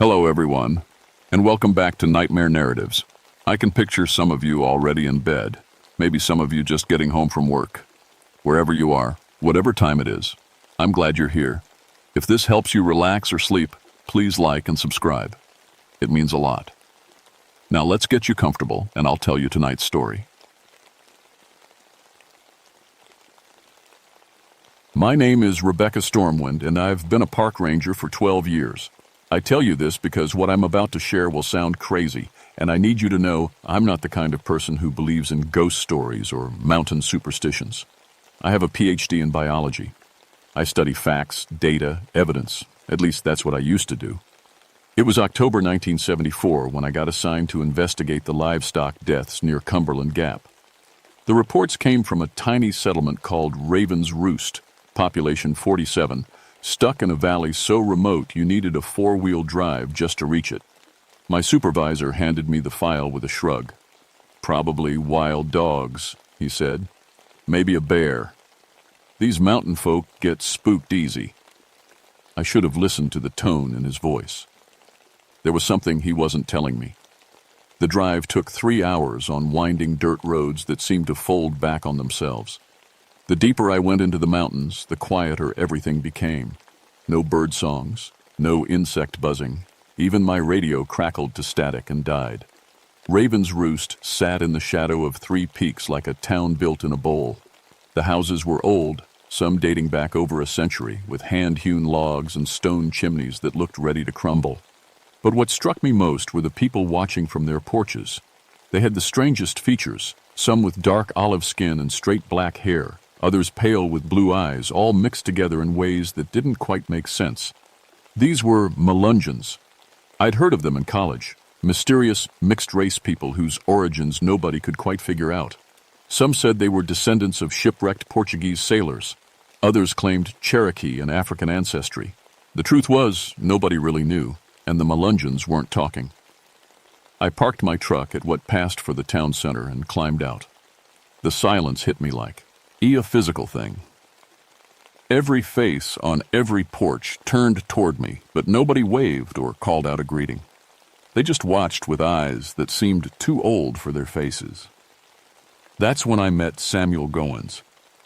Hello, everyone, and welcome back to Nightmare Narratives. I can picture some of you already in bed, maybe some of you just getting home from work. Wherever you are, whatever time it is, I'm glad you're here. If this helps you relax or sleep, please like and subscribe. It means a lot. Now let's get you comfortable, and I'll tell you tonight's story. My name is Rebecca Stormwind, and I've been a park ranger for 12 years. I tell you this because what I'm about to share will sound crazy, and I need you to know I'm not the kind of person who believes in ghost stories or mountain superstitions. I have a PhD in biology. I study facts, data, evidence. At least that's what I used to do. It was October 1974 when I got assigned to investigate the livestock deaths near Cumberland Gap. The reports came from a tiny settlement called Raven's Roost, population 47, stuck in a valley so remote you needed a four-wheel drive just to reach it. My supervisor handed me the file with a shrug. "Probably wild dogs," he said. "Maybe a bear. These mountain folk get spooked easy." I should have listened to the tone in his voice. There was something he wasn't telling me. The drive took 3 hours on winding dirt roads that seemed to fold back on themselves. The deeper I went into the mountains, the quieter everything became. No bird songs, no insect buzzing. Even my radio crackled to static and died. Raven's Roost sat in the shadow of 3 peaks like a town built in a bowl. The houses were old, some dating back over a century, with hand-hewn logs and stone chimneys that looked ready to crumble. But what struck me most were the people watching from their porches. They had the strangest features, some with dark olive skin and straight black hair, others pale with blue eyes, all mixed together in ways that didn't quite make sense. These were Melungeons. I'd heard of them in college, mysterious mixed-race people whose origins nobody could quite figure out. Some said they were descendants of shipwrecked Portuguese sailors. Others claimed Cherokee and African ancestry. The truth was, nobody really knew, and the Melungeons weren't talking. I parked my truck at what passed for the town center and climbed out. The silence hit me like a physical thing. Every face on every porch turned toward me, but nobody waved or called out a greeting. They just watched with eyes that seemed too old for their faces. That's when I met Samuel Goins.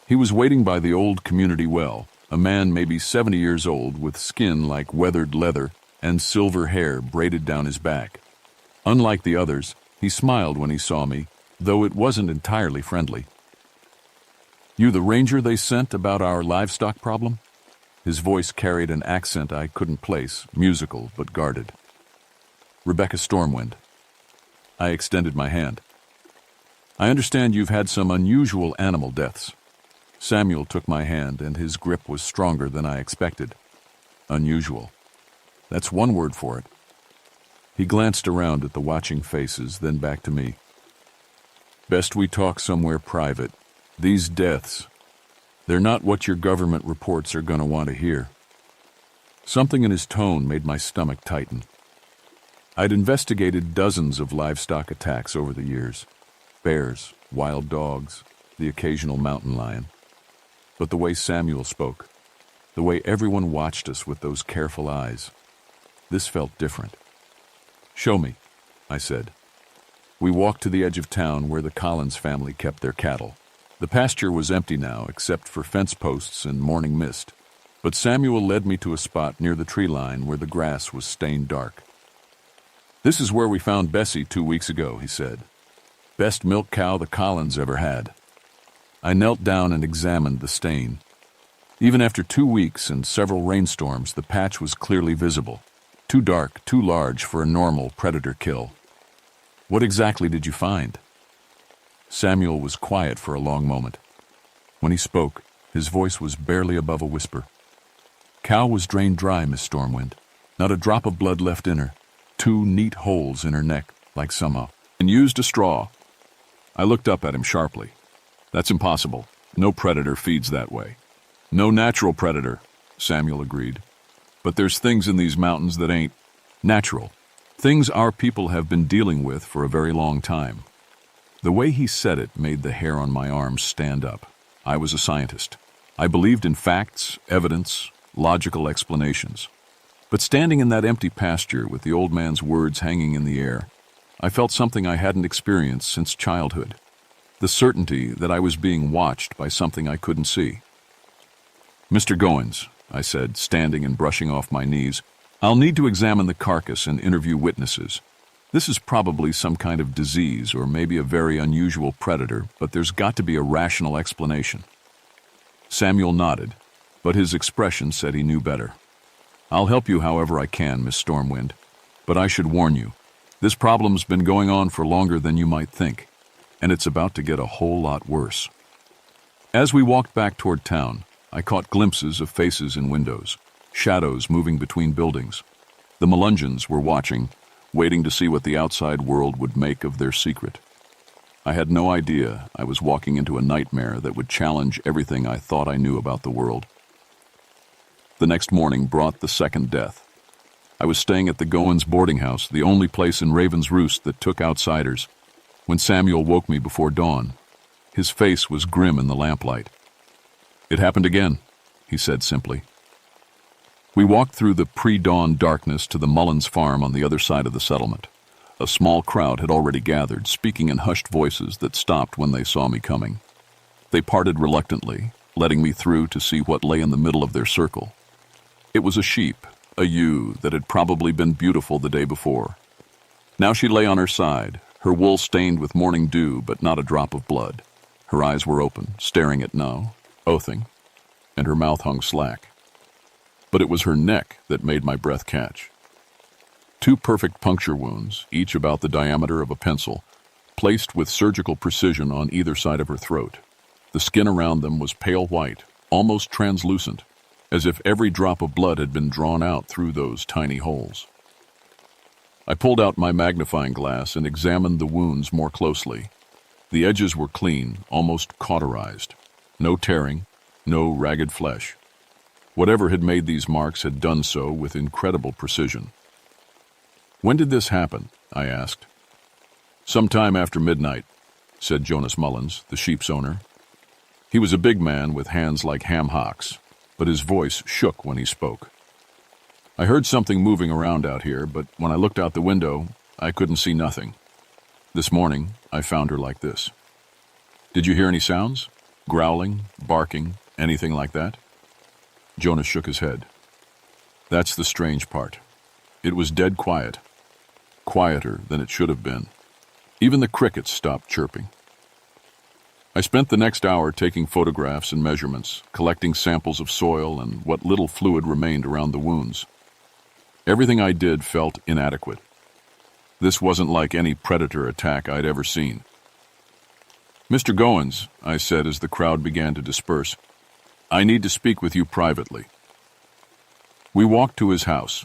He was waiting by the old community well, a man maybe 70 years old with skin like weathered leather and silver hair braided down his back. Unlike the others, he smiled when he saw me, though it wasn't entirely friendly. "You the ranger they sent about our livestock problem?" His voice carried an accent I couldn't place, musical but guarded. "Rebecca Stormwind." I extended my hand. "I understand you've had some unusual animal deaths." Samuel took my hand, and his grip was stronger than I expected. Unusual. That's one word for it. He glanced around at the watching faces, then back to me. "Best we talk somewhere private. These deaths, they're not what your government reports are going to want to hear." Something in his tone made my stomach tighten. I'd investigated dozens of livestock attacks over the years. Bears, wild dogs, the occasional mountain lion. But the way Samuel spoke, the way everyone watched us with those careful eyes, this felt different. "Show me," I said. We walked to the edge of town where the Collins family kept their cattle. The pasture was empty now, except for fence posts and morning mist. But Samuel led me to a spot near the tree line where the grass was stained dark. "This is where we found Bessie 2 weeks ago," he said. "Best milk cow the Collins ever had." I knelt down and examined the stain. Even after 2 weeks and several rainstorms, the patch was clearly visible. Too dark, too large for a normal predator kill. "What exactly did you find?" Samuel was quiet for a long moment. When he spoke, his voice was barely above a whisper. "Cow was drained dry, Miss Stormwind. Not a drop of blood left in her. 2 neat holes in her neck, like some and used a straw." I looked up at him sharply. "That's impossible. No predator feeds that way." "No natural predator," Samuel agreed. "But there's things in these mountains that ain't natural. Things our people have been dealing with for a very long time." The way he said it made the hair on my arms stand up. I was a scientist. I believed in facts, evidence, logical explanations. But standing in that empty pasture with the old man's words hanging in the air, I felt something I hadn't experienced since childhood. The certainty that I was being watched by something I couldn't see. "Mr. Goins," I said, standing and brushing off my knees, "I'll need to examine the carcass and interview witnesses. This is probably some kind of disease or maybe a very unusual predator, but there's got to be a rational explanation." Samuel nodded, but his expression said he knew better. "I'll help you however I can, Miss Stormwind, but I should warn you, this problem's been going on for longer than you might think, and it's about to get a whole lot worse." As we walked back toward town, I caught glimpses of faces in windows, shadows moving between buildings. The Melungeons were watching, waiting to see what the outside world would make of their secret. I had no idea I was walking into a nightmare that would challenge everything I thought I knew about the world. The next morning brought the second death. I was staying at the Goins boarding house, the only place in Raven's Roost that took outsiders, when Samuel woke me before dawn. His face was grim in the lamplight. "It happened again," he said simply. We walked through the pre-dawn darkness to the Mullins farm on the other side of the settlement. A small crowd had already gathered, speaking in hushed voices that stopped when they saw me coming. They parted reluctantly, letting me through to see what lay in the middle of their circle. It was a sheep, a ewe that had probably been beautiful the day before. Now she lay on her side, her wool stained with morning dew, but not a drop of blood. Her eyes were open, staring at No, oathing, and her mouth hung slack. But it was her neck that made my breath catch. 2 perfect puncture wounds, each about the diameter of a pencil, placed with surgical precision on either side of her throat. The skin around them was pale white, almost translucent, as if every drop of blood had been drawn out through those tiny holes. I pulled out my magnifying glass and examined the wounds more closely. The edges were clean, almost cauterized. No tearing, no ragged flesh. Whatever had made these marks had done so with incredible precision. "When did this happen?" I asked. "Sometime after midnight," said Jonas Mullins, the sheep's owner. He was a big man with hands like ham hocks, but his voice shook when he spoke. "I heard something moving around out here, but when I looked out the window, I couldn't see nothing. This morning, I found her like this." "Did you hear any sounds? Growling, barking, anything like that?" Jonas shook his head. "That's the strange part. It was dead quiet. Quieter than it should have been. Even the crickets stopped chirping." I spent the next hour taking photographs and measurements, collecting samples of soil and what little fluid remained around the wounds. Everything I did felt inadequate. This wasn't like any predator attack I'd ever seen. "Mr. Goins," I said as the crowd began to disperse, "I need to speak with you privately." We walked to his house,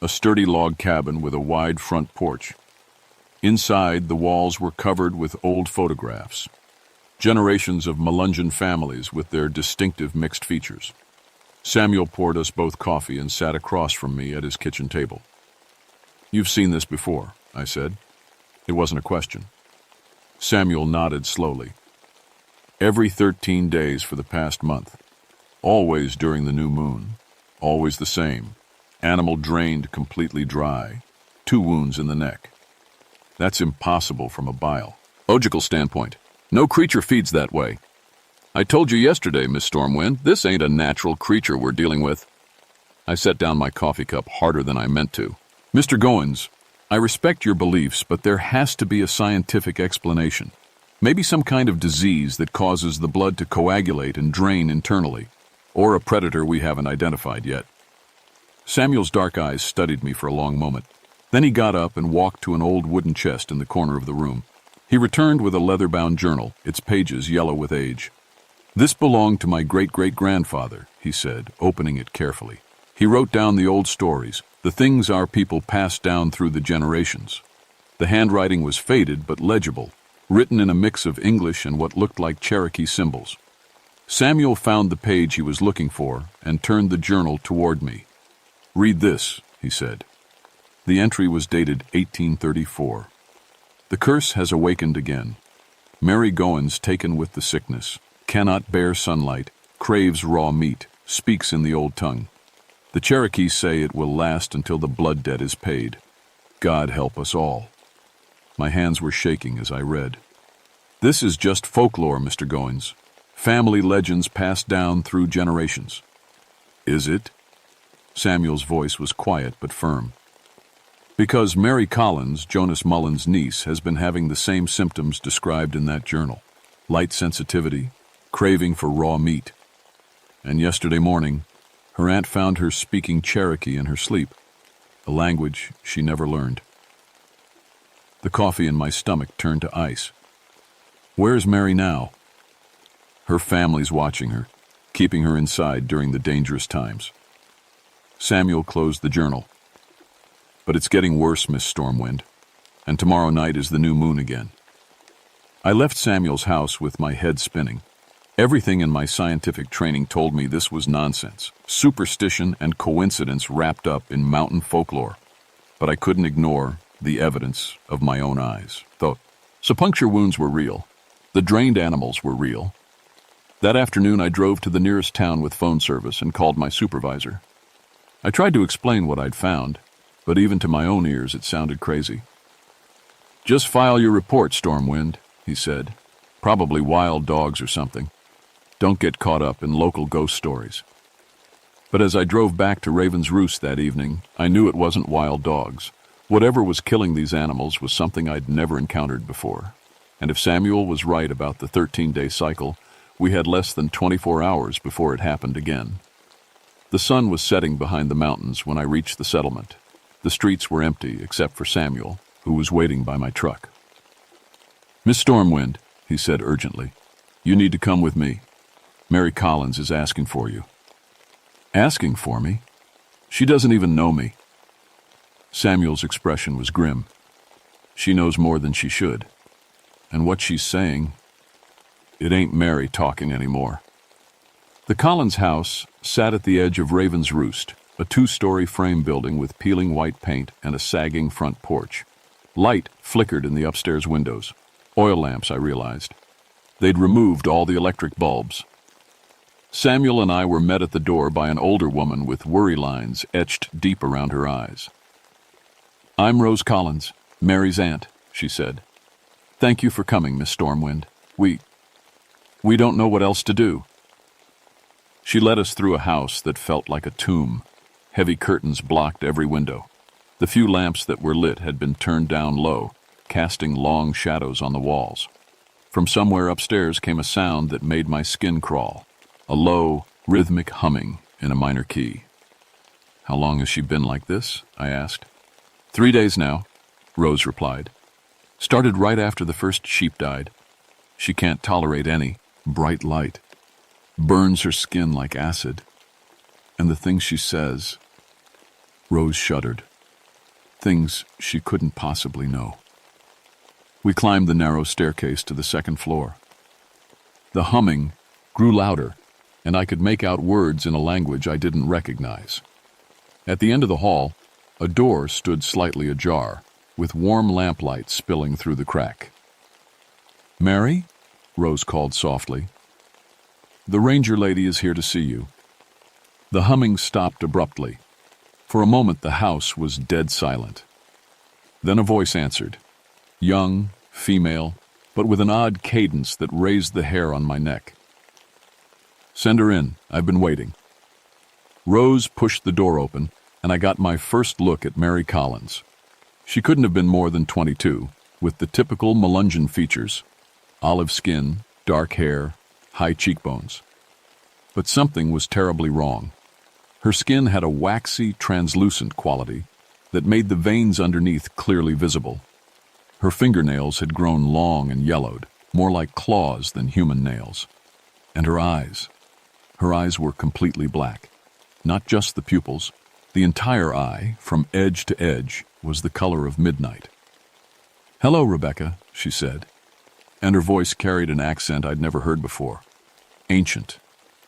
a sturdy log cabin with a wide front porch. Inside, the walls were covered with old photographs, generations of Melungeon families with their distinctive mixed features. Samuel poured us both coffee and sat across from me at his kitchen table. "You've seen this before," I said. It wasn't a question. Samuel nodded slowly. "Every 13 days for the past month. Always during the new moon. Always the same. Animal drained completely dry. 2 wounds in the neck. That's impossible from a biological standpoint. No creature feeds that way. I told you yesterday, Miss Stormwind, this ain't a natural creature we're dealing with." I set down my coffee cup harder than I meant to. "Mr. Goins, I respect your beliefs, but there has to be a scientific explanation. Maybe some kind of disease that causes the blood to coagulate and drain internally, or a predator we haven't identified yet." Samuel's dark eyes studied me for a long moment. Then he got up and walked to an old wooden chest in the corner of the room. He returned with a leather-bound journal, its pages yellow with age. "This belonged to my great-great-grandfather," he said, opening it carefully. "He wrote down the old stories, the things our people passed down through the generations. The handwriting was faded but legible, written in a mix of English and what looked like Cherokee symbols." Samuel found the page he was looking for and turned the journal toward me. "Read this," he said. The entry was dated 1834. "The curse has awakened again. Mary Goins, taken with the sickness, cannot bear sunlight, craves raw meat, speaks in the old tongue. The Cherokees say it will last until the blood debt is paid. God help us all. My hands were shaking as I read. This is just folklore, Mr. Goins. Family legends passed down through generations. Is it? Samuel's voice was quiet but firm. Because Mary Collins, Jonas Mullen's niece, has been having the same symptoms described in that journal. Light sensitivity, craving for raw meat. And yesterday morning, her aunt found her speaking Cherokee in her sleep, a language she never learned. The coffee in my stomach turned to ice. Where's Mary now? Her family's watching her, keeping her inside during the dangerous times. Samuel closed the journal. But it's getting worse, Miss Stormwind, and tomorrow night is the new moon again. I left Samuel's house with my head spinning. Everything in my scientific training told me this was nonsense, superstition and coincidence wrapped up in mountain folklore. But I couldn't ignore the evidence of my own eyes. So puncture wounds were real. The drained animals were real. That afternoon I drove to the nearest town with phone service and called my supervisor. I tried to explain what I'd found, but even to my own ears it sounded crazy. Just file your report, Stormwind, he said. Probably wild dogs or something. Don't get caught up in local ghost stories. But as I drove back to Raven's Roost that evening, I knew it wasn't wild dogs. Whatever was killing these animals was something I'd never encountered before. And if Samuel was right about the 13-day cycle, we had less than 24 hours before it happened again. The sun was setting behind the mountains when I reached the settlement. The streets were empty except for Samuel, who was waiting by my truck. Miss Stormwind, he said urgently, you need to come with me. Mary Collins is asking for you. Asking for me? She doesn't even know me. Samuel's expression was grim. She knows more than she should. And what she's saying, it ain't Mary talking anymore. The Collins house sat at the edge of Raven's Roost, a 2-story frame building with peeling white paint and a sagging front porch. Light flickered in the upstairs windows. Oil lamps, I realized. They'd removed all the electric bulbs. Samuel and I were met at the door by an older woman with worry lines etched deep around her eyes. I'm Rose Collins, Mary's aunt, she said. Thank you for coming, Miss Stormwind. We don't know what else to do. She led us through a house that felt like a tomb. Heavy curtains blocked every window. The few lamps that were lit had been turned down low, casting long shadows on the walls. From somewhere upstairs came a sound that made my skin crawl, a low, rhythmic humming in a minor key. How long has she been like this? I asked. 3 days now, Rose replied. Started right after the first sheep died. She can't tolerate any bright light. Burns her skin like acid. And the things she says... Rose shuddered. Things she couldn't possibly know. We climbed the narrow staircase to the second floor. The humming grew louder, and I could make out words in a language I didn't recognize. At the end of the hall, a door stood slightly ajar, with warm lamplight spilling through the crack. Mary? Rose called softly. The ranger lady is here to see you. The humming stopped abruptly. For a moment the house was dead silent. Then a voice answered. Young, female, but with an odd cadence that raised the hair on my neck. Send her in. I've been waiting. Rose pushed the door open, and I got my first look at Mary Collins. She couldn't have been more than 22, with the typical Melungeon features, olive skin, dark hair, high cheekbones. But something was terribly wrong. Her skin had a waxy, translucent quality that made the veins underneath clearly visible. Her fingernails had grown long and yellowed, more like claws than human nails. And her eyes were completely black. Not just the pupils. The entire eye, from edge to edge, was the color of midnight. Hello, Rebecca, she said, and her voice carried an accent I'd never heard before. Ancient.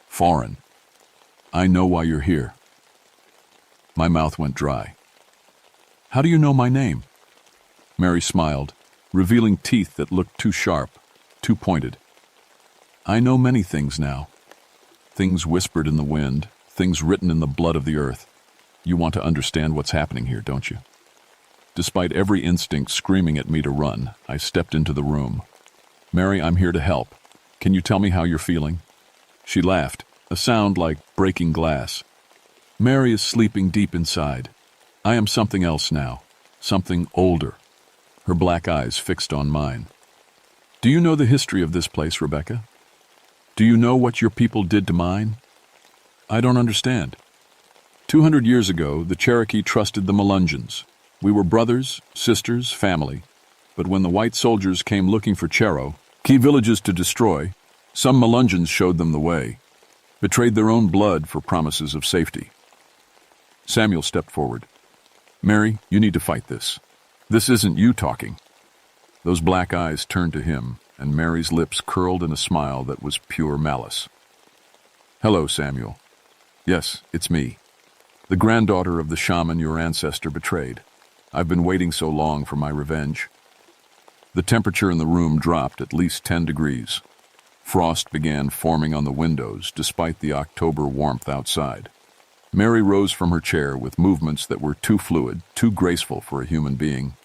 Foreign. I know why you're here. My mouth went dry. How do you know my name? Mary smiled, revealing teeth that looked too sharp, too pointed. I know many things now. Things whispered in the wind, things written in the blood of the earth. You want to understand what's happening here, don't you? Despite every instinct screaming at me to run, I stepped into the room. Mary, I'm here to help. Can you tell me how you're feeling? She laughed, a sound like breaking glass. Mary is sleeping deep inside. I am something else now, something older. Her black eyes fixed on mine. Do you know the history of this place, Rebecca? Do you know what your people did to mine? I don't understand. 200 years ago, the Cherokee trusted the Melungeons. We were brothers, sisters, family. But when the white soldiers came looking for Chero, key villages to destroy, some Melungeons showed them the way, betrayed their own blood for promises of safety. Samuel stepped forward. Mary, you need to fight this. This isn't you talking. Those black eyes turned to him, and Mary's lips curled in a smile that was pure malice. Hello, Samuel. Yes, it's me. The granddaughter of the shaman your ancestor betrayed. I've been waiting so long for my revenge. The temperature in the room dropped at least 10 degrees. Frost began forming on the windows despite the October warmth outside. Mary rose from her chair with movements that were too fluid, too graceful for a human being.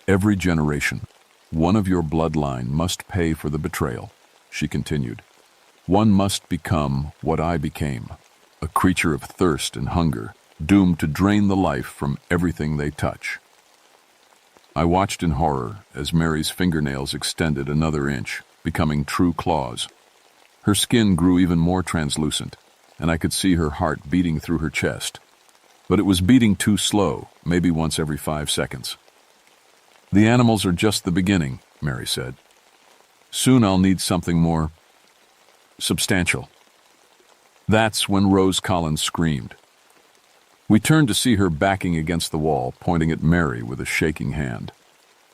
Every generation, one of your bloodline must pay for the betrayal, she continued. One must become what I became, a creature of thirst and hunger, doomed to drain the life from everything they touch. I watched in horror as Mary's fingernails extended another inch, becoming true claws. Her skin grew even more translucent, and I could see her heart beating through her chest. But it was beating too slow, maybe once every 5 seconds. The animals are just the beginning, Mary said. Soon I'll need something more substantial. That's when Rose Collins screamed. We turned to see her backing against the wall, pointing at Mary with a shaking hand.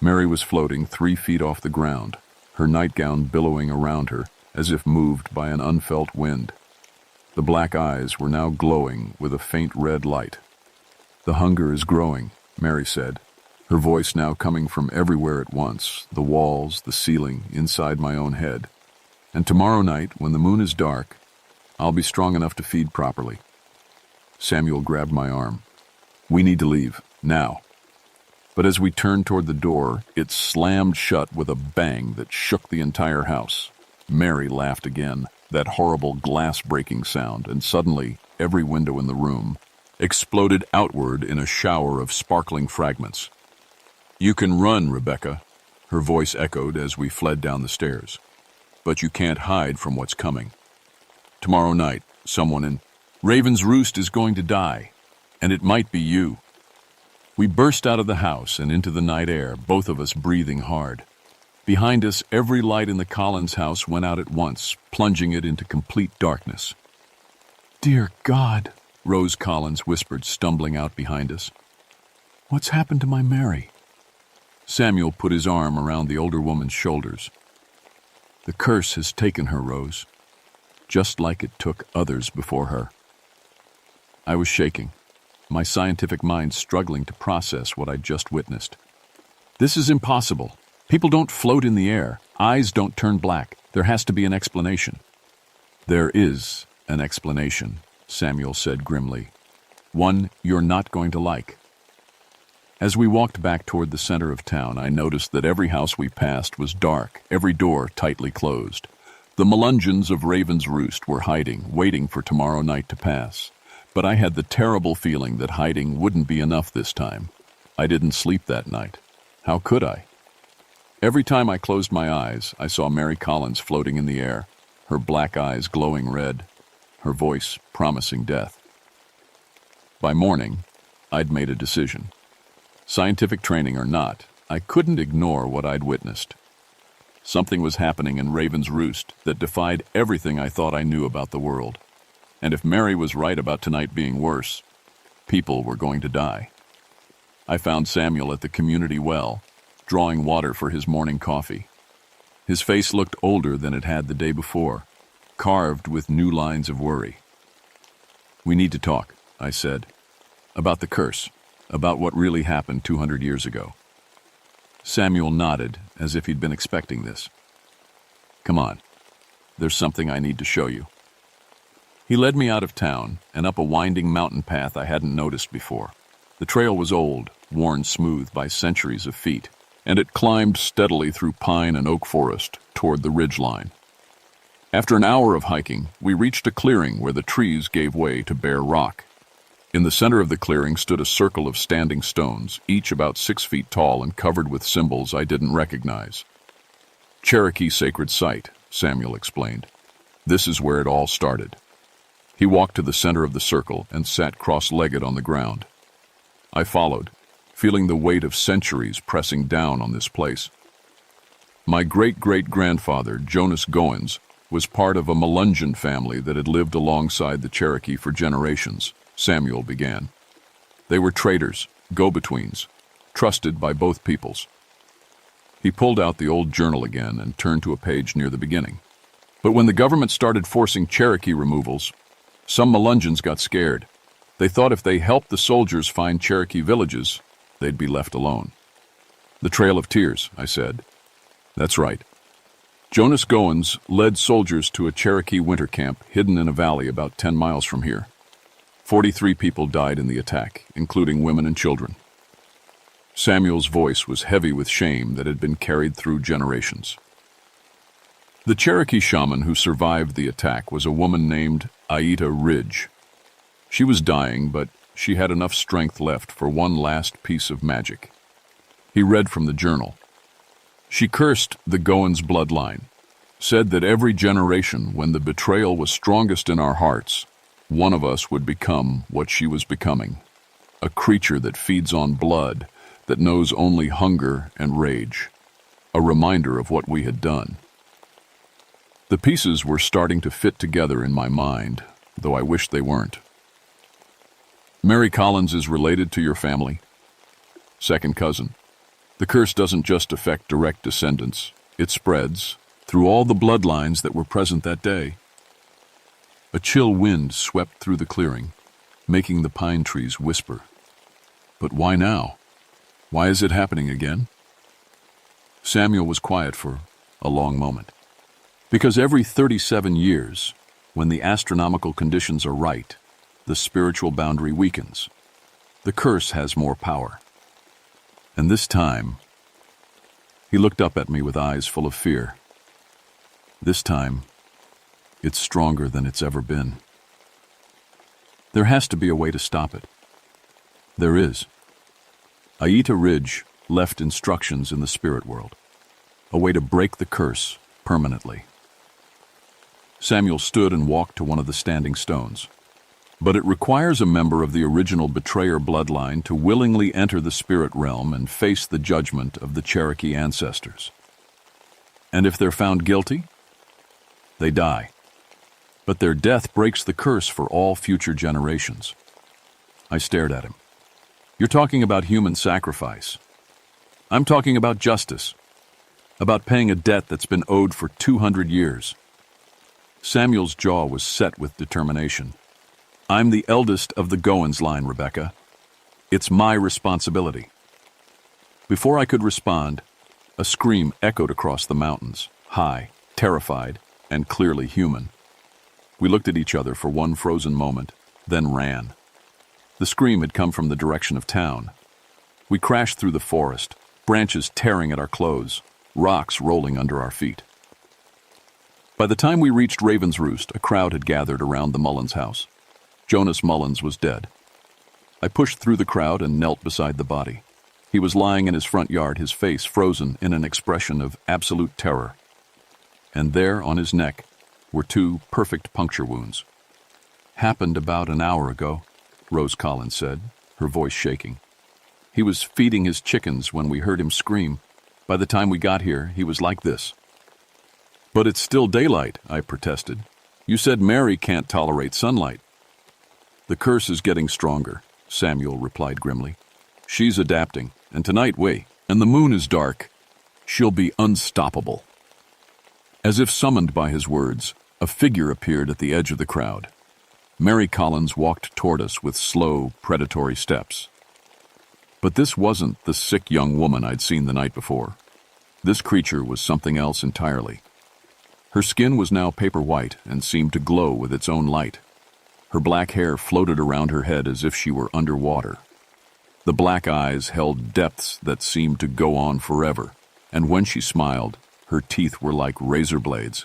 Mary was floating 3 feet off the ground, her nightgown billowing around her as if moved by an unfelt wind. The black eyes were now glowing with a faint red light. The hunger is growing, Mary said, her voice now coming from everywhere at once, the walls, the ceiling, inside my own head. And tomorrow night, when the moon is dark, I'll be strong enough to feed properly. Samuel grabbed my arm. We need to leave, now. But as we turned toward the door, it slammed shut with a bang that shook the entire house. Mary laughed again, that horrible glass-breaking sound, and suddenly, every window in the room exploded outward in a shower of sparkling fragments. You can run, Rebecca, her voice echoed as we fled down the stairs. But you can't hide from what's coming. Tomorrow night, someone in Raven's Roost is going to die, and it might be you. We burst out of the house and into the night air, both of us breathing hard. Behind us, every light in the Collins house went out at once, plunging it into complete darkness. Dear God, Rose Collins whispered, stumbling out behind us. What's happened to my Mary? Samuel put his arm around the older woman's shoulders. The curse has taken her, Rose, just like it took others before her. I was shaking, my scientific mind struggling to process what I'd just witnessed. This is impossible. People don't float in the air. Eyes don't turn black. There has to be an explanation. There is an explanation, Samuel said grimly. One you're not going to like. As we walked back toward the center of town, I noticed that every house we passed was dark, every door tightly closed. The Melungeons of Raven's Roost were hiding, waiting for tomorrow night to pass. But I had the terrible feeling that hiding wouldn't be enough this time. I didn't sleep that night. How could I? Every time I closed my eyes, I saw Mary Collins floating in the air, her black eyes glowing red, her voice promising death. By morning, I'd made a decision. Scientific training or not, I couldn't ignore what I'd witnessed. Something was happening in Raven's Roost that defied everything I thought I knew about the world. And if Mary was right about tonight being worse, people were going to die. I found Samuel at the community well, drawing water for his morning coffee. His face looked older than it had the day before, carved with new lines of worry. We need to talk, I said, about the curse, about what really happened 200 years ago. Samuel nodded as if he'd been expecting this. Come on, there's something I need to show you. He led me out of town and up a winding mountain path I hadn't noticed before. The trail was old, worn smooth by centuries of feet, and it climbed steadily through pine and oak forest toward the ridgeline. After an hour of hiking, we reached a clearing where the trees gave way to bare rock. In the center of the clearing stood a circle of standing stones, each about 6 feet tall and covered with symbols I didn't recognize. "Cherokee Sacred Site," Samuel explained. "This is where it all started." He walked to the center of the circle and sat cross-legged on the ground. I followed, feeling the weight of centuries pressing down on this place. My great-great-grandfather, Jonas Goins, was part of a Melungeon family that had lived alongside the Cherokee for generations, Samuel began. They were traders, go-betweens, trusted by both peoples. He pulled out the old journal again and turned to a page near the beginning. But when the government started forcing Cherokee removals, some Melungeons got scared. They thought if they helped the soldiers find Cherokee villages, they'd be left alone. "The Trail of Tears," I said. "That's right. Jonas Goins led soldiers to a Cherokee winter camp hidden in a valley about 10 miles from here. 43 people died in the attack, including women and children." Samuel's voice was heavy with shame that had been carried through generations. The Cherokee shaman who survived the attack was a woman named Aita Ridge. She was dying, but she had enough strength left for one last piece of magic. He read from the journal. "She cursed the Goins bloodline, said that every generation, when the betrayal was strongest in our hearts, one of us would become what she was becoming, a creature that feeds on blood, that knows only hunger and rage, a reminder of what we had done." The pieces were starting to fit together in my mind, though I wished they weren't. "Mary Collins is related to your family?" "Second cousin. The curse doesn't just affect direct descendants. It spreads through all the bloodlines that were present that day." A chill wind swept through the clearing, making the pine trees whisper. "But why now? Why is it happening again?" Samuel was quiet for a long moment. "Because every 37 years, when the astronomical conditions are right, the spiritual boundary weakens. The curse has more power. And this time," he looked up at me with eyes full of fear, "this time, it's stronger than it's ever been. There has to be a way to stop it." "There is." Aita Ridge left instructions in the spirit world, a way to break the curse permanently. Samuel stood and walked to one of the standing stones. "But it requires a member of the original betrayer bloodline to willingly enter the spirit realm and face the judgment of the Cherokee ancestors. And if they're found guilty, they die. But their death breaks the curse for all future generations." I stared at him. "You're talking about human sacrifice. I'm talking about justice, about paying a debt that's been owed for 200 years. Samuel's jaw was set with determination. "I'm the eldest of the Goins line, Rebecca. It's my responsibility." Before I could respond, a scream echoed across the mountains, high, terrified, and clearly human. We looked at each other for one frozen moment, then ran. The scream had come from the direction of town. We crashed through the forest, branches tearing at our clothes, rocks rolling under our feet. By the time we reached Raven's Roost, a crowd had gathered around the Mullins house. Jonas Mullins was dead. I pushed through the crowd and knelt beside the body. He was lying in his front yard, his face frozen in an expression of absolute terror. And there, on his neck, were 2 perfect puncture wounds. "Happened about an hour ago," Rose Collins said, her voice shaking. "He was feeding his chickens when we heard him scream. By the time we got here, he was like this." "But it's still daylight," I protested. "You said Mary can't tolerate sunlight." "The curse is getting stronger," Samuel replied grimly. "She's adapting, and tonight and the moon is dark. She'll be unstoppable." As if summoned by his words, a figure appeared at the edge of the crowd. Mary Collins walked toward us with slow, predatory steps. But this wasn't the sick young woman I'd seen the night before. This creature was something else entirely. Her skin was now paper white and seemed to glow with its own light. Her black hair floated around her head as if she were underwater. The black eyes held depths that seemed to go on forever, and when she smiled, her teeth were like razor blades.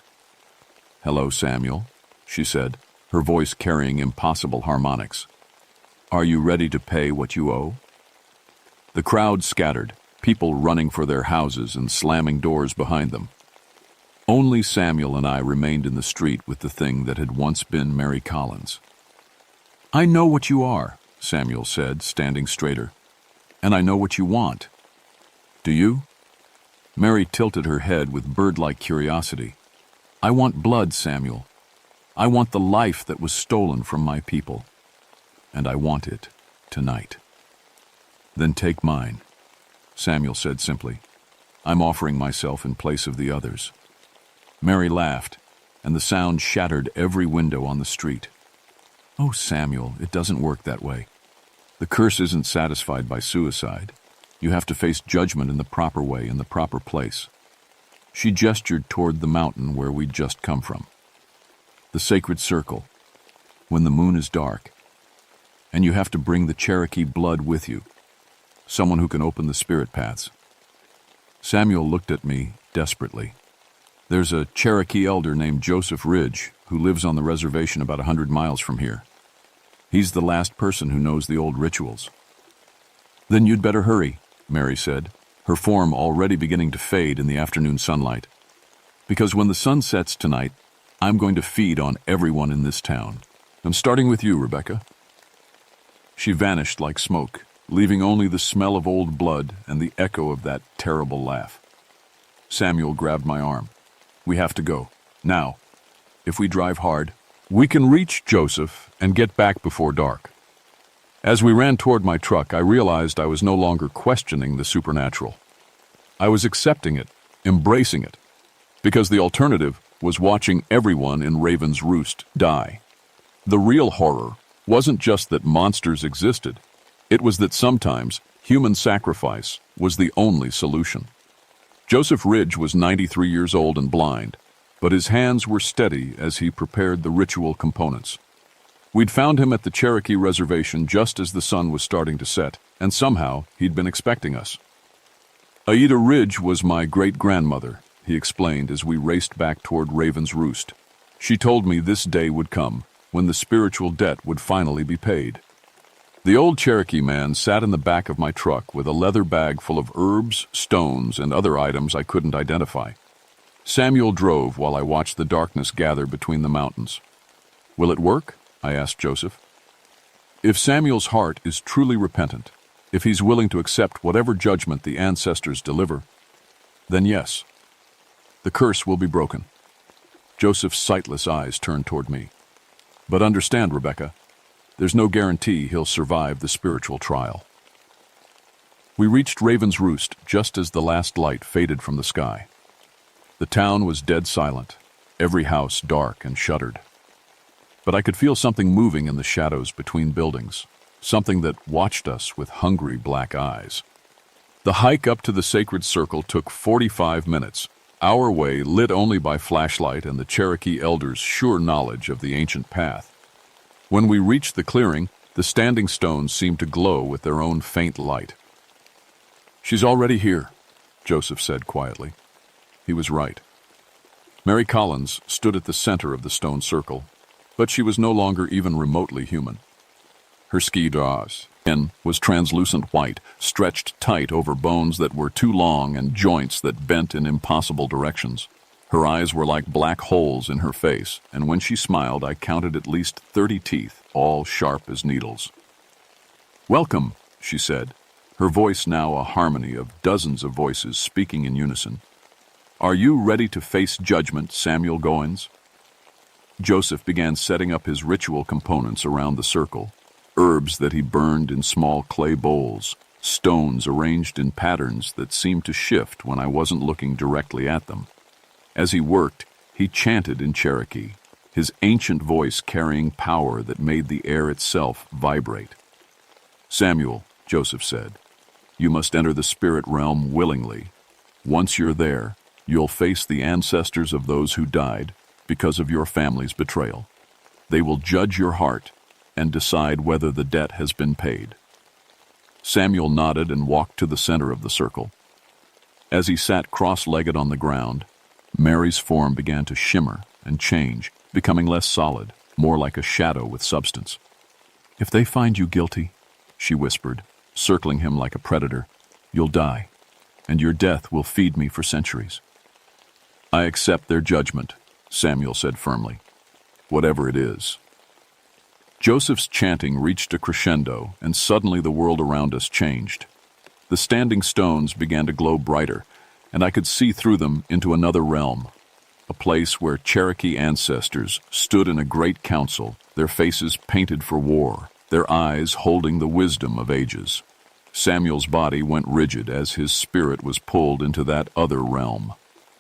"Hello, Samuel," she said, her voice carrying impossible harmonics. "Are you ready to pay what you owe?" The crowd scattered, people running for their houses and slamming doors behind them. Only Samuel and I remained in the street with the thing that had once been Mary Collins. "I know what you are," Samuel said, standing straighter. "And I know what you want." "Do you?" Mary tilted her head with bird-like curiosity. "I want blood, Samuel. I want the life that was stolen from my people. And I want it tonight." "Then take mine," Samuel said simply. "I'm offering myself in place of the others." Mary laughed, and the sound shattered every window on the street. "Oh, Samuel, it doesn't work that way. The curse isn't satisfied by suicide. You have to face judgment in the proper way, in the proper place." She gestured toward the mountain where we'd just come from. "The sacred circle, when the moon is dark. And you have to bring the Cherokee blood with you, someone who can open the spirit paths." Samuel looked at me desperately. "There's a Cherokee elder named Joseph Ridge who lives on the reservation about 100 miles from here. He's the last person who knows the old rituals." "Then you'd better hurry," Mary said, her form already beginning to fade in the afternoon sunlight. "Because when the sun sets tonight, I'm going to feed on everyone in this town. I'm starting with you, Rebecca." She vanished like smoke, leaving only the smell of old blood and the echo of that terrible laugh. Samuel grabbed my arm. "We have to go. Now. If we drive hard, we can reach Joseph and get back before dark." As we ran toward my truck, I realized I was no longer questioning the supernatural. I was accepting it, embracing it, because the alternative was watching everyone in Raven's Roost die. The real horror wasn't just that monsters existed. It was that sometimes human sacrifice was the only solution. Joseph Ridge was 93 years old and blind, but his hands were steady as he prepared the ritual components. We'd found him at the Cherokee reservation just as the sun was starting to set, and somehow he'd been expecting us. "Aida Ridge was my great-grandmother," he explained as we raced back toward Raven's Roost. "She told me this day would come, when the spiritual debt would finally be paid." The old Cherokee man sat in the back of my truck with a leather bag full of herbs, stones, and other items I couldn't identify. Samuel drove while I watched the darkness gather between the mountains. "Will it work?" I asked Joseph. "If Samuel's heart is truly repentant, if he's willing to accept whatever judgment the ancestors deliver, then yes. The curse will be broken." Joseph's sightless eyes turned toward me. "But understand, Rebecca, there's no guarantee he'll survive the spiritual trial." We reached Raven's Roost just as the last light faded from the sky. The town was dead silent, every house dark and shuttered. But I could feel something moving in the shadows between buildings, something that watched us with hungry black eyes. The hike up to the sacred circle took 45 minutes, our way lit only by flashlight and the Cherokee elders' sure knowledge of the ancient path. When we reached the clearing, the standing stones seemed to glow with their own faint light. "She's already here," Joseph said quietly. He was right. Mary Collins stood at the center of the stone circle, but she was no longer even remotely human. Her skin was translucent white, stretched tight over bones that were too long and joints that bent in impossible directions. Her eyes were like black holes in her face, and when she smiled, I counted at least 30 teeth, all sharp as needles. "Welcome," she said, her voice now a harmony of dozens of voices speaking in unison. "Are you ready to face judgment, Samuel Goins?" Joseph began setting up his ritual components around the circle, herbs that he burned in small clay bowls, stones arranged in patterns that seemed to shift when I wasn't looking directly at them. As he worked, he chanted in Cherokee, his ancient voice carrying power that made the air itself vibrate. "Samuel," Joseph said, "you must enter the spirit realm willingly. Once you're there, you'll face the ancestors of those who died because of your family's betrayal. They will judge your heart and decide whether the debt has been paid." Samuel nodded and walked to the center of the circle. As he sat cross-legged on the ground, Mary's form began to shimmer and change, becoming less solid, more like a shadow with substance. "If they find you guilty," she whispered, circling him like a predator, "you'll die, and your death will feed me for centuries." "I accept their judgment," Samuel said firmly, "whatever it is." Joseph's chanting reached a crescendo, and suddenly the world around us changed. The standing stones began to glow brighter, and I could see through them into another realm, a place where Cherokee ancestors stood in a great council, their faces painted for war, their eyes holding the wisdom of ages. Samuel's body went rigid as his spirit was pulled into that other realm.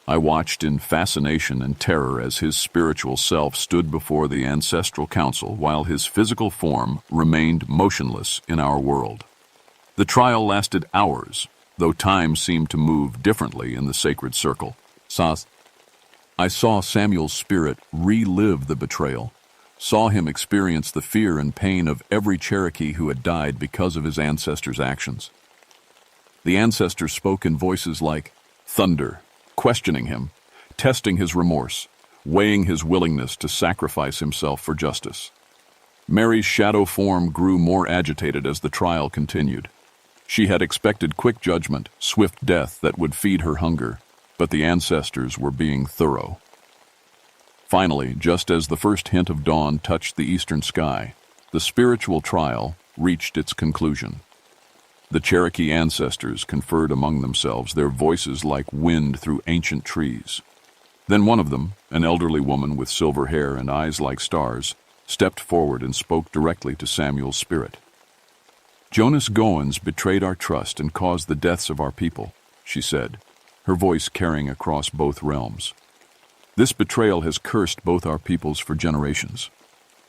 I watched in fascination and terror as his spiritual self stood before the ancestral council while his physical form remained motionless in our world. The trial lasted hours, though time seemed to move differently in the sacred circle. I saw Samuel's spirit relive the betrayal, saw him experience the fear and pain of every Cherokee who had died because of his ancestors' actions. The ancestors spoke in voices like thunder, questioning him, testing his remorse, weighing his willingness to sacrifice himself for justice. Mary's shadow form grew more agitated as the trial continued. She had expected quick judgment, swift death that would feed her hunger, but the ancestors were being thorough. Finally, just as the first hint of dawn touched the eastern sky, the spiritual trial reached its conclusion. The Cherokee ancestors conferred among themselves, their voices like wind through ancient trees. Then one of them, an elderly woman with silver hair and eyes like stars, stepped forward and spoke directly to Samuel's spirit. "Jonas Goins betrayed our trust and caused the deaths of our people," she said, her voice carrying across both realms. "This betrayal has cursed both our peoples for generations.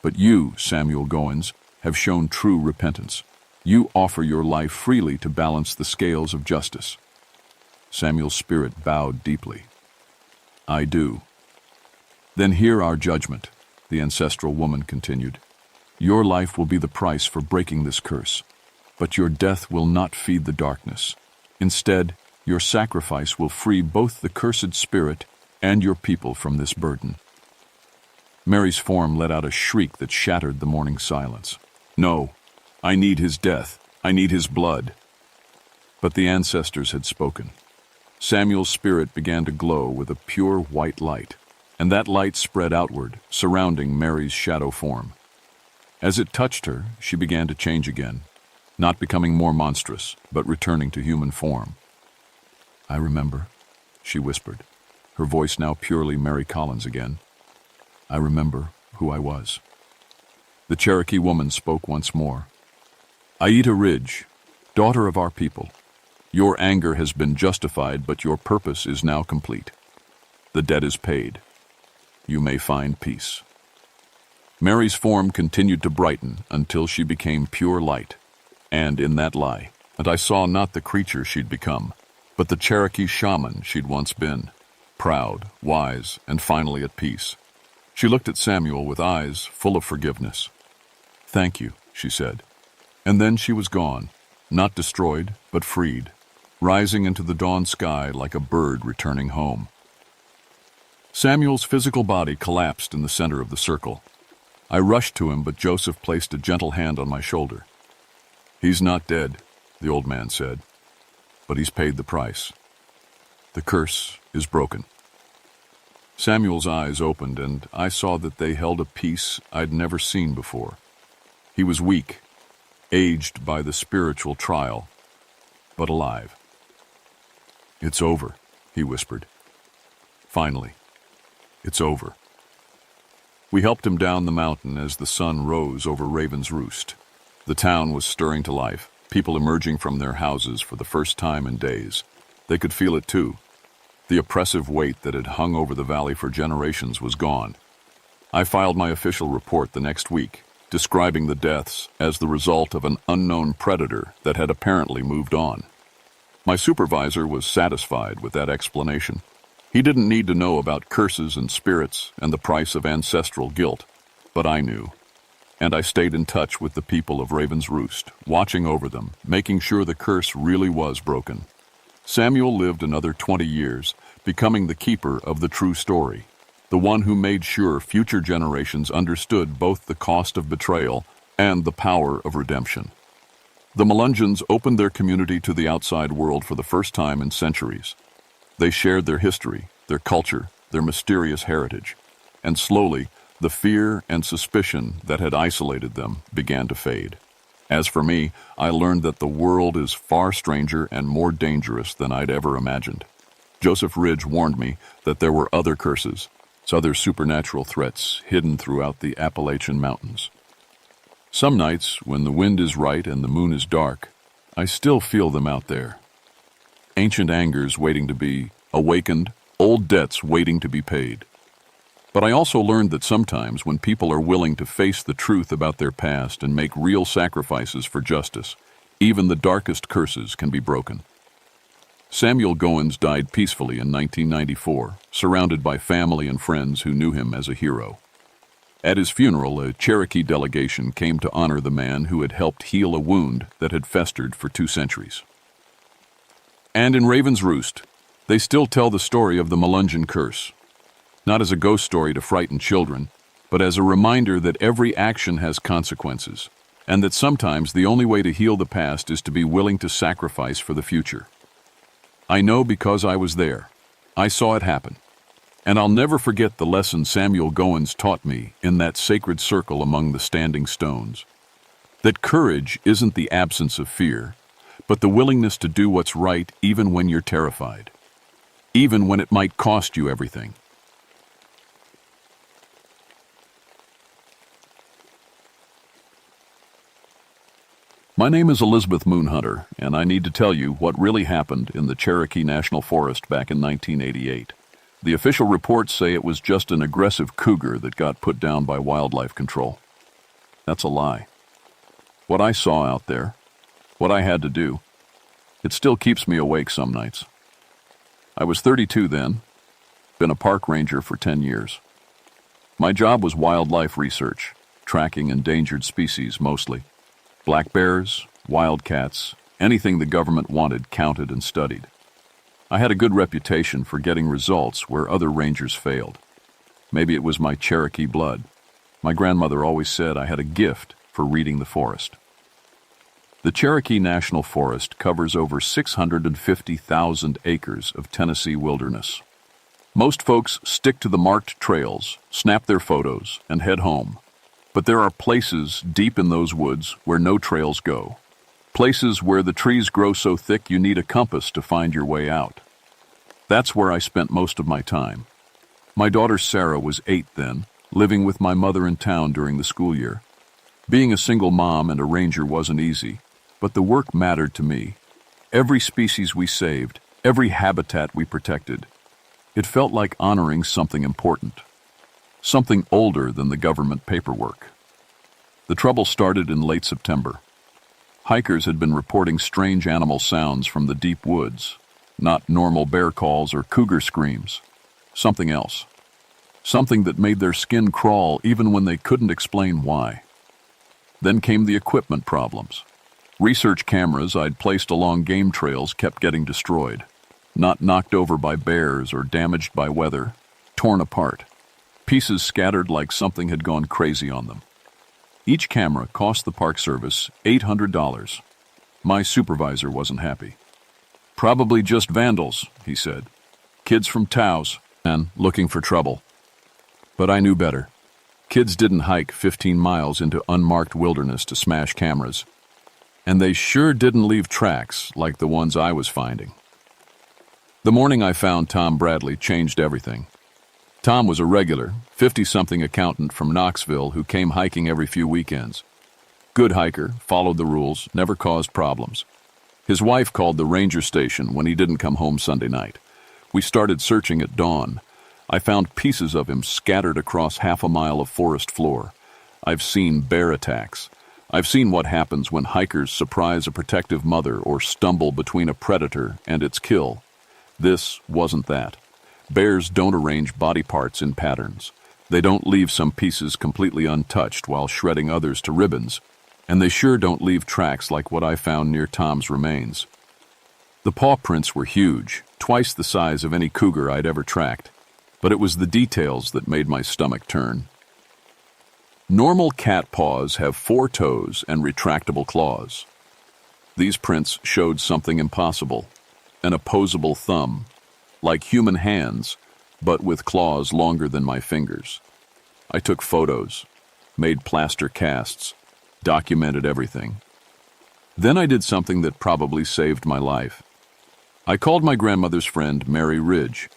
But you, Samuel Goins, have shown true repentance. You offer your life freely to balance the scales of justice." Samuel's spirit bowed deeply. "I do." "Then hear our judgment," the ancestral woman continued. "Your life will be the price for breaking this curse, but your death will not feed the darkness. Instead, your sacrifice will free both the cursed spirit and your people from this burden." Mary's form let out a shriek that shattered the morning silence. "No, I need his death. I need his blood." But the ancestors had spoken. Samuel's spirit began to glow with a pure white light, and that light spread outward, surrounding Mary's shadow form. As it touched her, she began to change again, not becoming more monstrous, but returning to human form. "I remember," she whispered, her voice now purely Mary Collins again. "I remember who I was." The Cherokee woman spoke once more. "Aida Ridge, daughter of our people, your anger has been justified, but your purpose is now complete. The debt is paid. You may find peace." Mary's form continued to brighten until she became pure light, and in that light, I saw not the creature she'd become, but the Cherokee shaman she'd once been, proud, wise, and finally at peace. She looked at Samuel with eyes full of forgiveness. "Thank you," she said. And then she was gone, not destroyed, but freed, rising into the dawn sky like a bird returning home. Samuel's physical body collapsed in the center of the circle. I rushed to him, but Joseph placed a gentle hand on my shoulder. "He's not dead," the old man said, "but he's paid the price. The curse is broken." Samuel's eyes opened, and I saw that they held a peace I'd never seen before. He was weak, aged by the spiritual trial, but alive. "It's over," he whispered. "Finally, it's over." We helped him down the mountain as the sun rose over Raven's Roost. The town was stirring to life, people emerging from their houses for the first time in days. They could feel it too. The oppressive weight that had hung over the valley for generations was gone. I filed my official report the next week, describing the deaths as the result of an unknown predator that had apparently moved on. My supervisor was satisfied with that explanation. He didn't need to know about curses and spirits and the price of ancestral guilt. but I knew. And I stayed in touch with the people of Raven's Roost, watching over them, making sure the curse really was broken. Samuel lived another 20 years, becoming the keeper of the true story, the one who made sure future generations understood both the cost of betrayal and the power of redemption. The Melungeons opened their community to the outside world for the first time in centuries. They shared their history, their culture, their mysterious heritage, and slowly, the fear and suspicion that had isolated them began to fade. As for me, I learned that the world is far stranger and more dangerous than I'd ever imagined. Joseph Ridge warned me that there were other curses, other supernatural threats hidden throughout the Appalachian Mountains. Some nights, when the wind is right and the moon is dark, I still feel them out there. Ancient angers waiting to be awakened, old debts waiting to be paid. But I also learned that sometimes when people are willing to face the truth about their past and make real sacrifices for justice, even the darkest curses can be broken. Samuel Goins died peacefully in 1994, surrounded by family and friends who knew him as a hero. At his funeral, a Cherokee delegation came to honor the man who had helped heal a wound that had festered for 2 centuries. And in Raven's Roost, they still tell the story of the Melungeon curse, not as a ghost story to frighten children, but as a reminder that every action has consequences, and that sometimes the only way to heal the past is to be willing to sacrifice for the future. I know because I was there. I saw it happen. And I'll never forget the lesson Samuel Goins taught me in that sacred circle among the standing stones. That courage isn't the absence of fear, but the willingness to do what's right even when you're terrified, even when it might cost you everything. My name is Elizabeth Moonhunter, and I need to tell you what really happened in the Cherokee National Forest back in 1988. The official reports say it was just an aggressive cougar that got put down by wildlife control. That's a lie. What I saw out there, what I had to do, it still keeps me awake some nights. I was 32 then, been a park ranger for 10 years. My job was wildlife research, tracking endangered species mostly. Black bears, wildcats, anything the government wanted counted and studied. I had a good reputation for getting results where other rangers failed. Maybe it was my Cherokee blood. My grandmother always said I had a gift for reading the forest. The Cherokee National Forest covers over 650,000 acres of Tennessee wilderness. Most folks stick to the marked trails, snap their photos, and head home. But there are places deep in those woods where no trails go. Places where the trees grow so thick you need a compass to find your way out. That's where I spent most of my time. My daughter Sarah was 8 then, living with my mother in town during the school year. Being a single mom and a ranger wasn't easy, but the work mattered to me. Every species we saved, every habitat we protected, it felt like honoring something important. Something older than the government paperwork. The trouble started in late September. Hikers had been reporting strange animal sounds from the deep woods, not normal bear calls or cougar screams. Something else. Something that made their skin crawl even when they couldn't explain why. Then came the equipment problems. Research cameras I'd placed along game trails kept getting destroyed. Not knocked over by bears or damaged by weather, torn apart. Pieces scattered like something had gone crazy on them. Each camera cost the Park Service $800. My supervisor wasn't happy. Probably just vandals, he said. Kids from Taos and looking for trouble. But I knew better. Kids didn't hike 15 miles into unmarked wilderness to smash cameras. And they sure didn't leave tracks like the ones I was finding. The morning I found Tom Bradley changed everything. Tom was a regular, 50-something accountant from Knoxville who came hiking every few weekends. Good hiker, followed the rules, never caused problems. His wife called the ranger station when he didn't come home Sunday night. We started searching at dawn. I found pieces of him scattered across half a mile of forest floor. I've seen bear attacks. I've seen what happens when hikers surprise a protective mother or stumble between a predator and its kill. This wasn't that. Bears don't arrange body parts in patterns. They don't leave some pieces completely untouched while shredding others to ribbons, and they sure don't leave tracks like what I found near Tom's remains. The paw prints were huge, twice the size of any cougar I'd ever tracked, but it was the details that made my stomach turn. Normal cat paws have 4 toes and retractable claws. These prints showed something impossible, an opposable thumb, like human hands, but with claws longer than my fingers. I took photos, made plaster casts, documented everything. Then I did something that probably saved my life. I called my grandmother's friend, Mary Ridge.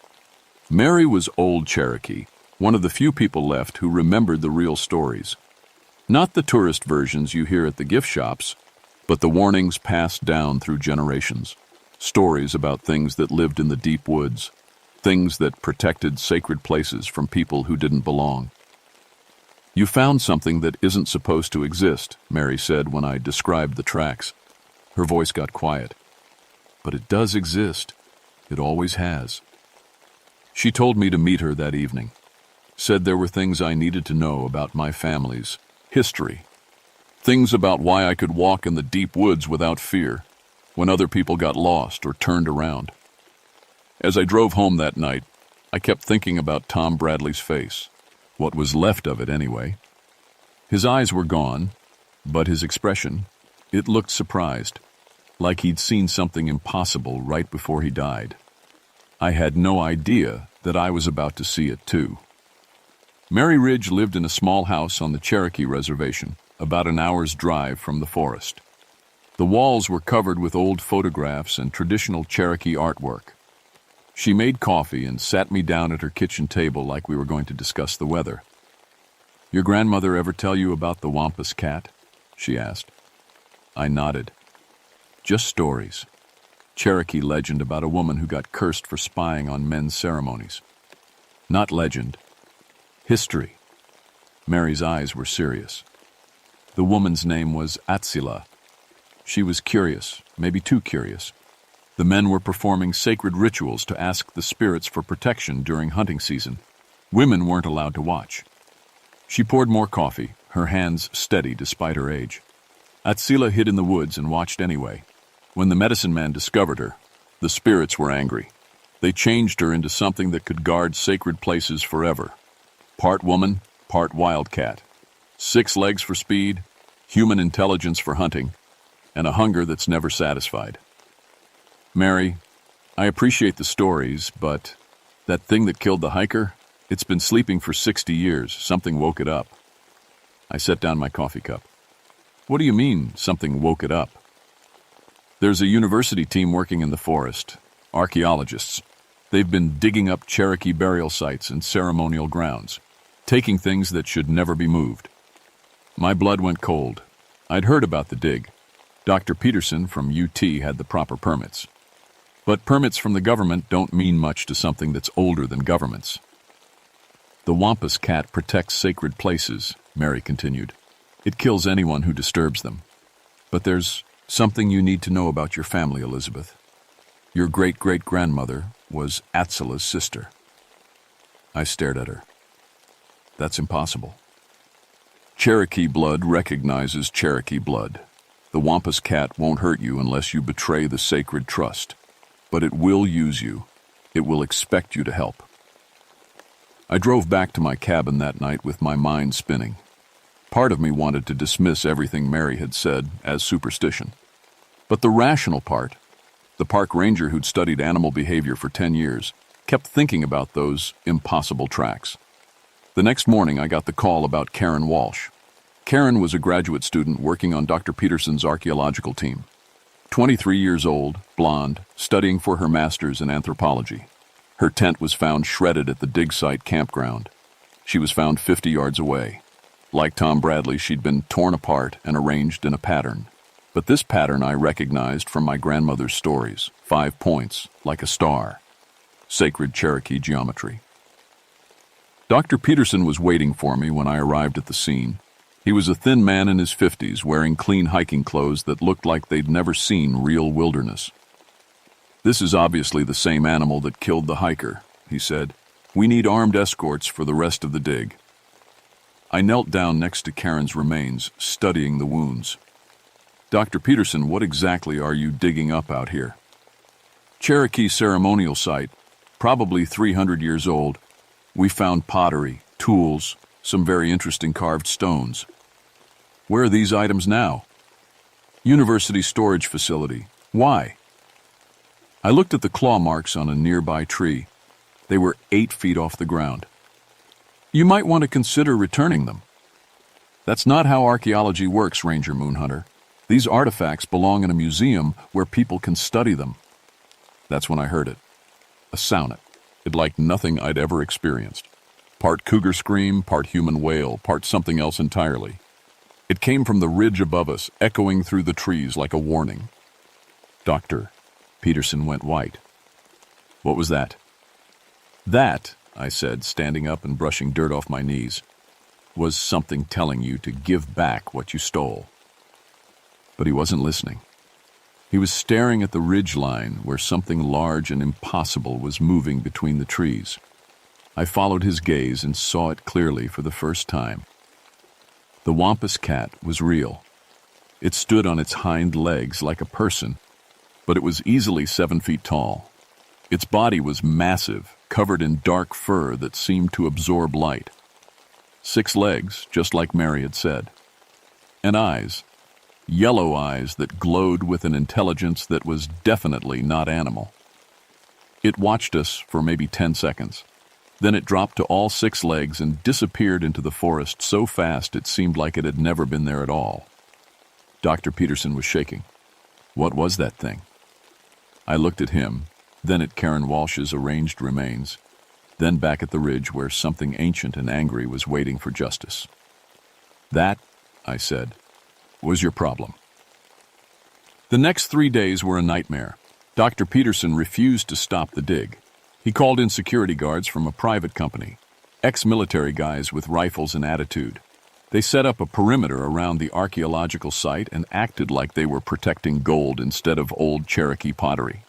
Mary was old Cherokee, one of the few people left who remembered the real stories. Not the tourist versions you hear at the gift shops, but the warnings passed down through generations. Stories about things that lived in the deep woods, things that protected sacred places from people who didn't belong. "You found something that isn't supposed to exist," Mary said when I described the tracks. Her voice got quiet. "But it does exist. It always has." She told me to meet her that evening. Said there were things I needed to know about my family's history. Things about why I could walk in the deep woods without fear, when other people got lost or turned around. As I drove home that night, I kept thinking about Tom Bradley's face, what was left of it anyway. His eyes were gone, but his expression, it looked surprised, like he'd seen something impossible right before he died. I had no idea that I was about to see it too. Mary Ridge lived in a small house on the Cherokee Reservation, about an hour's drive from the forest. The walls were covered with old photographs and traditional Cherokee artwork. She made coffee and sat me down at her kitchen table like we were going to discuss the weather. "Your grandmother ever tell you about the Wampus cat?" she asked. I nodded. "Just stories. Cherokee legend about a woman who got cursed for spying on men's ceremonies." "Not legend. History." Mary's eyes were serious. "The woman's name was Atsila. She was curious, maybe too curious. The men were performing sacred rituals to ask the spirits for protection during hunting season. Women weren't allowed to watch." She poured more coffee, her hands steady despite her age. "Atsila hid in the woods and watched anyway. When the medicine man discovered her, the spirits were angry. They changed her into something that could guard sacred places forever. Part woman, part wildcat. 6 legs for speed, human intelligence for hunting, and a hunger that's never satisfied. Mary, I appreciate the stories, but that thing that killed the hiker, it's been sleeping for 60 years. Something woke it up." I set down my coffee cup. "What do you mean, something woke it up?" "There's a university team working in the forest, archaeologists. They've been digging up Cherokee burial sites and ceremonial grounds, taking things that should never be moved." My blood went cold. I'd heard about the dig. Dr. Peterson from UT had the proper permits. But permits from the government don't mean much to something that's older than governments. "The Wampus cat protects sacred places," Mary continued. "It kills anyone who disturbs them. But there's something you need to know about your family, Elizabeth. Your great-great-grandmother was Atsila's sister." I stared at her. "That's impossible." "Cherokee blood recognizes Cherokee blood. The Wampus cat won't hurt you unless you betray the sacred trust. But it will use you. It will expect you to help." I drove back to my cabin that night with my mind spinning. Part of me wanted to dismiss everything Mary had said as superstition. But the rational part, the park ranger who'd studied animal behavior for 10 years, kept thinking about those impossible tracks. The next morning, I got the call about Karen Walsh. Karen was a graduate student working on Dr. Peterson's archaeological team. 23 years old, blonde, studying for her master's in anthropology. Her tent was found shredded at the dig site campground. She was found 50 yards away. Like Tom Bradley, she'd been torn apart and arranged in a pattern. But this pattern I recognized from my grandmother's stories. 5 points, like a star. Sacred Cherokee geometry. Dr. Peterson was waiting for me when I arrived at the scene. He was a thin man in his 50s, wearing clean hiking clothes that looked like they'd never seen real wilderness. "This is obviously the same animal that killed the hiker," he said. "We need armed escorts for the rest of the dig. I knelt down next to Karen's remains, studying the wounds. "Dr. Peterson, what exactly are you digging up out here?" "Cherokee ceremonial site, probably 300 years old. We found pottery, tools, some very interesting carved stones." "Where are these items now?" "University storage facility. Why?" I looked at the claw marks on a nearby tree. They were 8 feet off the ground. "You might want to consider returning them." "That's not how archaeology works, Ranger Moonhunter. These artifacts belong in a museum where people can study them." That's when I heard it. A sound. It like nothing I'd ever experienced. Part cougar scream, part human wail, part something else entirely. It came from the ridge above us, echoing through the trees like a warning. Dr. Peterson went white. "What was that?" "That," I said, standing up and brushing dirt off my knees, "was something telling you to give back what you stole." But he wasn't listening. He was staring at the ridge line where something large and impossible was moving between the trees. I followed his gaze and saw it clearly for the first time. The wampus cat was real. It stood on its hind legs like a person, but it was easily 7 feet tall. Its body was massive, covered in dark fur that seemed to absorb light. 6 legs, just like Mary had said. And eyes. Yellow eyes that glowed with an intelligence that was definitely not animal. It watched us for maybe 10 seconds. Then it dropped to all 6 legs and disappeared into the forest so fast it seemed like it had never been there at all. Dr. Peterson was shaking. What was that thing? I looked at him, then at Karen Walsh's arranged remains, then back at the ridge where something ancient and angry was waiting for justice. "That," I said, "was your problem." The next 3 days were a nightmare. Dr. Peterson refused to stop the dig. He called in security guards from a private company, ex-military guys with rifles and attitude. They set up a perimeter around the archaeological site and acted like they were protecting gold instead of old Cherokee pottery.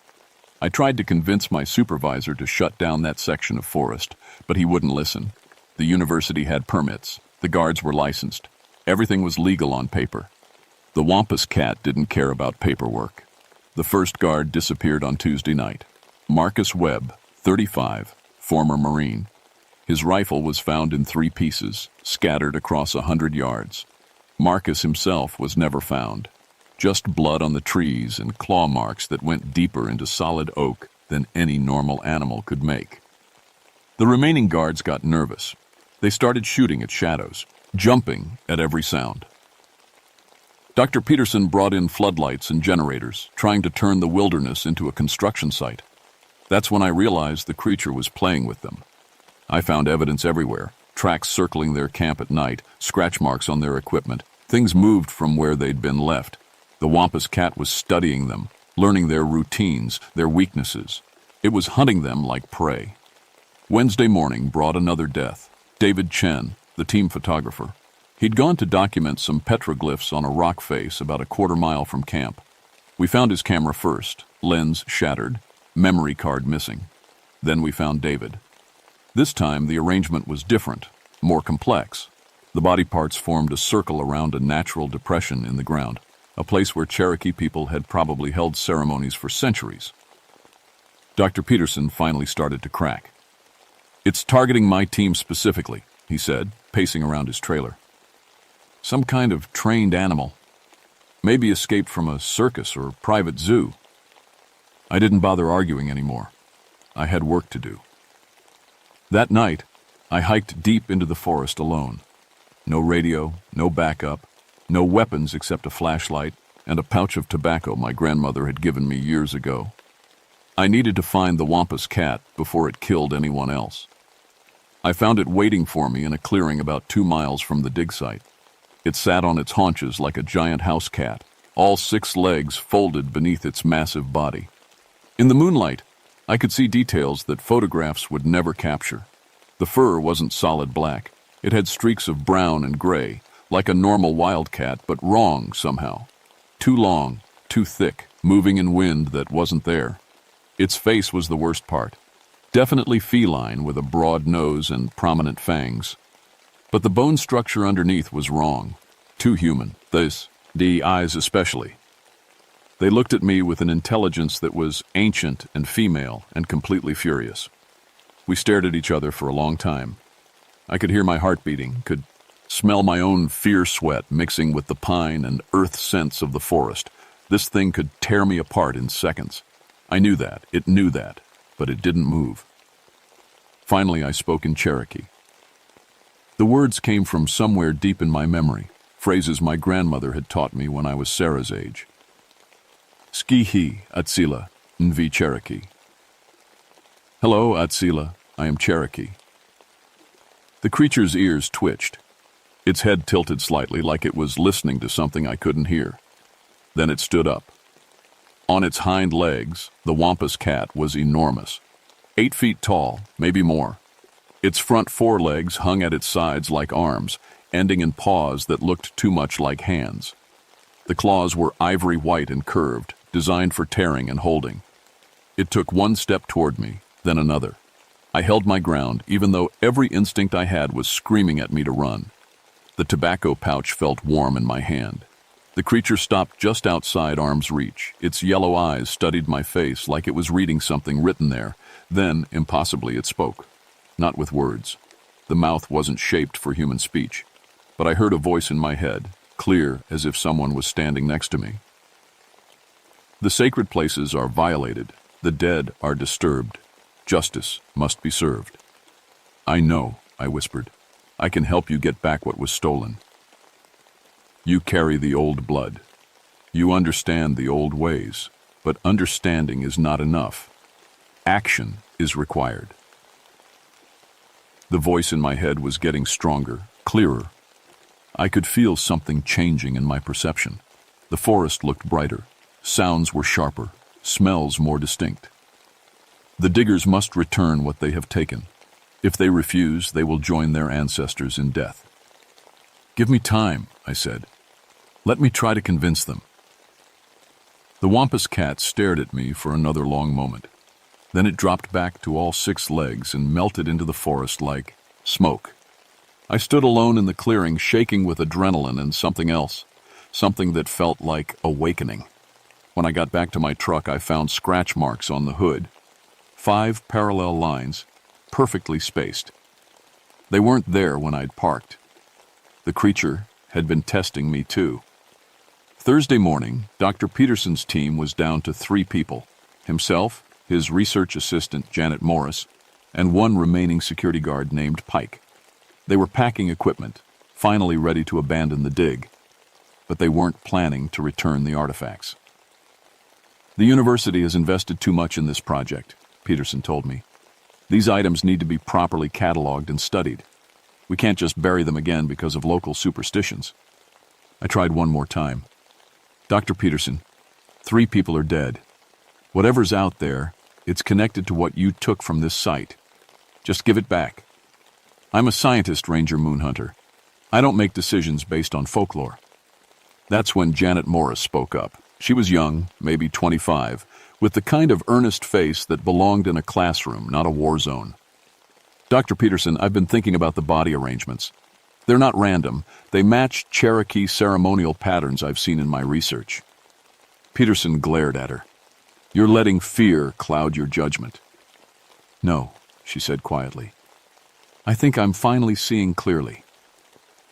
I tried to convince my supervisor to shut down that section of forest, but he wouldn't listen. The university had permits. The guards were licensed. Everything was legal on paper. The wampus cat didn't care about paperwork. The first guard disappeared on Tuesday night. Marcus Webb, 35, former Marine. His rifle was found in 3 pieces, scattered across 100 yards. Marcus himself was never found. Just blood on the trees and claw marks that went deeper into solid oak than any normal animal could make. The remaining guards got nervous. They started shooting at shadows, jumping at every sound. Dr. Peterson brought in floodlights and generators, trying to turn the wilderness into a construction site. That's when I realized the creature was playing with them. I found evidence everywhere, tracks circling their camp at night, scratch marks on their equipment. Things moved from where they'd been left. The wampus cat was studying them, learning their routines, their weaknesses. It was hunting them like prey. Wednesday morning brought another death. David Chen, the team photographer. He'd gone to document some petroglyphs on a rock face about a quarter-mile from camp. We found his camera first, lens shattered, memory card missing. Then we found David. This time the arrangement was different, more complex. The body parts formed a circle around a natural depression in the ground, a place where Cherokee people had probably held ceremonies for centuries. Dr. Peterson finally started to crack. "It's targeting my team specifically," he said, pacing around his trailer. "Some kind of trained animal. Maybe escaped from a circus or private zoo." I didn't bother arguing anymore. I had work to do. That night, I hiked deep into the forest alone. No radio, no backup, no weapons except a flashlight and a pouch of tobacco my grandmother had given me years ago. I needed to find the wampus cat before it killed anyone else. I found it waiting for me in a clearing about 2 miles from the dig site. It sat on its haunches like a giant house cat, all 6 legs folded beneath its massive body. In the moonlight, I could see details that photographs would never capture. The fur wasn't solid black. It had streaks of brown and gray, like a normal wildcat, but wrong somehow. Too long, too thick, moving in wind that wasn't there. Its face was the worst part. Definitely feline with a broad nose and prominent fangs. But the bone structure underneath was wrong. Too human. The eyes especially. They looked at me with an intelligence that was ancient and female and completely furious. We stared at each other for a long time. I could hear my heart beating, could smell my own fear sweat mixing with the pine and earth scents of the forest. This thing could tear me apart in seconds. I knew that, it knew that, but it didn't move. Finally, I spoke in Cherokee. The words came from somewhere deep in my memory, phrases my grandmother had taught me when I was Sarah's age. Skihi, Atsila, Nvi Cherokee. Hello, Atsila, I am Cherokee. The creature's ears twitched. Its head tilted slightly like it was listening to something I couldn't hear. Then it stood up. On its hind legs, the wampus cat was enormous. 8 feet tall, maybe more. Its front forelegs hung at its sides like arms, ending in paws that looked too much like hands. The claws were ivory white and curved, designed for tearing and holding. It took one step toward me, then another. I held my ground, even though every instinct I had was screaming at me to run. The tobacco pouch felt warm in my hand. The creature stopped just outside arm's reach. Its yellow eyes studied my face like it was reading something written there. Then, impossibly, it spoke. Not with words. The mouth wasn't shaped for human speech. But I heard a voice in my head, clear as if someone was standing next to me. The sacred places are violated. The dead are disturbed. Justice must be served. I know, I whispered. I can help you get back what was stolen. You carry the old blood. You understand the old ways, but understanding is not enough. Action is required. The voice in my head was getting stronger, clearer. I could feel something changing in my perception. The forest looked brighter. Sounds were sharper, smells more distinct. The diggers must return what they have taken. If they refuse, they will join their ancestors in death. Give me time, I said. Let me try to convince them. The wampus cat stared at me for another long moment. Then it dropped back to all 6 legs and melted into the forest like smoke. I stood alone in the clearing, shaking with adrenaline and something else, something that felt like awakening. When I got back to my truck, I found scratch marks on the hood. 5 parallel lines, perfectly spaced. They weren't there when I'd parked. The creature had been testing me too. Thursday morning, Dr. Peterson's team was down to 3 people. Himself, his research assistant, Janet Morris, and 1 remaining security guard named Pike. They were packing equipment, finally ready to abandon the dig. But they weren't planning to return the artifacts. The university has invested too much in this project, Peterson told me. These items need to be properly cataloged and studied. We can't just bury them again because of local superstitions. I tried one more time. Dr. Peterson, 3 people are dead. Whatever's out there, it's connected to what you took from this site. Just give it back. I'm a scientist, Ranger Moonhunter. I don't make decisions based on folklore. That's when Janet Morris spoke up. She was young, maybe 25, with the kind of earnest face that belonged in a classroom, not a war zone. Dr. Peterson, I've been thinking about the body arrangements. They're not random. They match Cherokee ceremonial patterns I've seen in my research. Peterson glared at her. You're letting fear cloud your judgment. No, she said quietly. I think I'm finally seeing clearly.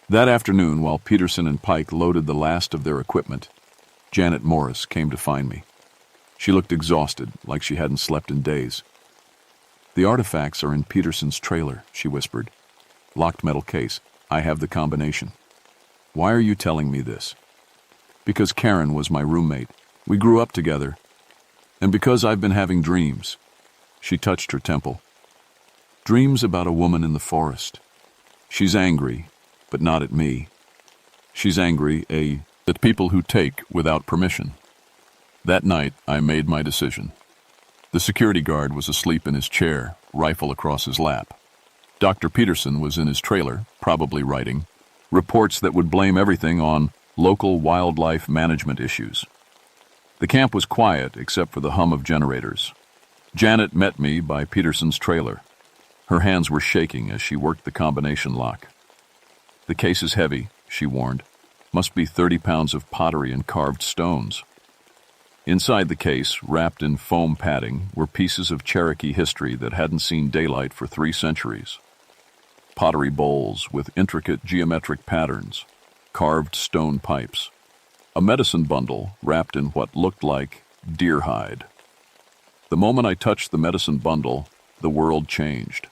That afternoon, while Peterson and Pike loaded the last of their equipment, Janet Morris came to find me. She looked exhausted, like she hadn't slept in days. The artifacts are in Peterson's trailer, she whispered. Locked metal case. I have the combination. Why are you telling me this? Because Karen was my roommate. We grew up together. And because I've been having dreams. She touched her temple. Dreams about a woman in the forest. She's angry, but not at me. She's angry, at people who take without permission. That night, I made my decision. The security guard was asleep in his chair, rifle across his lap. Dr. Peterson was in his trailer, probably writing, reports that would blame everything on local wildlife management issues. The camp was quiet except for the hum of generators. Janet met me by Peterson's trailer. Her hands were shaking as she worked the combination lock. "The case is heavy," she warned. "Must be 30 pounds of pottery and carved stones." Inside the case, wrapped in foam padding, were pieces of Cherokee history that hadn't seen daylight for 3 centuries. Pottery bowls with intricate geometric patterns, carved stone pipes, a medicine bundle wrapped in what looked like deer hide. The moment I touched the medicine bundle, the world changed.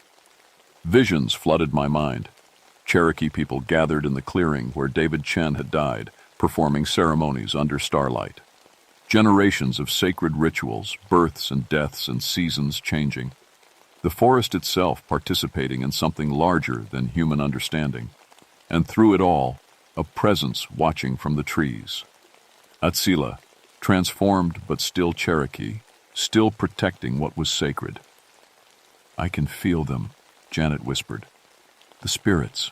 Visions flooded my mind. Cherokee people gathered in the clearing where David Chen had died, performing ceremonies under starlight. Generations of sacred rituals, births and deaths and seasons changing. The forest itself participating in something larger than human understanding. And through it all, a presence watching from the trees. Atsila, transformed but still Cherokee, still protecting what was sacred. "I can feel them," Janet whispered. "The spirits.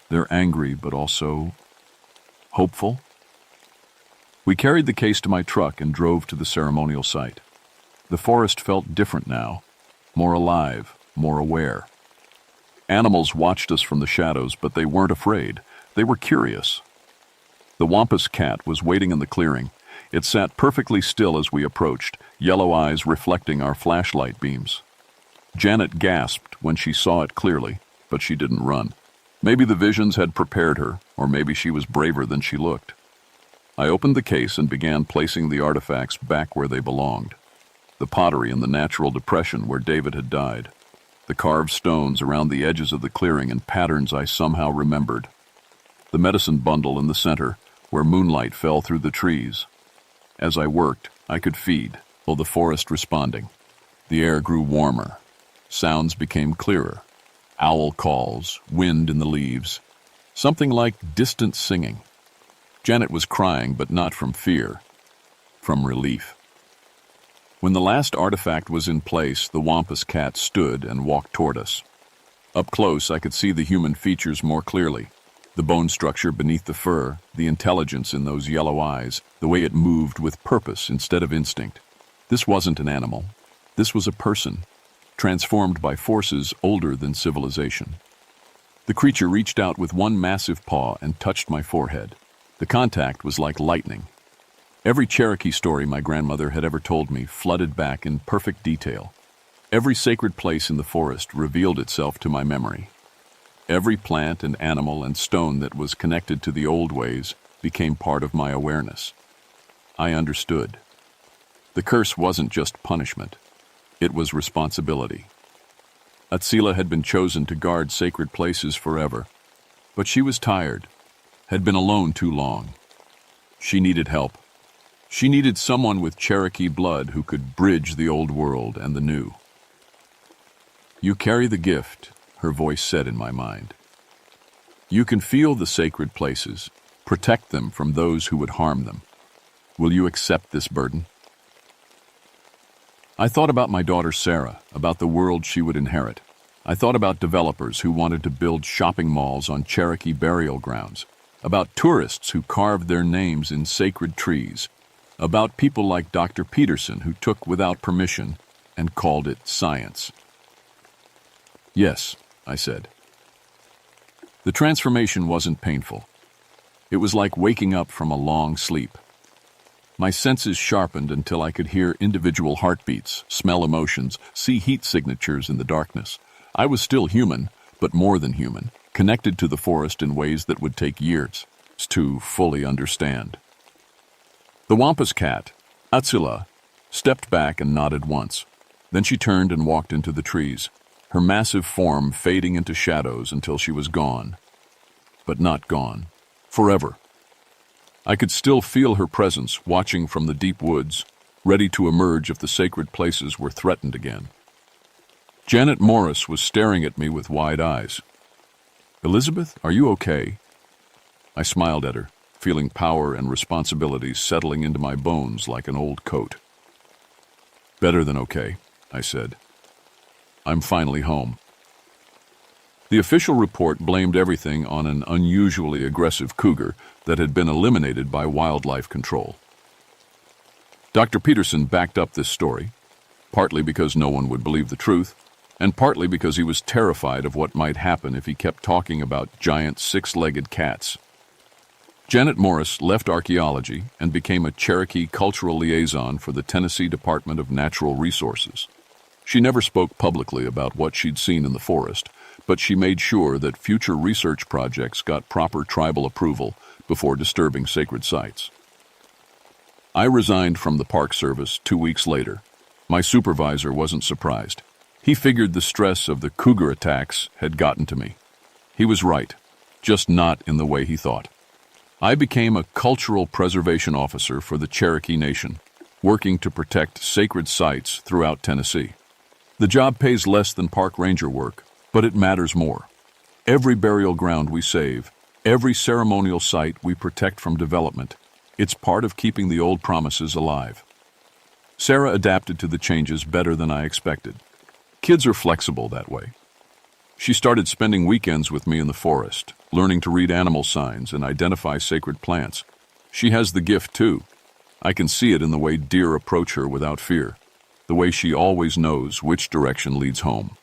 They're angry but also hopeful." We carried the case to my truck and drove to the ceremonial site. The forest felt different now, more alive, more aware. Animals watched us from the shadows, but they weren't afraid. They were curious. The wampus cat was waiting in the clearing. It sat perfectly still as we approached, yellow eyes reflecting our flashlight beams. Janet gasped when she saw it clearly, but she didn't run. Maybe the visions had prepared her, or maybe she was braver than she looked. I opened the case and began placing the artifacts back where they belonged. The pottery in the natural depression where David had died. The carved stones around the edges of the clearing in patterns I somehow remembered. The medicine bundle in the center, where moonlight fell through the trees. As I worked, I could feel the forest responding. The air grew warmer. Sounds became clearer. Owl calls, wind in the leaves. Something like distant singing. Janet was crying, but not from fear, from relief. When the last artifact was in place, the wampus cat stood and walked toward us. Up close, I could see the human features more clearly. The bone structure beneath the fur, the intelligence in those yellow eyes, the way it moved with purpose instead of instinct. This wasn't an animal. This was a person, transformed by forces older than civilization. The creature reached out with one massive paw and touched my forehead. The contact was like lightning. Every Cherokee story my grandmother had ever told me flooded back in perfect detail. Every sacred place in the forest revealed itself to my memory. Every plant and animal and stone that was connected to the old ways became part of my awareness. I understood. The curse wasn't just punishment. It was responsibility. Atsila had been chosen to guard sacred places forever, but she was tired, had been alone too long. She needed help. She needed someone with Cherokee blood who could bridge the old world and the new. "You carry the gift," her voice said in my mind. "You can feel the sacred places, protect them from those who would harm them. Will you accept this burden?" I thought about my daughter Sarah, about the world she would inherit. I thought about developers who wanted to build shopping malls on Cherokee burial grounds, about tourists who carved their names in sacred trees, about people like Dr. Peterson who took without permission and called it science. "Yes," I said. The transformation wasn't painful. It was like waking up from a long sleep. My senses sharpened until I could hear individual heartbeats, smell emotions, see heat signatures in the darkness. I was still human, but more than human, connected to the forest in ways that would take years to fully understand. The wampus cat, Atsila, stepped back and nodded once. Then she turned and walked into the trees, her massive form fading into shadows until she was gone. But not gone. Forever. I could still feel her presence, watching from the deep woods, ready to emerge if the sacred places were threatened again. Janet Morris was staring at me with wide eyes. "Elizabeth, are you okay?" I smiled at her, feeling power and responsibility settling into my bones like an old coat. "Better than okay," I said. "I'm finally home." The official report blamed everything on an unusually aggressive cougar that had been eliminated by wildlife control. Dr. Peterson backed up this story, partly because no one would believe the truth, and partly because he was terrified of what might happen if he kept talking about giant six-legged cats. Janet Morris left archaeology and became a Cherokee cultural liaison for the Tennessee Department of Natural Resources. She never spoke publicly about what she'd seen in the forest, but she made sure that future research projects got proper tribal approval before disturbing sacred sites. I resigned from the Park Service 2 weeks later. My supervisor wasn't surprised. He figured the stress of the cougar attacks had gotten to me. He was right, just not in the way he thought. I became a cultural preservation officer for the Cherokee Nation, working to protect sacred sites throughout Tennessee. The job pays less than park ranger work, but it matters more. Every burial ground we save, every ceremonial site we protect from development, it's part of keeping the old promises alive. Sarah adapted to the changes better than I expected. Kids are flexible that way. She started spending weekends with me in the forest, learning to read animal signs and identify sacred plants. She has the gift, too. I can see it in the way deer approach her without fear, the way she always knows which direction leads home.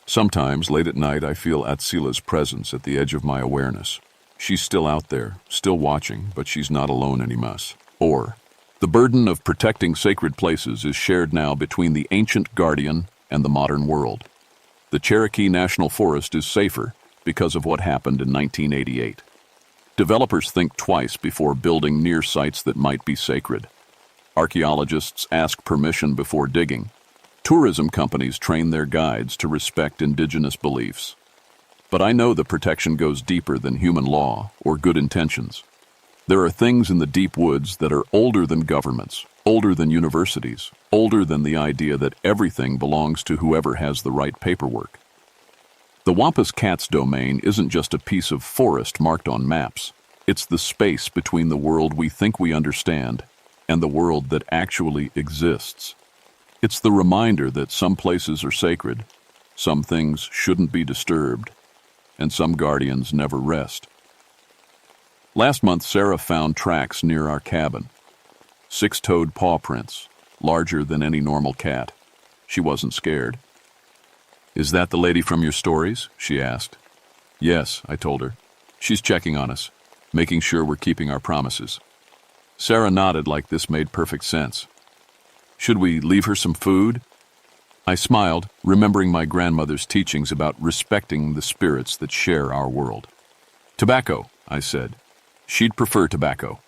Sometimes, late at night, I feel Atzila's presence at the edge of my awareness. She's still out there, still watching, but she's not alone anymore. Or, the burden of protecting sacred places is shared now between the ancient guardian and the modern world. The Cherokee National Forest is safer because of what happened in 1988. Developers think twice before building near sites that might be sacred. Archaeologists ask permission before digging. Tourism companies train their guides to respect indigenous beliefs. But I know the protection goes deeper than human law or good intentions. There are things in the deep woods that are older than governments, older than universities, older than the idea that everything belongs to whoever has the right paperwork. The Wampus Cats domain isn't just a piece of forest marked on maps. It's the space between the world we think we understand and the world that actually exists. It's the reminder that some places are sacred, some things shouldn't be disturbed, and some guardians never rest. Last month, Sarah found tracks near our cabin. 6-toed paw prints, larger than any normal cat. She wasn't scared. "Is that the lady from your stories?" she asked. "Yes," I told her. "She's checking on us, making sure we're keeping our promises." Sarah nodded like this made perfect sense. "Should we leave her some food?" I smiled, remembering my grandmother's teachings about respecting the spirits that share our world. "Tobacco," I said. She'd prefer tobacco.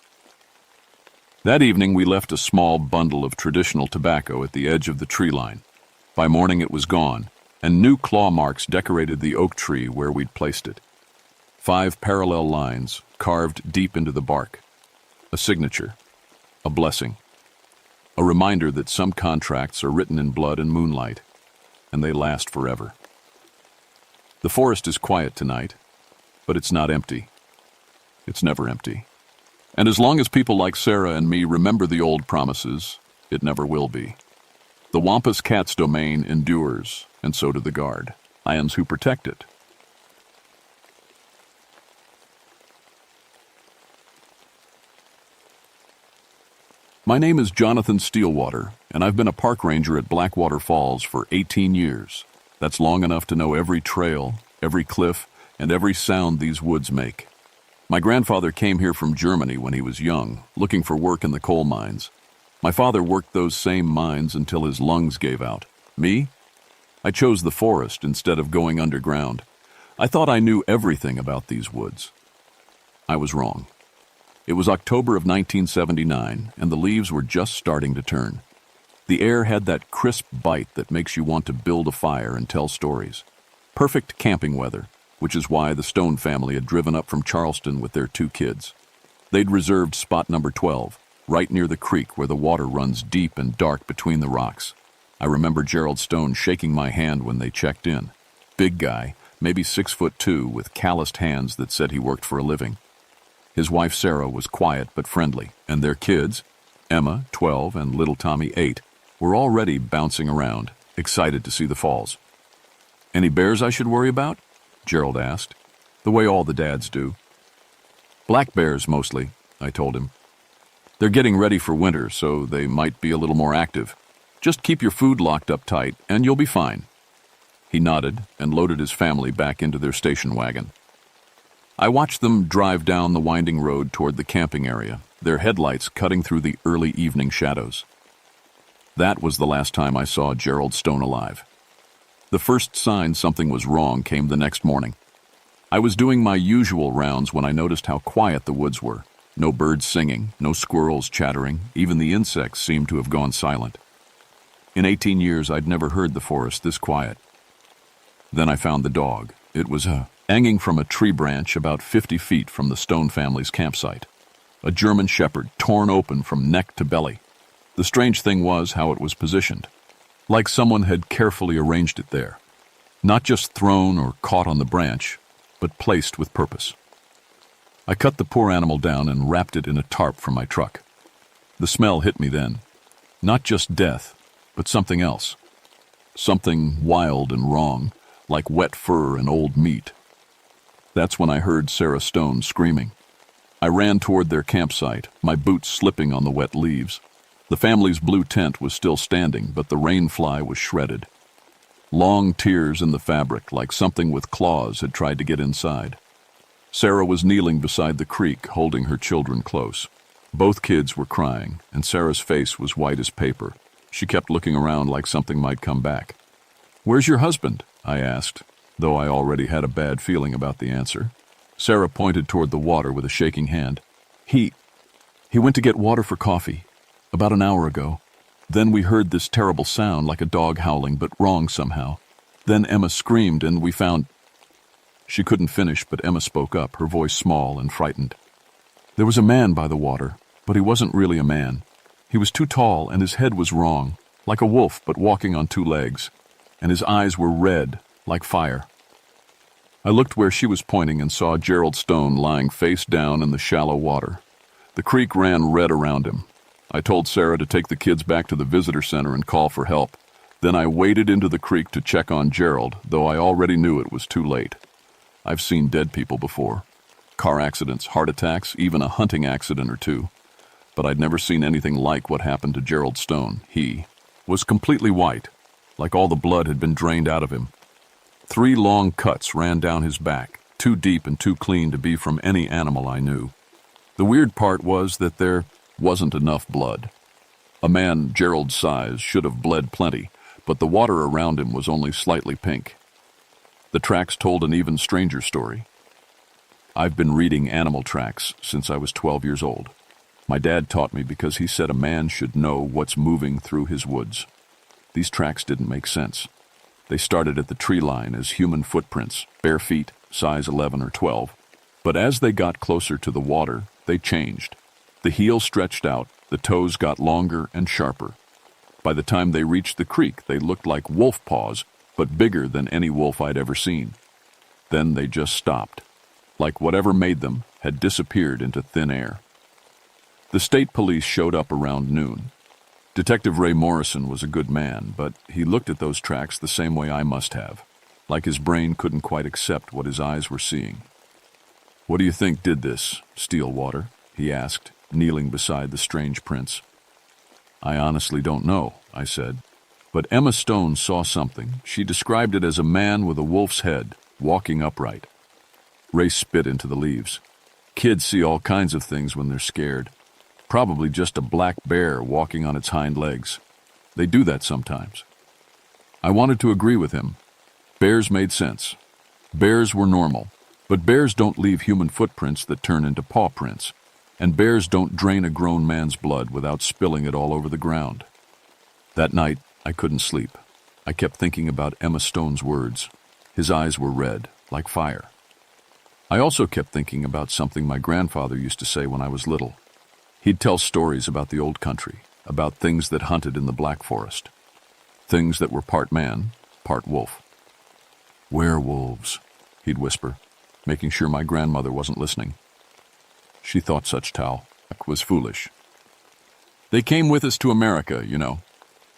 That evening, we left a small bundle of traditional tobacco at the edge of the tree line. By morning, it was gone, and new claw marks decorated the oak tree where we'd placed it. 5 parallel lines carved deep into the bark. A signature, a blessing, a reminder that some contracts are written in blood and moonlight, and they last forever. The forest is quiet tonight, but it's not empty. It's never empty. And as long as people like Sarah and me remember the old promises, it never will be. The Wampus Cats domain endures, and so do the guard, lions who protect it. My name is Jonathan Steelwater, and I've been a park ranger at Blackwater Falls for 18 years. That's long enough to know every trail, every cliff, and every sound these woods make. My grandfather came here from Germany when he was young, looking for work in the coal mines. My father worked those same mines until his lungs gave out. Me? I chose the forest instead of going underground. I thought I knew everything about these woods. I was wrong. It was October of 1979, and the leaves were just starting to turn. The air had that crisp bite that makes you want to build a fire and tell stories. Perfect camping weather, which is why the Stone family had driven up from Charleston with their 2 kids. They'd reserved spot number 12, right near the creek where the water runs deep and dark between the rocks. I remember Gerald Stone shaking my hand when they checked in. Big guy, maybe 6'2", with calloused hands that said he worked for a living. His wife Sarah was quiet but friendly, and their kids, Emma, 12, and little Tommy, 8, were already bouncing around, excited to see the falls. "Any bears I should worry about?" Gerald asked, the way all the dads do. "Black bears, mostly," I told him. "They're getting ready for winter, so they might be a little more active. Just keep your food locked up tight, and you'll be fine." He nodded and loaded his family back into their station wagon. I watched them drive down the winding road toward the camping area, their headlights cutting through the early evening shadows. That was the last time I saw Gerald Stone alive. The first sign something was wrong came the next morning. I was doing my usual rounds when I noticed how quiet the woods were. No birds singing, no squirrels chattering, even the insects seemed to have gone silent. In 18 years, I'd never heard the forest this quiet. Then I found the dog. It was hanging from a tree branch about 50 feet from the Stone family's campsite. A German shepherd, torn open from neck to belly. The strange thing was how it was positioned, like someone had carefully arranged it there. Not just thrown or caught on the branch, but placed with purpose. I cut the poor animal down and wrapped it in a tarp from my truck. The smell hit me then. Not just death, but something else. Something wild and wrong, like wet fur and old meat. That's when I heard Sarah Stone screaming. I ran toward their campsite, my boots slipping on the wet leaves. The family's blue tent was still standing, but the rain fly was shredded. Long tears in the fabric, like something with claws had tried to get inside. Sarah was kneeling beside the creek, holding her children close. Both kids were crying, and Sarah's face was white as paper. She kept looking around like something might come back. "Where's your husband?" I asked, though I already had a bad feeling about the answer. Sarah pointed toward the water with a shaking hand. He went to get water for coffee, about an hour ago. Then we heard this terrible sound like a dog howling, but wrong somehow. Then Emma screamed and we found—" She couldn't finish, but Emma spoke up, her voice small and frightened. "There was a man by the water, but he wasn't really a man. He was too tall and his head was wrong, like a wolf but walking on two legs, and his eyes were red, like fire." I looked where she was pointing and saw Gerald Stone lying face down in the shallow water. The creek ran red around him. I told Sarah to take the kids back to the visitor center and call for help. Then I waded into the creek to check on Gerald, though I already knew it was too late. I've seen dead people before. Car accidents, heart attacks, even a hunting accident or two. But I'd never seen anything like what happened to Gerald Stone. He was completely white, like all the blood had been drained out of him. 3 long cuts ran down his back, too deep and too clean to be from any animal I knew. The weird part was that there wasn't enough blood. A man Gerald's size should have bled plenty, but the water around him was only slightly pink. The tracks told an even stranger story. I've been reading animal tracks since I was 12 years old. My dad taught me because he said a man should know what's moving through his woods. These tracks didn't make sense. They started at the tree line as human footprints, bare feet, size 11 or 12. But as they got closer to the water, they changed. The heel stretched out, the toes got longer and sharper. By the time they reached the creek, they looked like wolf paws, but bigger than any wolf I'd ever seen. Then they just stopped, like whatever made them had disappeared into thin air. The state police showed up around noon. Detective Ray Morrison was a good man, but he looked at those tracks the same way I must have, like his brain couldn't quite accept what his eyes were seeing. "What do you think did this, Stillwater?" he asked, kneeling beside the strange prints. "I honestly don't know," I said. But Emma Stone saw something. She described it as a man with a wolf's head, walking upright. Ray spit into the leaves. "Kids see all kinds of things when they're scared. Probably just a black bear walking on its hind legs. They do that sometimes." I wanted to agree with him. Bears made sense. Bears were normal. But bears don't leave human footprints that turn into paw prints. And bears don't drain a grown man's blood without spilling it all over the ground. That night, I couldn't sleep. I kept thinking about Emma Stone's words. His eyes were red, like fire. I also kept thinking about something my grandfather used to say when I was little. He'd tell stories about the old country, about things that hunted in the Black Forest. Things that were part man, part wolf. "Werewolves," he'd whisper, making sure my grandmother wasn't listening. She thought such talk was foolish. "They came with us to America, you know.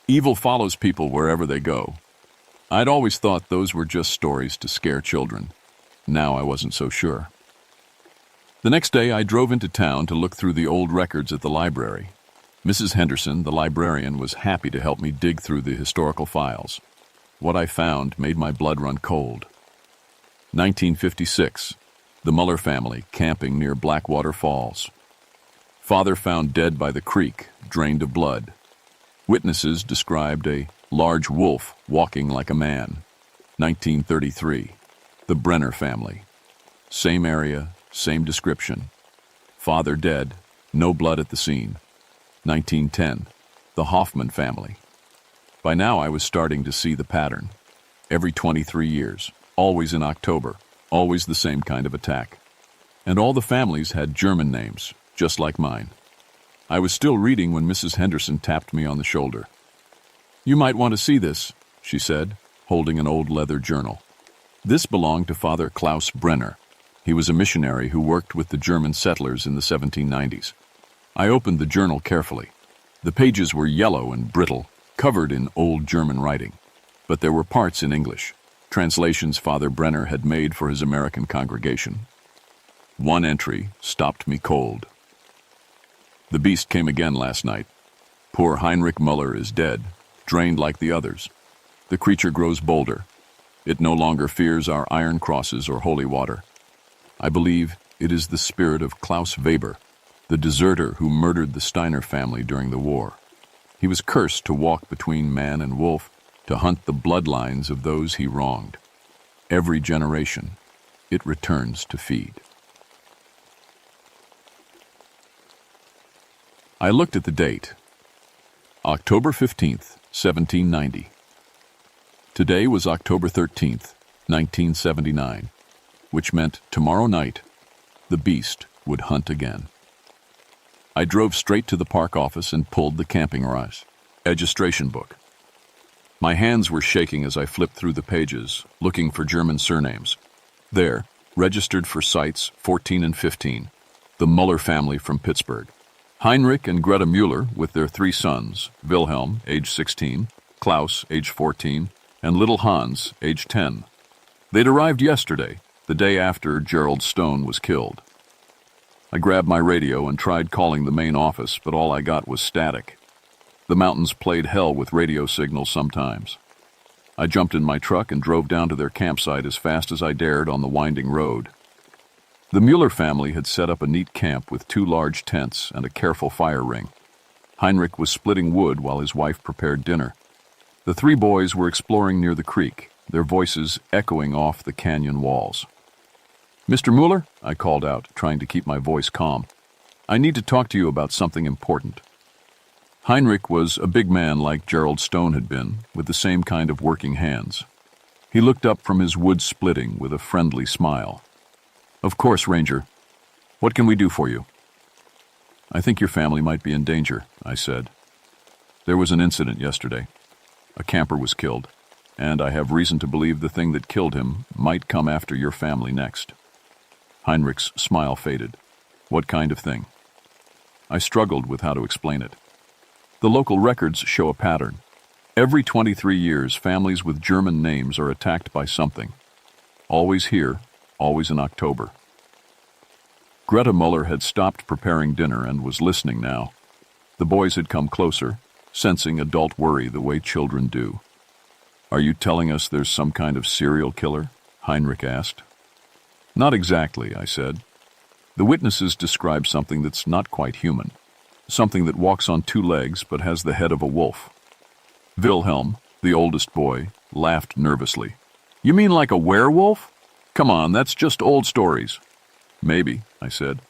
Evil follows people wherever they go." I'd always thought those were just stories to scare children. Now I wasn't so sure. The next day I drove into town to look through the old records at the library. Mrs. Henderson, the librarian, was happy to help me dig through the historical files. What I found made my blood run cold. 1956. The Muller family camping near Blackwater Falls. Father found dead by the creek, drained of blood. Witnesses described a large wolf walking like a man. 1933. The Brenner family. Same area, same description. Father dead, no blood at the scene. 1910. The Hoffman family. By now I was starting to see the pattern. Every 23 years, always in October, always the same kind of attack. And all the families had German names, just like mine. I was still reading when Mrs. Henderson tapped me on the shoulder. "You might want to see this," she said, holding an old leather journal. This belonged to Father Klaus Brenner. He was a missionary who worked with the German settlers in the 1790s. I opened the journal carefully. The pages were yellow and brittle, covered in old German writing. But there were parts in English, translations Father Brenner had made for his American congregation. One entry stopped me cold. "The beast came again last night. Poor Heinrich Muller is dead, drained like the others. The creature grows bolder. It no longer fears our iron crosses or holy water. I believe it is the spirit of Klaus Weber, the deserter who murdered the Steiner family during the war. He was cursed to walk between man and wolf, to hunt the bloodlines of those he wronged. Every generation, it returns to feed." I looked at the date. October 15th, 1790. Today was October 13th, 1979, which meant tomorrow night, the beast would hunt again. I drove straight to the park office and pulled the camping registration book. My hands were shaking as I flipped through the pages, looking for German surnames. There, registered for sites 14 and 15, the Muller family from Pittsburgh. Heinrich and Greta Mueller with their 3 sons, Wilhelm, age 16, Klaus, age 14, and little Hans, age 10. They'd arrived yesterday, the day after Gerald Stone was killed. I grabbed my radio and tried calling the main office, but all I got was static. The mountains played hell with radio signals sometimes. I jumped in my truck and drove down to their campsite as fast as I dared on the winding road. The Mueller family had set up a neat camp with 2 large tents and a careful fire ring. Heinrich was splitting wood while his wife prepared dinner. The 3 boys were exploring near the creek, their voices echoing off the canyon walls. "Mr. Mueller," I called out, trying to keep my voice calm. "I need to talk to you about something important." Heinrich was a big man like Gerald Stone had been, with the same kind of working hands. He looked up from his wood splitting with a friendly smile. "Of course, Ranger. What can we do for you?" "I think your family might be in danger," I said. "There was an incident yesterday. A camper was killed, and I have reason to believe the thing that killed him might come after your family next." Heinrich's smile faded. "What kind of thing?" I struggled with how to explain it. "The local records show a pattern. Every 23 years, families with German names are attacked by something. Always here, always in October." Greta Muller had stopped preparing dinner and was listening now. The boys had come closer, sensing adult worry the way children do. "Are you telling us there's some kind of serial killer?" Heinrich asked. "Not exactly," I said. "The witnesses describe something that's not quite human, something that walks on 2 legs but has the head of a wolf." Wilhelm, the oldest boy, laughed nervously. "You mean like a werewolf? Come on, that's just old stories." "Maybe," I said.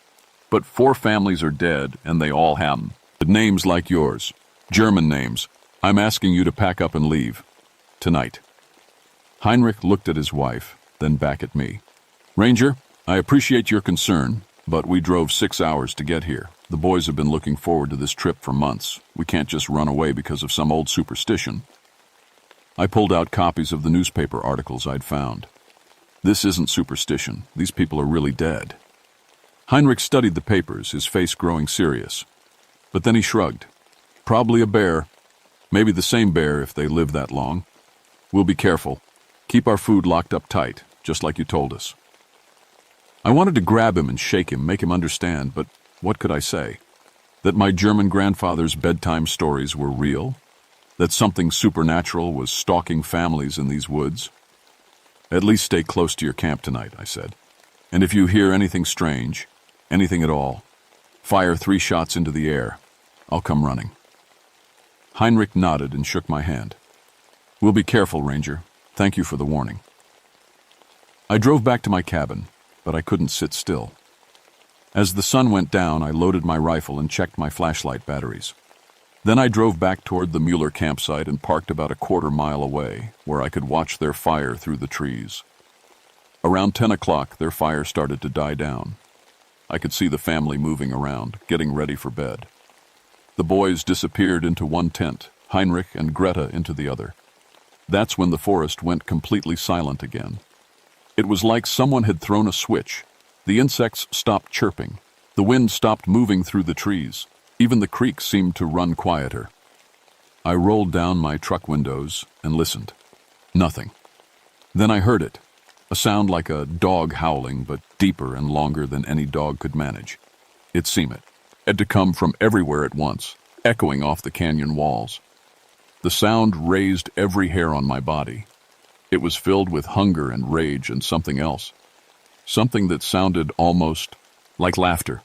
"But 4 families are dead, and they all have them. Names like yours. German names. I'm asking you to pack up and leave. Tonight." Heinrich looked at his wife, then back at me. "Ranger, I appreciate your concern, but we drove 6 hours to get here. The boys have been looking forward to this trip for months. We can't just run away because of some old superstition." I pulled out copies of the newspaper articles I'd found. "This isn't superstition. These people are really dead." Heinrich studied the papers, his face growing serious. But then he shrugged. "Probably a bear. Maybe the same bear if they live that long. We'll be careful. Keep our food locked up tight, just like you told us." I wanted to grab him and shake him, make him understand, but what could I say? That my German grandfather's bedtime stories were real? that something supernatural was stalking families in these woods. At least stay close to your camp tonight, I said. And if you hear anything strange, anything at all, fire 3 shots into the air. I'll come running. Heinrich nodded and shook my hand. We'll be careful, Ranger. Thank you for the warning. I drove back to my cabin, but I couldn't sit still. As the sun went down, I loaded my rifle and checked my flashlight batteries. Then I drove back toward the Mueller campsite and parked about a quarter-mile away, where I could watch their fire through the trees. Around 10 o'clock, their fire started to die down. I could see the family moving around, getting ready for bed. The boys disappeared into one tent, Heinrich and Greta into the other. That's when the forest went completely silent again. It was like someone had thrown a switch. The insects stopped chirping. The wind stopped moving through the trees. Even the creek seemed to run quieter. I rolled down my truck windows and listened. Nothing. Then I heard it, a sound like a dog howling, but deeper and longer than any dog could manage. It had to come from everywhere at once, echoing off the canyon walls. The sound raised every hair on my body. It was filled with hunger and rage and something else. Something that sounded almost like laughter.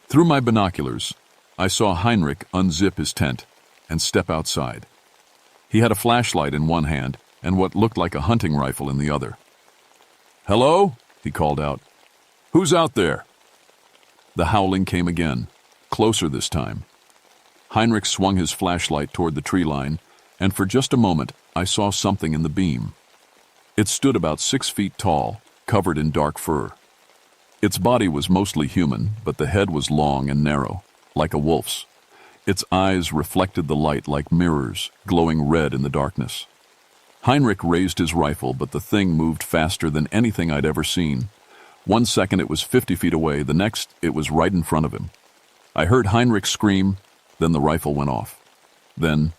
Through my binoculars, I saw Heinrich unzip his tent and step outside. He had a flashlight in one hand and what looked like a hunting rifle in the other. "Hello?" he called out. "Who's out there?" The howling came again, closer this time. Heinrich swung his flashlight toward the tree line, and for just a moment I saw something in the beam. It stood about 6 feet tall, covered in dark fur. Its body was mostly human, but the head was long and narrow, like a wolf's. Its eyes reflected the light like mirrors, glowing red in the darkness. Heinrich raised his rifle, but the thing moved faster than anything I'd ever seen. 1 second it was 50 feet away, the next it was right in front of him. I heard Heinrich scream, then the rifle went off. Then,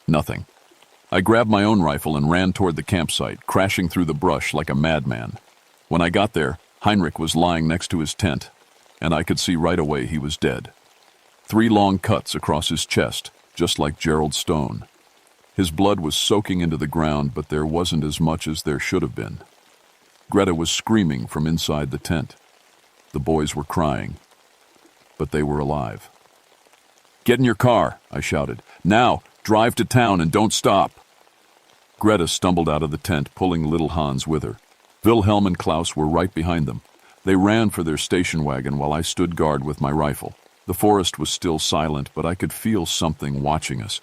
nothing. I grabbed my own rifle and ran toward the campsite, crashing through the brush like a madman. When I got there, Heinrich was lying next to his tent, and I could see right away he was dead. 3 long cuts across his chest, just like Gerald Stone. His blood was soaking into the ground, but there wasn't as much as there should have been. Greta was screaming from inside the tent. The boys were crying, but they were alive. "Get in your car," I shouted. "Now, drive to town and don't stop." Greta stumbled out of the tent, pulling little Hans with her. Wilhelm and Klaus were right behind them. They ran for their station wagon while I stood guard with my rifle. The forest was still silent, but I could feel something watching us.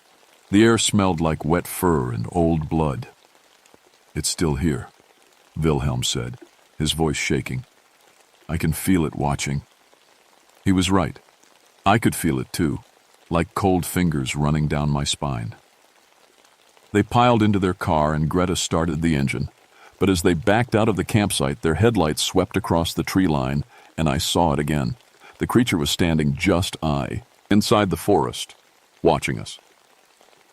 The air smelled like wet fur and old blood. "It's still here," Wilhelm said, his voice shaking. "I can feel it watching." He was right. I could feel it too, like cold fingers running down my spine. They piled into their car and Greta started the engine, but as they backed out of the campsite, their headlights swept across the tree line, and I saw it again. The creature was standing just inside the forest, watching us.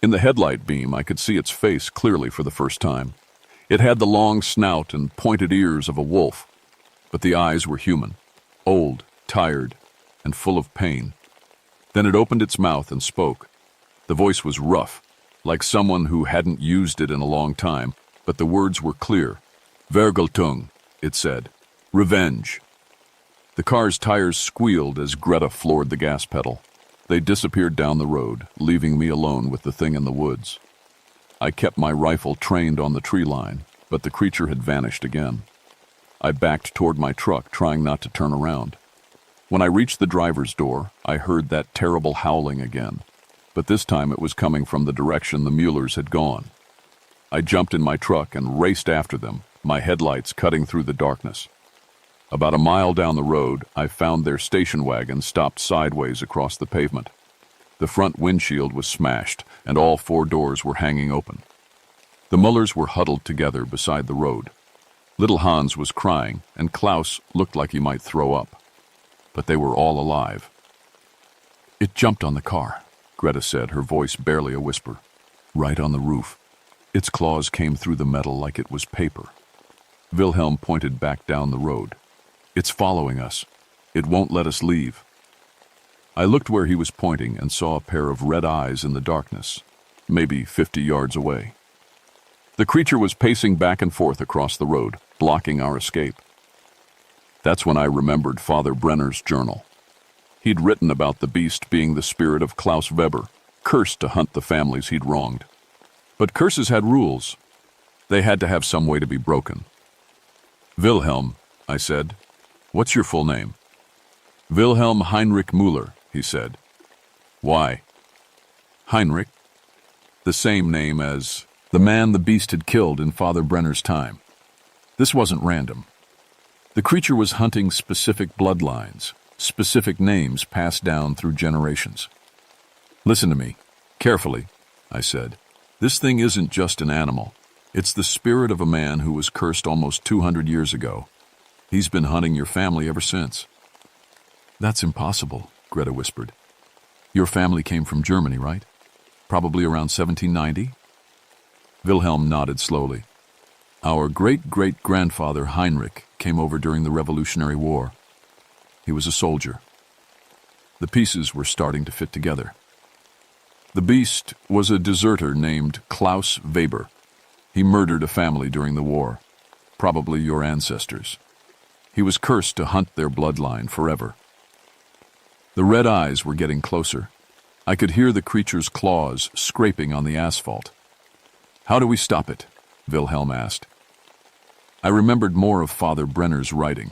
In the headlight beam, I could see its face clearly for the first time. It had the long snout and pointed ears of a wolf, but the eyes were human, old, tired, and full of pain. Then it opened its mouth and spoke. The voice was rough, like someone who hadn't used it in a long time, but the words were clear. "Vergeltung," it said. "Revenge." The car's tires squealed as Greta floored the gas pedal. They disappeared down the road, leaving me alone with the thing in the woods. I kept my rifle trained on the tree line, but the creature had vanished again. I backed toward my truck, trying not to turn around. When I reached the driver's door, I heard that terrible howling again, but this time it was coming from the direction the Muellers had gone. I jumped in my truck and raced after them, my headlights cutting through the darkness. About a mile down the road, I found their station wagon stopped sideways across the pavement. The front windshield was smashed, and all 4 doors were hanging open. The Muellers were huddled together beside the road. Little Hans was crying, and Klaus looked like he might throw up. But they were all alive. "It jumped on the car," Greta said, her voice barely a whisper. "Right on the roof. Its claws came through the metal like it was paper." Wilhelm pointed back down the road. "It's following us. It won't let us leave." I looked where he was pointing and saw a pair of red eyes in the darkness. maybe 50 yards away. The creature was pacing back and forth across the road, blocking our escape. That's when I remembered Father Brenner's journal. He'd written about the beast being the spirit of Klaus Weber, cursed to hunt the families he'd wronged. But curses had rules. They had to have some way to be broken. "Wilhelm," I said. "What's your full name?" "Wilhelm Heinrich Müller," he said. "Why?" "Heinrich? The same name as the man the beast had killed in Father Brenner's time. This wasn't random. The creature was hunting specific bloodlines, specific names passed down through generations. Listen to me, carefully," I said. "This thing isn't just an animal. It's the spirit of a man who was cursed almost 200 years ago. He's been hunting your family ever since." "That's impossible," Greta whispered. "Your family came from Germany, right? Probably around 1790? Wilhelm nodded slowly. "Our great-great-grandfather Heinrich came over during the Revolutionary War. He was a soldier." The pieces were starting to fit together. "The beast was a deserter named Klaus Weber. He murdered a family during the war, probably your ancestors. He was cursed to hunt their bloodline forever." The red eyes were getting closer. I could hear the creature's claws scraping on the asphalt. "How do we stop it?" Wilhelm asked. I remembered more of Father Brenner's writing.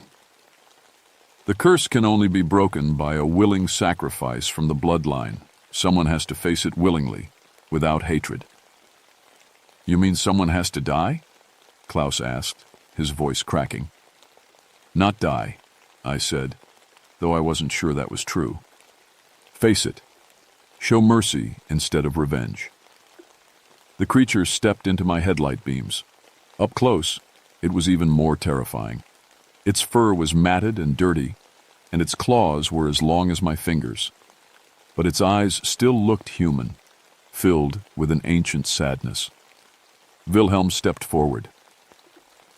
"The curse can only be broken by a willing sacrifice from the bloodline. Someone has to face it willingly, without hatred." "You mean someone has to die?" Klaus asked, his voice cracking. "Not die," I said, though I wasn't sure that was true. "Face it. Show mercy instead of revenge." The creature stepped into my headlight beams. Up close, it was even more terrifying. Its fur was matted and dirty, and its claws were as long as my fingers. But its eyes still looked human, filled with an ancient sadness. Wilhelm stepped forward.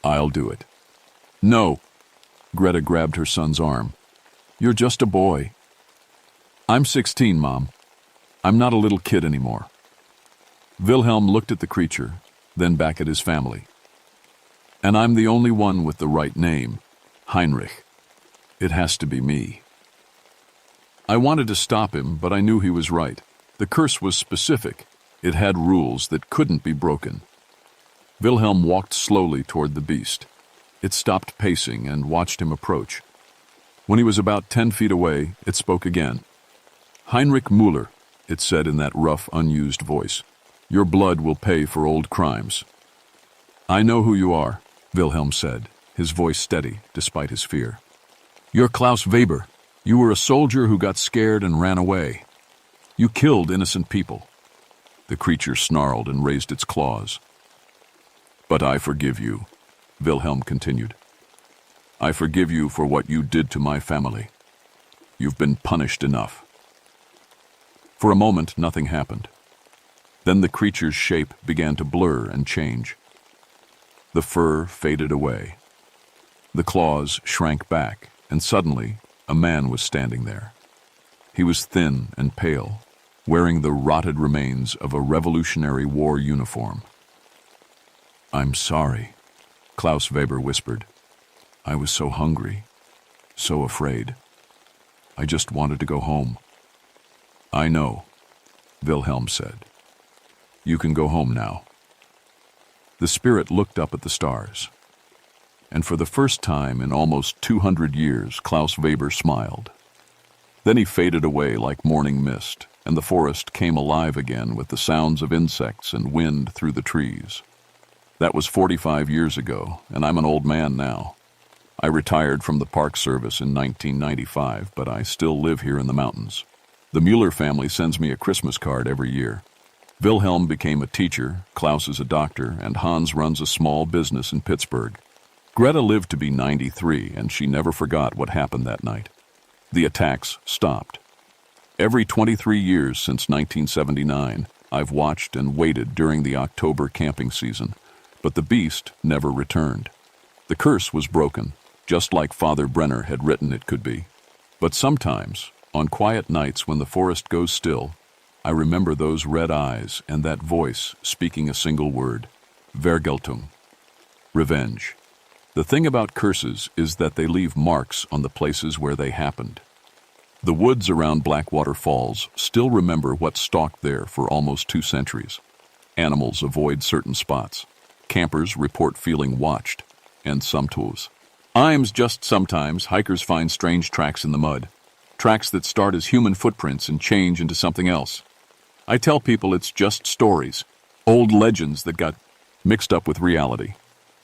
"I'll do it." "No!" Greta grabbed her son's arm. "You're just a boy." "I'm 16, Mom. I'm not a little kid anymore." Wilhelm looked at the creature, then back at his family. "And I'm the only one with the right name, Heinrich. It has to be me." I wanted to stop him, but I knew he was right. The curse was specific. It had rules that couldn't be broken. Wilhelm walked slowly toward the beast. It stopped pacing and watched him approach. When he was about 10 feet away, it spoke again. "Heinrich Müller," it said in that rough, unused voice. "Your blood will pay for old crimes." "I know who you are," Wilhelm said, his voice steady despite his fear. "You're Klaus Weber. You were a soldier who got scared and ran away. You killed innocent people." The creature snarled and raised its claws. "But I forgive you," Wilhelm continued. "I forgive you for what you did to my family. You've been punished enough." For a moment, nothing happened. Then the creature's shape began to blur and change. The fur faded away. The claws shrank back, and suddenly, a man was standing there. He was thin and pale, wearing the rotted remains of a Revolutionary War uniform. "I'm sorry," Klaus Weber whispered. "I was so hungry, so afraid. I just wanted to go home." "I know," Wilhelm said. "You can go home now." The spirit looked up at the stars. And for the first time in almost 200 years, Klaus Weber smiled. Then he faded away like morning mist, and the forest came alive again with the sounds of insects and wind through the trees. That was 45 years ago, and I'm an old man now. I retired from the Park Service in 1995, but I still live here in the mountains. The Müller family sends me a Christmas card every year. Wilhelm became a teacher, Klaus is a doctor, and Hans runs a small business in Pittsburgh. Greta lived to be 93, and she never forgot what happened that night. The attacks stopped. Every 23 years since 1979, I've watched and waited during the October camping season, but the beast never returned. The curse was broken, just like Father Brenner had written it could be. But sometimes, on quiet nights when the forest goes still, I remember those red eyes and that voice speaking a single word. Vergeltung. Revenge. The thing about curses is that they leave marks on the places where they happened. The woods around Blackwater Falls still remember what stalked there for almost 2 centuries. Animals avoid certain spots. Campers report feeling watched. And sometimes hikers find strange tracks in the mud. Tracks that start as human footprints and change into something else. I tell people it's just stories, old legends that got mixed up with reality.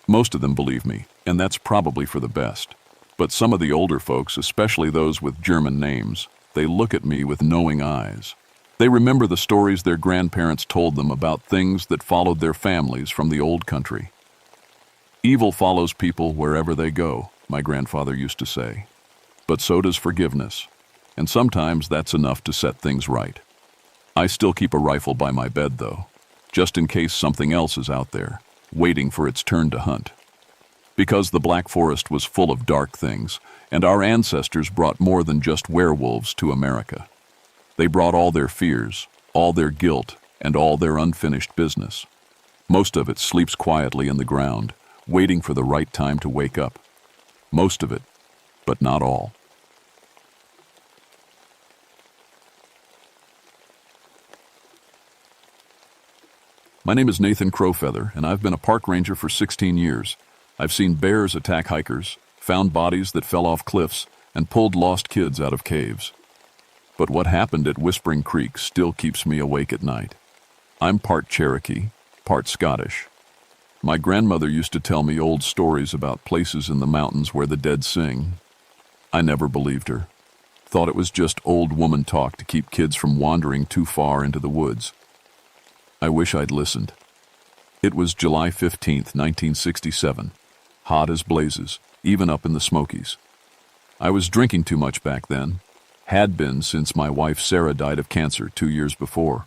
Most of them believe me, and that's probably for the best. But some of the older folks, especially those with German names, they look at me with knowing eyes. They remember the stories their grandparents told them about things that followed their families from the old country. Evil follows people wherever they go, my grandfather used to say. But so does forgiveness, and sometimes that's enough to set things right. I still keep a rifle by my bed, though, just in case something else is out there, waiting for its turn to hunt. Because the Black Forest was full of dark things, and our ancestors brought more than just werewolves to America. They brought all their fears, all their guilt, and all their unfinished business. Most of it sleeps quietly in the ground, waiting for the right time to wake up. Most of it, but not all. My name is Nathan Crowfeather, and I've been a park ranger for 16 years. I've seen bears attack hikers, found bodies that fell off cliffs, and pulled lost kids out of caves. But what happened at Whispering Creek still keeps me awake at night. I'm part Cherokee, part Scottish. My grandmother used to tell me old stories about places in the mountains where the dead sing. I never believed her. Thought it was just old woman talk to keep kids from wandering too far into the woods. I wish I'd listened. It was July 15th, 1967. Hot as blazes, even up in the Smokies. I was drinking too much back then. Had been since my wife Sarah died of cancer 2 years before.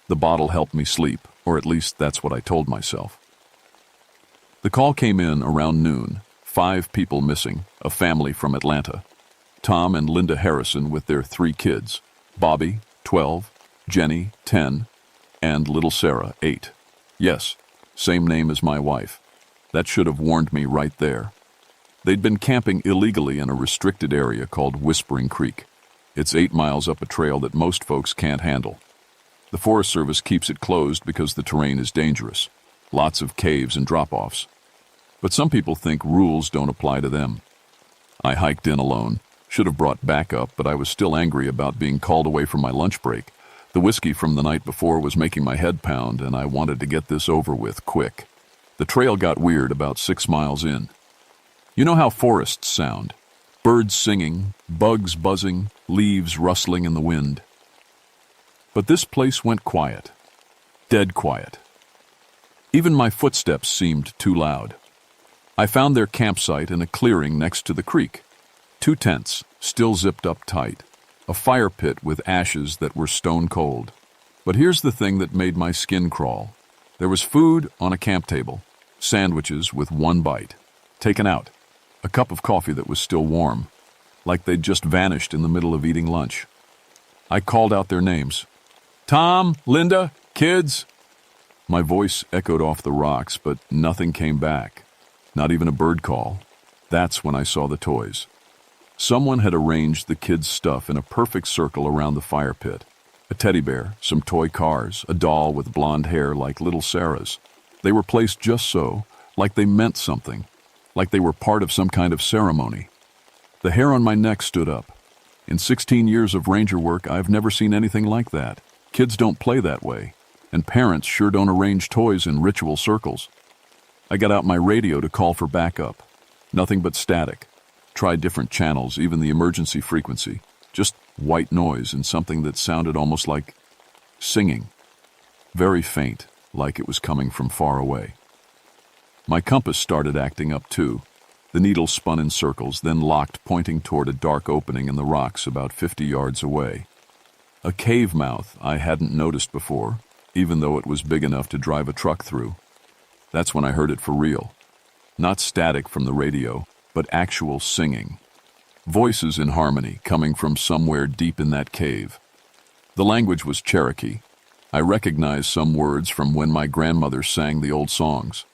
The bottle helped me sleep, or at least that's what I told myself. The call came in around noon. 5 people missing, a family from Atlanta. Tom and Linda Harrison with their 3 kids, Bobby, 12, Jenny, 10, and little Sarah, 8. Yes, same name as my wife. That should have warned me right there. They'd been camping illegally in a restricted area called Whispering Creek. It's 8 miles up a trail that most folks can't handle. The Forest Service keeps it closed because the terrain is dangerous. Lots of caves and drop-offs. But some people think rules don't apply to them. I hiked in alone. Should have brought backup, but I was still angry about being called away from my lunch break. The whiskey from the night before was making my head pound, and I wanted to get this over with quick. The trail got weird about 6 miles in. You know how forests sound? Birds singing, bugs buzzing, leaves rustling in the wind. But this place went quiet. Dead quiet. Even my footsteps seemed too loud. I found their campsite in a clearing next to the creek. 2 tents, still zipped up tight. A fire pit with ashes that were stone cold. But here's the thing that made my skin crawl. There was food on a camp table. Sandwiches with 1 bite. Taken out. A cup of coffee that was still warm. Like they'd just vanished in the middle of eating lunch. I called out their names. Tom, Linda, kids. My voice echoed off the rocks, but nothing came back. Not even a bird call. That's when I saw the toys. Someone had arranged the kids' stuff in a perfect circle around the fire pit. A teddy bear, some toy cars, a doll with blonde hair like little Sarah's. They were placed just so, like they meant something, like they were part of some kind of ceremony. The hair on my neck stood up. In 16 years of ranger work, I've never seen anything like that. Kids don't play that way, and parents sure don't arrange toys in ritual circles. I got out my radio to call for backup. Nothing but static. Tried different channels, even the emergency frequency. Just white noise and something that sounded almost like singing. Very faint, like it was coming from far away. My compass started acting up too. The needle spun in circles, then locked, pointing toward a dark opening in the rocks about 50 yards away. A cave mouth I hadn't noticed before, even though it was big enough to drive a truck through. That's when I heard it for real. Not static from the radio, but actual singing. Voices in harmony coming from somewhere deep in that cave. The language was Cherokee. I recognized some words from when my grandmother sang the old songs.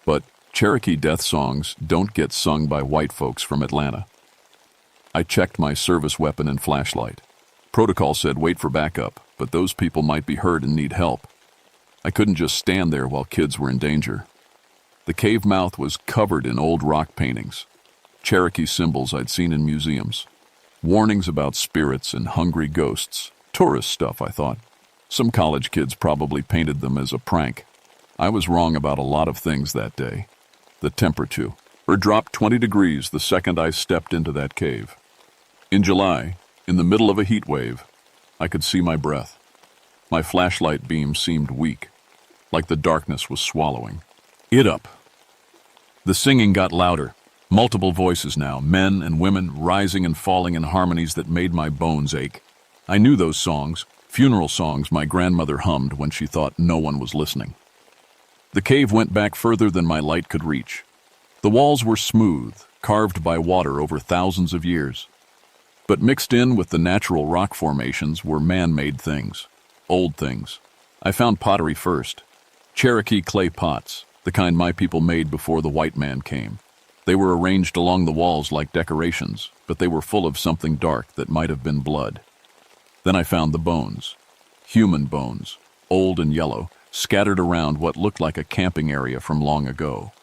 But Cherokee death songs don't get sung by white folks from Atlanta. I checked my service weapon and flashlight. Protocol said wait for backup, but those people might be hurt and need help. I couldn't just stand there while kids were in danger. The cave mouth was covered in old rock paintings, Cherokee symbols I'd seen in museums. Warnings about spirits and hungry ghosts. Tourist stuff, I thought. Some college kids probably painted them as a prank. I was wrong about a lot of things that day. The temperature dropped 20 degrees the second I stepped into that cave. In July, in the middle of a heat wave, I could see my breath. My flashlight beam seemed weak, like the darkness was swallowing it up. The singing got louder. Multiple voices now, men and women rising and falling in harmonies that made my bones ache. I knew those songs, funeral songs my grandmother hummed when she thought no one was listening. The cave went back further than my light could reach. The walls were smooth, carved by water over thousands of years. But mixed in with the natural rock formations were man-made things, old things. I found pottery first. Cherokee clay pots, the kind my people made before the white man came. They were arranged along the walls like decorations, but they were full of something dark that might have been blood. Then I found the bones. Human bones, old and yellow, scattered around what looked like a camping area from long ago.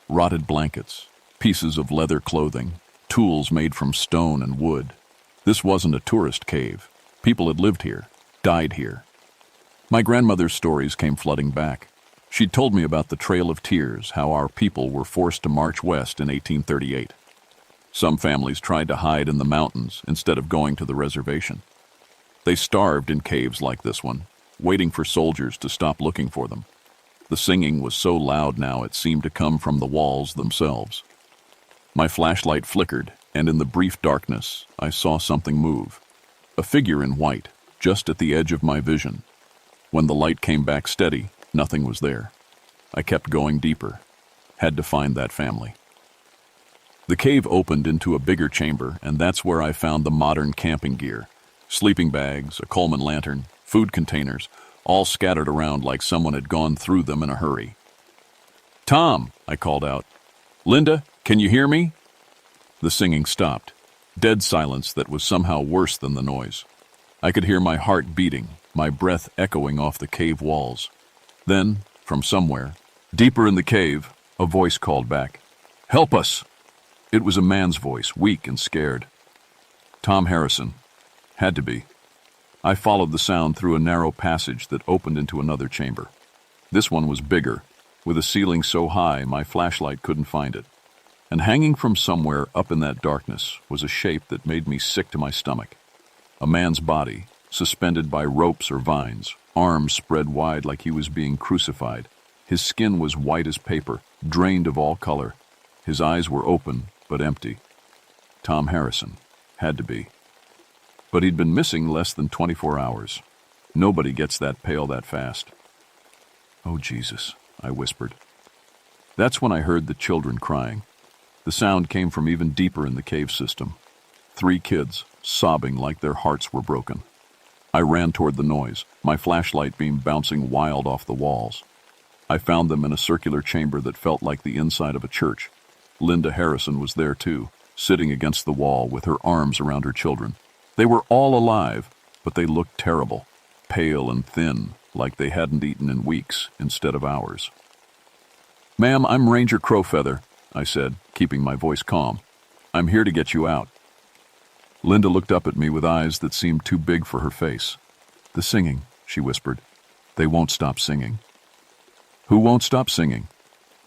Rotted blankets, pieces of leather clothing, tools made from stone and wood. This wasn't a tourist cave. People had lived here, died here. My grandmother's stories came flooding back. She'd told me about the Trail of Tears, how our people were forced to march west in 1838. Some families tried to hide in the mountains instead of going to the reservation. They starved in caves like this one, waiting for soldiers to stop looking for them. The singing was so loud now it seemed to come from the walls themselves. My flashlight flickered, and in the brief darkness, I saw something move. A figure in white, just at the edge of my vision. When the light came back steady, nothing was there. I kept going deeper. Had to find that family. The cave opened into a bigger chamber, and that's where I found the modern camping gear. Sleeping bags, a Coleman lantern, food containers, all scattered around like someone had gone through them in a hurry. "Tom," I called out. "Linda, can you hear me?" The singing stopped. Dead silence that was somehow worse than the noise. I could hear my heart beating, my breath echoing off the cave walls. Then, from somewhere, deeper in the cave, a voice called back, "Help us!" It was a man's voice, weak and scared. Tom Harrison. Had to be. I followed the sound through a narrow passage that opened into another chamber. This one was bigger, with a ceiling so high my flashlight couldn't find it. And hanging from somewhere up in that darkness was a shape that made me sick to my stomach. A man's body, suspended by ropes or vines, arms spread wide like he was being crucified. His skin was white as paper, drained of all color. His eyes were open, but empty. Tom Harrison. Had to be. But he'd been missing less than 24 hours. Nobody gets that pale that fast. "Oh, Jesus," I whispered. That's when I heard the children crying. The sound came from even deeper in the cave system. 3 kids, sobbing like their hearts were broken. I ran toward the noise, my flashlight beam bouncing wild off the walls. I found them in a circular chamber that felt like the inside of a church. Linda Harrison was there too, sitting against the wall with her arms around her children. They were all alive, but they looked terrible, pale and thin, like they hadn't eaten in weeks instead of hours. "Ma'am, I'm Ranger Crowfeather," I said, keeping my voice calm. "I'm here to get you out." Linda looked up at me with eyes that seemed too big for her face. "The singing," she whispered. "They won't stop singing." "Who won't stop singing?"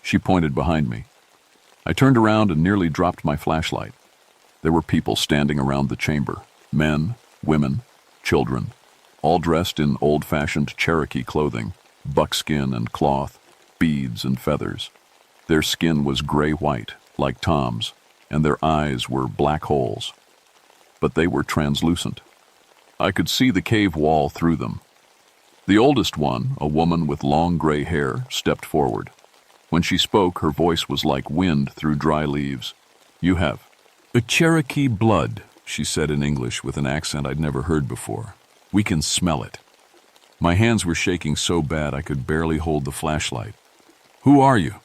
She pointed behind me. I turned around and nearly dropped my flashlight. There were people standing around the chamber. Men, women, children, all dressed in old-fashioned Cherokee clothing, buckskin and cloth, beads and feathers. Their skin was gray-white, like Tom's, and their eyes were black holes. But they were translucent. I could see the cave wall through them. The oldest one, a woman with long gray hair, stepped forward. When she spoke, her voice was like wind through dry leaves. "You have a Cherokee blood," she said in English with an accent I'd never heard before. We can smell it. My hands were shaking so bad I could barely hold the flashlight. Who are you?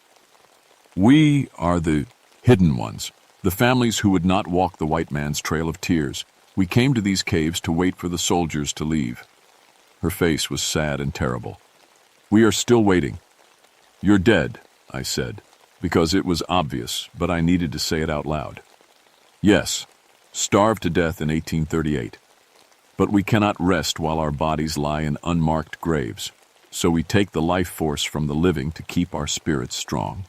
We are the hidden ones, the families who would not walk the white man's trail of tears. We came to these caves to wait for the soldiers to leave. Her face was sad and terrible. We are still waiting. You're dead, I said, because it was obvious, but I needed to say it out loud. Yes, starved to death in 1838. But we cannot rest while our bodies lie in unmarked graves, so we take the life force from the living to keep our spirits strong.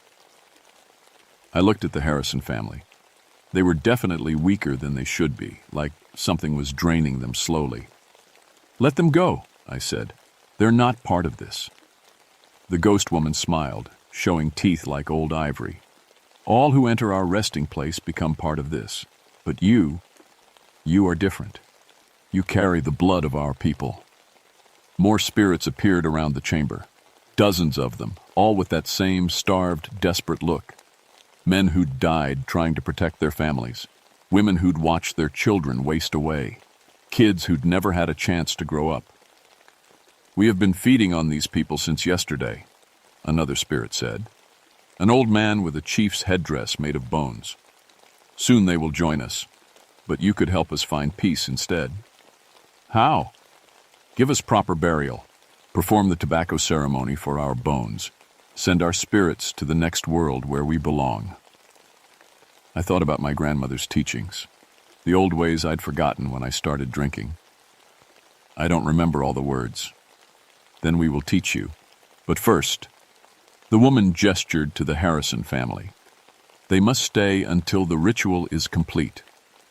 I looked at the Harrison family. They were definitely weaker than they should be, like something was draining them slowly. Let them go, I said. They're not part of this. The ghost woman smiled, showing teeth like old ivory. All who enter our resting place become part of this. But you are different. You carry the blood of our people. More spirits appeared around the chamber. Dozens of them, all with that same starved, desperate look. Men who'd died trying to protect their families. Women who'd watched their children waste away. Kids who'd never had a chance to grow up. We have been feeding on these people since yesterday, another spirit said. An old man with a chief's headdress made of bones. Soon they will join us, but you could help us find peace instead. How? Give us proper burial. Perform the tobacco ceremony for our bones. Send our spirits to the next world where we belong. I thought about my grandmother's teachings, the old ways I'd forgotten when I started drinking. I don't remember all the words. Then we will teach you. But first, the woman gestured to the Harrison family. They must stay until the ritual is complete.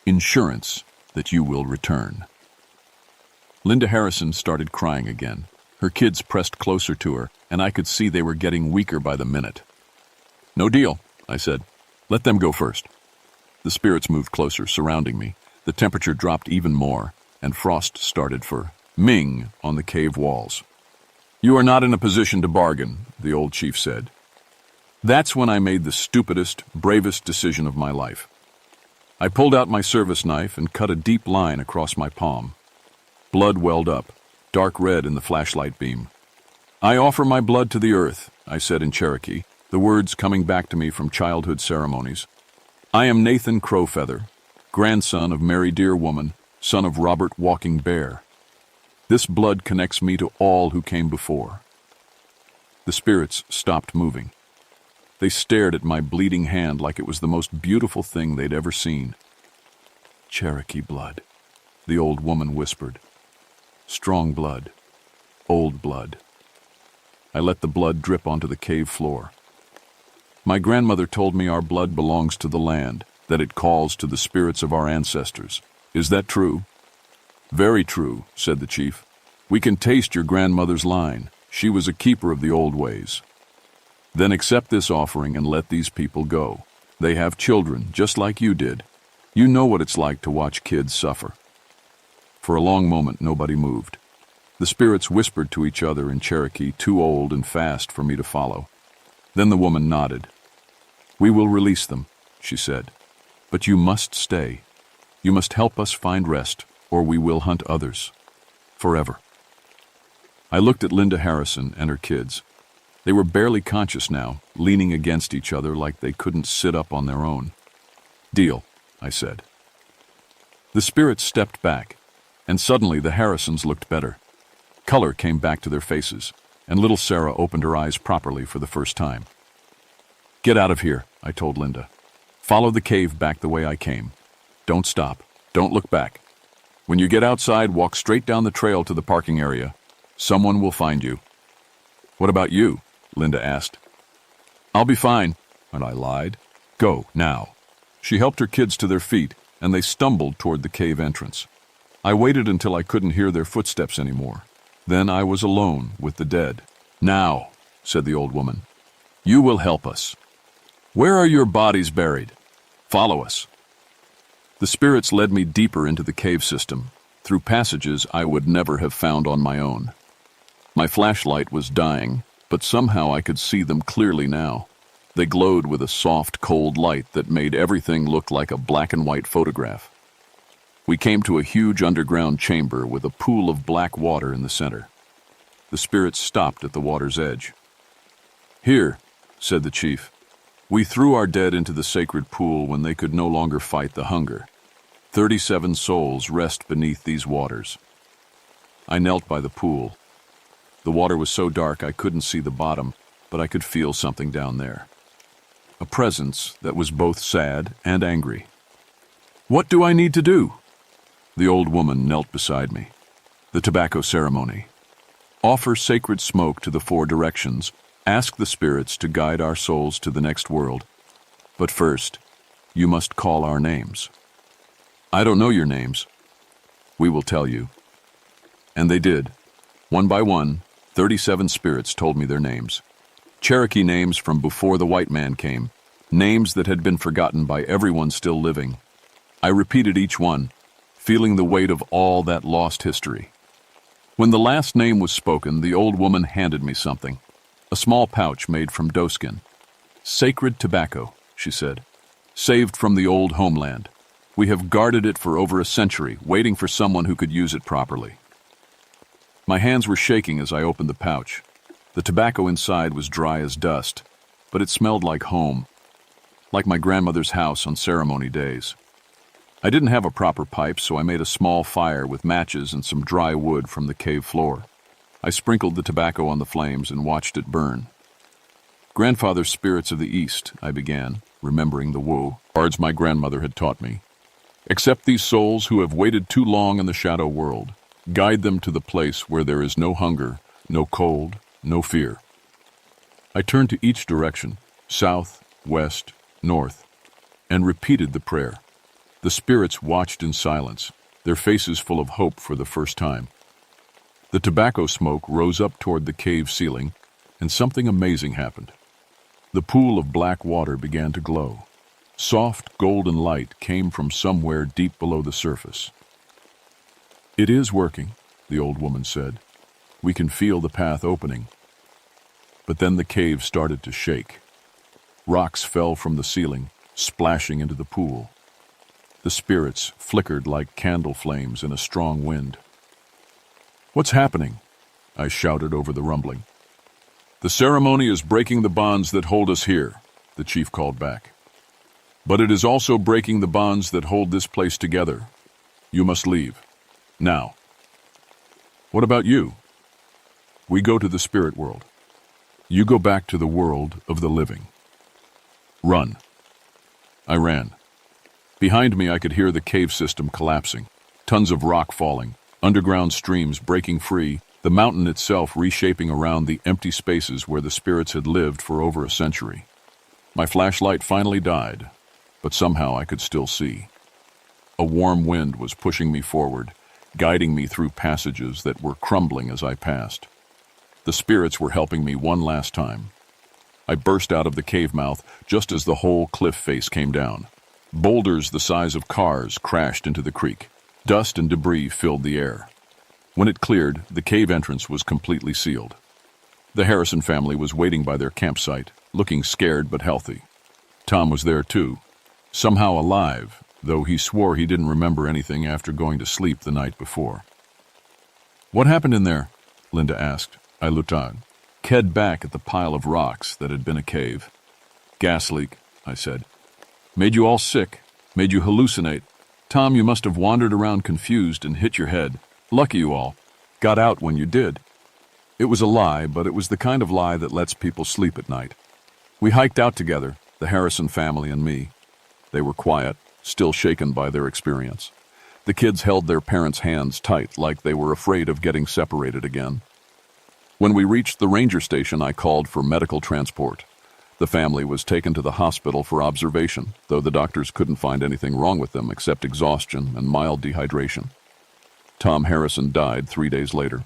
Insurance that you will return. Linda Harrison started crying again. Her kids pressed closer to her, and I could see they were getting weaker by the minute. No deal, I said. Let them go first. The spirits moved closer, surrounding me. The temperature dropped even more, and frost started for Ming on the cave walls. You are not in a position to bargain, the old chief said. That's when I made the stupidest, bravest decision of my life. I pulled out my service knife and cut a deep line across my palm. Blood welled up, dark red in the flashlight beam. I offer my blood to the earth, I said in Cherokee, the words coming back to me from childhood ceremonies. I am Nathan Crowfeather, grandson of Mary Dear Woman, son of Robert Walking Bear. This blood connects me to all who came before. The spirits stopped moving. They stared at my bleeding hand like it was the most beautiful thing they'd ever seen. Cherokee blood, the old woman whispered. Strong blood, old blood. I let the blood drip onto the cave floor. My grandmother told me our blood belongs to the land, that it calls to the spirits of our ancestors. Is that true? Very true, said the chief. We can taste your grandmother's line. She was a keeper of the old ways. Then accept this offering and let these people go. They have children, just like you did. You know what it's like to watch kids suffer. For a long moment, nobody moved. The spirits whispered to each other in Cherokee, too old and fast for me to follow. Then the woman nodded. We will release them, she said. But you must stay. You must help us find rest, or we will hunt others. Forever. I looked at Linda Harrison and her kids. They were barely conscious now, leaning against each other like they couldn't sit up on their own. Deal, I said. The spirits stepped back, and suddenly the Harrisons looked better. Color came back to their faces, and little Sarah opened her eyes properly for the first time. Get out of here, I told Linda. Follow the cave back the way I came. Don't stop. Don't look back. When you get outside, walk straight down the trail to the parking area. Someone will find you. What about you? Linda asked. I'll be fine, and I lied. Go, now. She helped her kids to their feet, and they stumbled toward the cave entrance. I waited until I couldn't hear their footsteps anymore. Then I was alone with the dead. Now, said the old woman, you will help us. Where are your bodies buried? Follow us. The spirits led me deeper into the cave system, through passages I would never have found on my own. My flashlight was dying, but somehow I could see them clearly now. They glowed with a soft, cold light that made everything look like a black and white photograph. We came to a huge underground chamber with a pool of black water in the center. The spirits stopped at the water's edge. "Here," said the chief. "We threw our dead into the sacred pool when they could no longer fight the hunger. 37 souls rest beneath these waters." I knelt by the pool. The water was so dark I couldn't see the bottom, but I could feel something down there. A presence that was both sad and angry. "What do I need to do?" The old woman knelt beside me. "The tobacco ceremony. Offer sacred smoke to the 4 directions. Ask the spirits to guide our souls to the next world. But first, you must call our names." "I don't know your names." "We will tell you." And they did. One by one, 37 spirits told me their names. Cherokee names from before the white man came, names that had been forgotten by everyone still living. I repeated each one, feeling the weight of all that lost history. When the last name was spoken, the old woman handed me something, a small pouch made from doeskin. "Sacred tobacco," she said, "saved from the old homeland. We have guarded it for over a century, waiting for someone who could use it properly." My hands were shaking as I opened the pouch. The tobacco inside was dry as dust, but it smelled like home, like my grandmother's house on ceremony days. I didn't have a proper pipe, so I made a small fire with matches and some dry wood from the cave floor. I sprinkled the tobacco on the flames and watched it burn. "Grandfather's spirits of the East," I began, remembering the woe cards my grandmother had taught me. "Accept these souls who have waited too long in the shadow world. Guide them to the place where there is no hunger, no cold, no fear." I turned to each direction, south, west, north, and repeated the prayer. The spirits watched in silence, their faces full of hope for the first time. The tobacco smoke rose up toward the cave ceiling, and something amazing happened. The pool of black water began to glow. Soft, golden light came from somewhere deep below the surface. "It is working," the old woman said. "We can feel the path opening." But then the cave started to shake. Rocks fell from the ceiling, splashing into the pool. The spirits flickered like candle flames in a strong wind. "What's happening?" I shouted over the rumbling. "The ceremony is breaking the bonds that hold us here," the chief called back. "But it is also breaking the bonds that hold this place together. You must leave. Now." "What about you?" "We go to the spirit world. You go back to the world of the living. Run." I ran. Behind me I could hear the cave system collapsing, tons of rock falling, underground streams breaking free, the mountain itself reshaping around the empty spaces where the spirits had lived for over a century. My flashlight finally died, but somehow I could still see. A warm wind was pushing me forward, guiding me through passages that were crumbling as I passed. The spirits were helping me one last time. I burst out of the cave mouth just as the whole cliff face came down. Boulders the size of cars crashed into the creek. Dust and debris filled the air. When it cleared, the cave entrance was completely sealed. The Harrison family was waiting by their campsite, looking scared but healthy. Tom was there too, somehow alive, though he swore he didn't remember anything after going to sleep the night before. "What happened in there?" Linda asked. I looked on, ked back at the pile of rocks that had been a cave. "Gas leak," I said. "Made you all sick, made you hallucinate. Tom, you must have wandered around confused and hit your head. Lucky you all got out when you did." It was a lie, but it was the kind of lie that lets people sleep at night. We hiked out together, the Harrison family and me. They were quiet, still shaken by their experience. The kids held their parents' hands tight, like they were afraid of getting separated again. When we reached the ranger station, I called for medical transport. The family was taken to the hospital for observation, though the doctors couldn't find anything wrong with them except exhaustion and mild dehydration. Tom Harrison died 3 days later.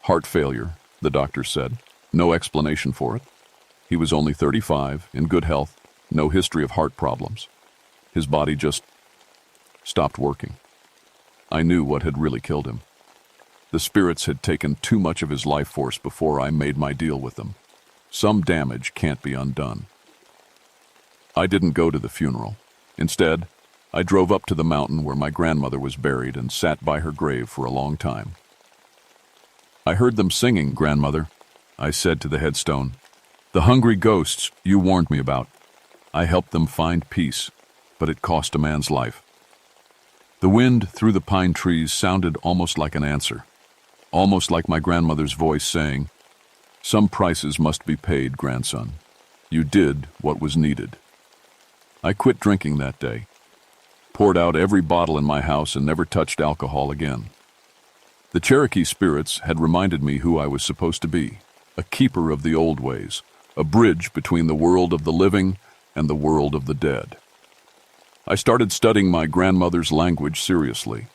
Heart failure, the doctors said. No explanation for it. He was only 35, in good health, no history of heart problems. His body just stopped working. I knew what had really killed him. The spirits had taken too much of his life force before I made my deal with them. Some damage can't be undone. I didn't go to the funeral. Instead, I drove up to the mountain where my grandmother was buried and sat by her grave for a long time. "I heard them singing, grandmother," I said to the headstone. "The hungry ghosts you warned me about. I helped them find peace, but it cost a man's life." The wind through the pine trees sounded almost like an answer, almost like my grandmother's voice saying, "Some prices must be paid, grandson. You did what was needed." I quit drinking that day, poured out every bottle in my house, and never touched alcohol again. The Cherokee spirits had reminded me who I was supposed to be, a keeper of the old ways, a bridge between the world of the living and the world of the dead. I started studying my grandmother's language seriously,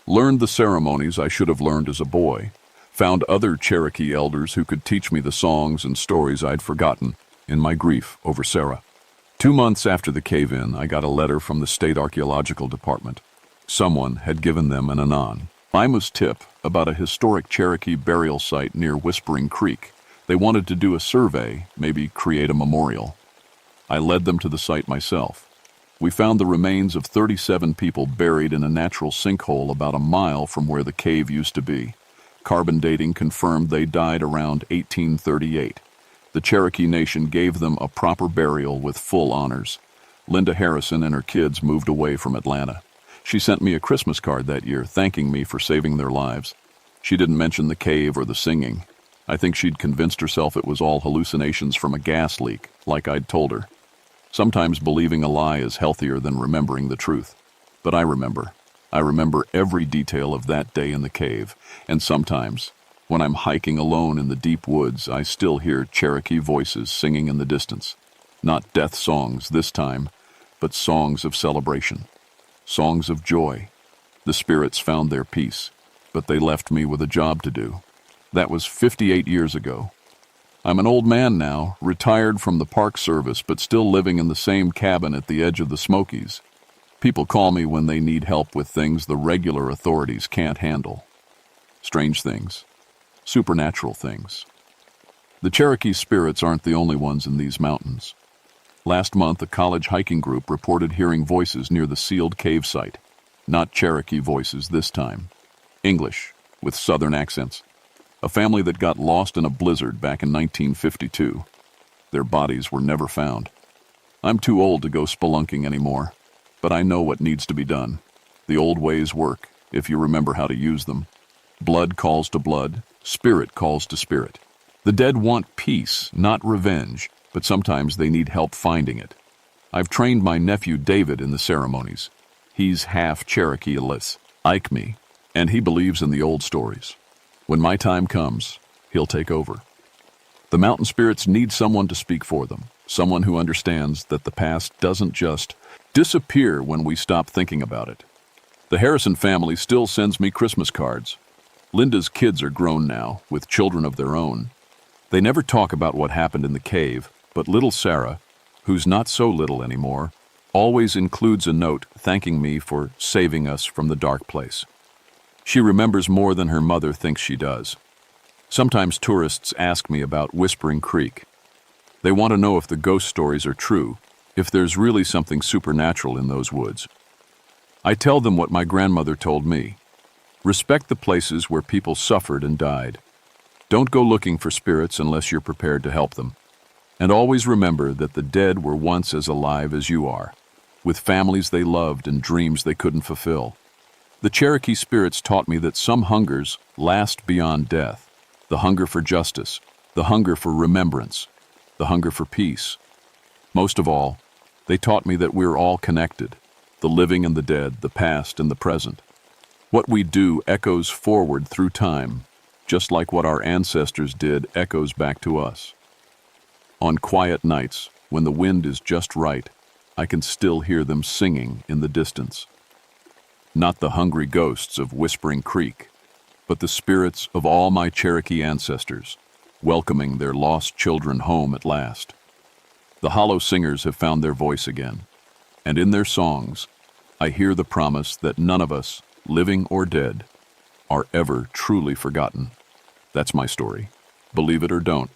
learned the ceremonies I should have learned as a boy, found other Cherokee elders who could teach me the songs and stories I'd forgotten in my grief over Sarah. 2 months after the cave-in, I got a letter from the state archaeological department. Someone had given them an anonymous tip about a historic Cherokee burial site near Whispering Creek. They wanted to do a survey, maybe create a memorial. I led them to the site myself. We found the remains of 37 people buried in a natural sinkhole about a mile from where the cave used to be. Carbon dating confirmed they died around 1838. The Cherokee Nation gave them a proper burial with full honors. Linda Harrison and her kids moved away from Atlanta. She sent me a Christmas card that year thanking me for saving their lives. She didn't mention the cave or the singing. I think she'd convinced herself it was all hallucinations from a gas leak, like I'd told her. Sometimes believing a lie is healthier than remembering the truth. But I remember. I remember every detail of that day in the cave, and sometimes, when I'm hiking alone in the deep woods, I still hear Cherokee voices singing in the distance. Not death songs this time, but songs of celebration, songs of joy. The spirits found their peace, but they left me with a job to do. That was 58 years ago. I'm an old man now, retired from the Park Service, but still living in the same cabin at the edge of the Smokies. People call me when they need help with things the regular authorities can't handle. Strange things. Supernatural things. The Cherokee spirits aren't the only ones in these mountains. Last month, a college hiking group reported hearing voices near the sealed cave site. Not Cherokee voices this time. English, with southern accents. A family that got lost in a blizzard back in 1952. Their bodies were never found. I'm too old to go spelunking anymore, but I know what needs to be done. The old ways work, if you remember how to use them. Blood calls to blood, spirit calls to spirit. The dead want peace, not revenge, but sometimes they need help finding it. I've trained my nephew David in the ceremonies. He's half Cherokee like me, and he believes in the old stories. When my time comes, he'll take over. The mountain spirits need someone to speak for them, someone who understands that the past doesn't just disappear when we stop thinking about it. The Harrison family still sends me Christmas cards. Linda's kids are grown now, with children of their own. They never talk about what happened in the cave, but little Sarah, who's not so little anymore, always includes a note thanking me for saving us from the dark place. She remembers more than her mother thinks she does. Sometimes tourists ask me about Whispering Creek. They want to know if the ghost stories are true, if there's really something supernatural in those woods. I tell them what my grandmother told me. Respect the places where people suffered and died. Don't go looking for spirits unless you're prepared to help them. And always remember that the dead were once as alive as you are, with families they loved and dreams they couldn't fulfill. The Cherokee spirits taught me that some hungers last beyond death. The hunger for justice, the hunger for remembrance, the hunger for peace. Most of all, they taught me that we're all connected, the living and the dead, the past and the present. What we do echoes forward through time, just like what our ancestors did echoes back to us. On quiet nights, when the wind is just right, I can still hear them singing in the distance. Not the hungry ghosts of Whispering Creek, but the spirits of all my Cherokee ancestors, welcoming their lost children home at last. The hollow singers have found their voice again, and in their songs, I hear the promise that none of us, living or dead, are ever truly forgotten. That's my story. Believe it or don't.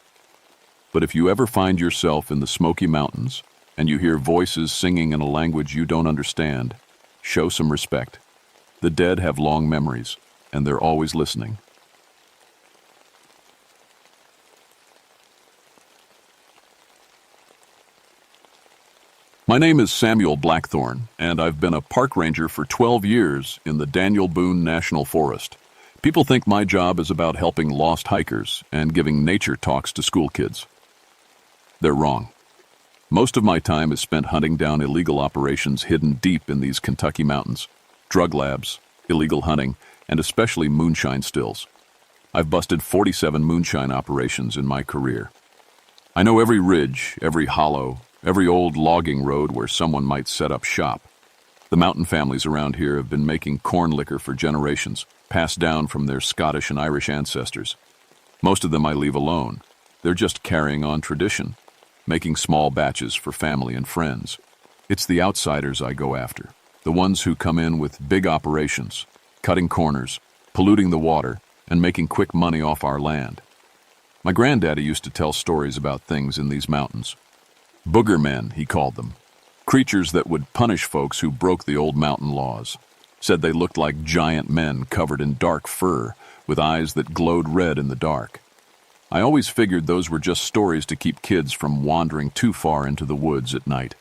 But if you ever find yourself in the Smoky Mountains and you hear voices singing in a language you don't understand, Show some respect. The dead have long memories, and they're always listening. My name is Samuel Blackthorne, and I've been a park ranger for 12 years in the Daniel Boone National Forest. People think my job is about helping lost hikers and giving nature talks to school kids. They're wrong. Most of my time is spent hunting down illegal operations hidden deep in these Kentucky mountains. Drug labs, illegal hunting, and especially moonshine stills. I've busted 47 moonshine operations in my career. I know every ridge, every hollow, every old logging road where someone might set up shop. The mountain families around here have been making corn liquor for generations, passed down from their Scottish and Irish ancestors. Most of them I leave alone. They're just carrying on tradition, making small batches for family and friends. It's the outsiders I go after, the ones who come in with big operations, cutting corners, polluting the water, and making quick money off our land. My granddaddy used to tell stories about things in these mountains. Booger men, he called them. Creatures that would punish folks who broke the old mountain laws. Said they looked like giant men covered in dark fur, with eyes that glowed red in the dark. I always figured those were just stories to keep kids from wandering too far into the woods at night.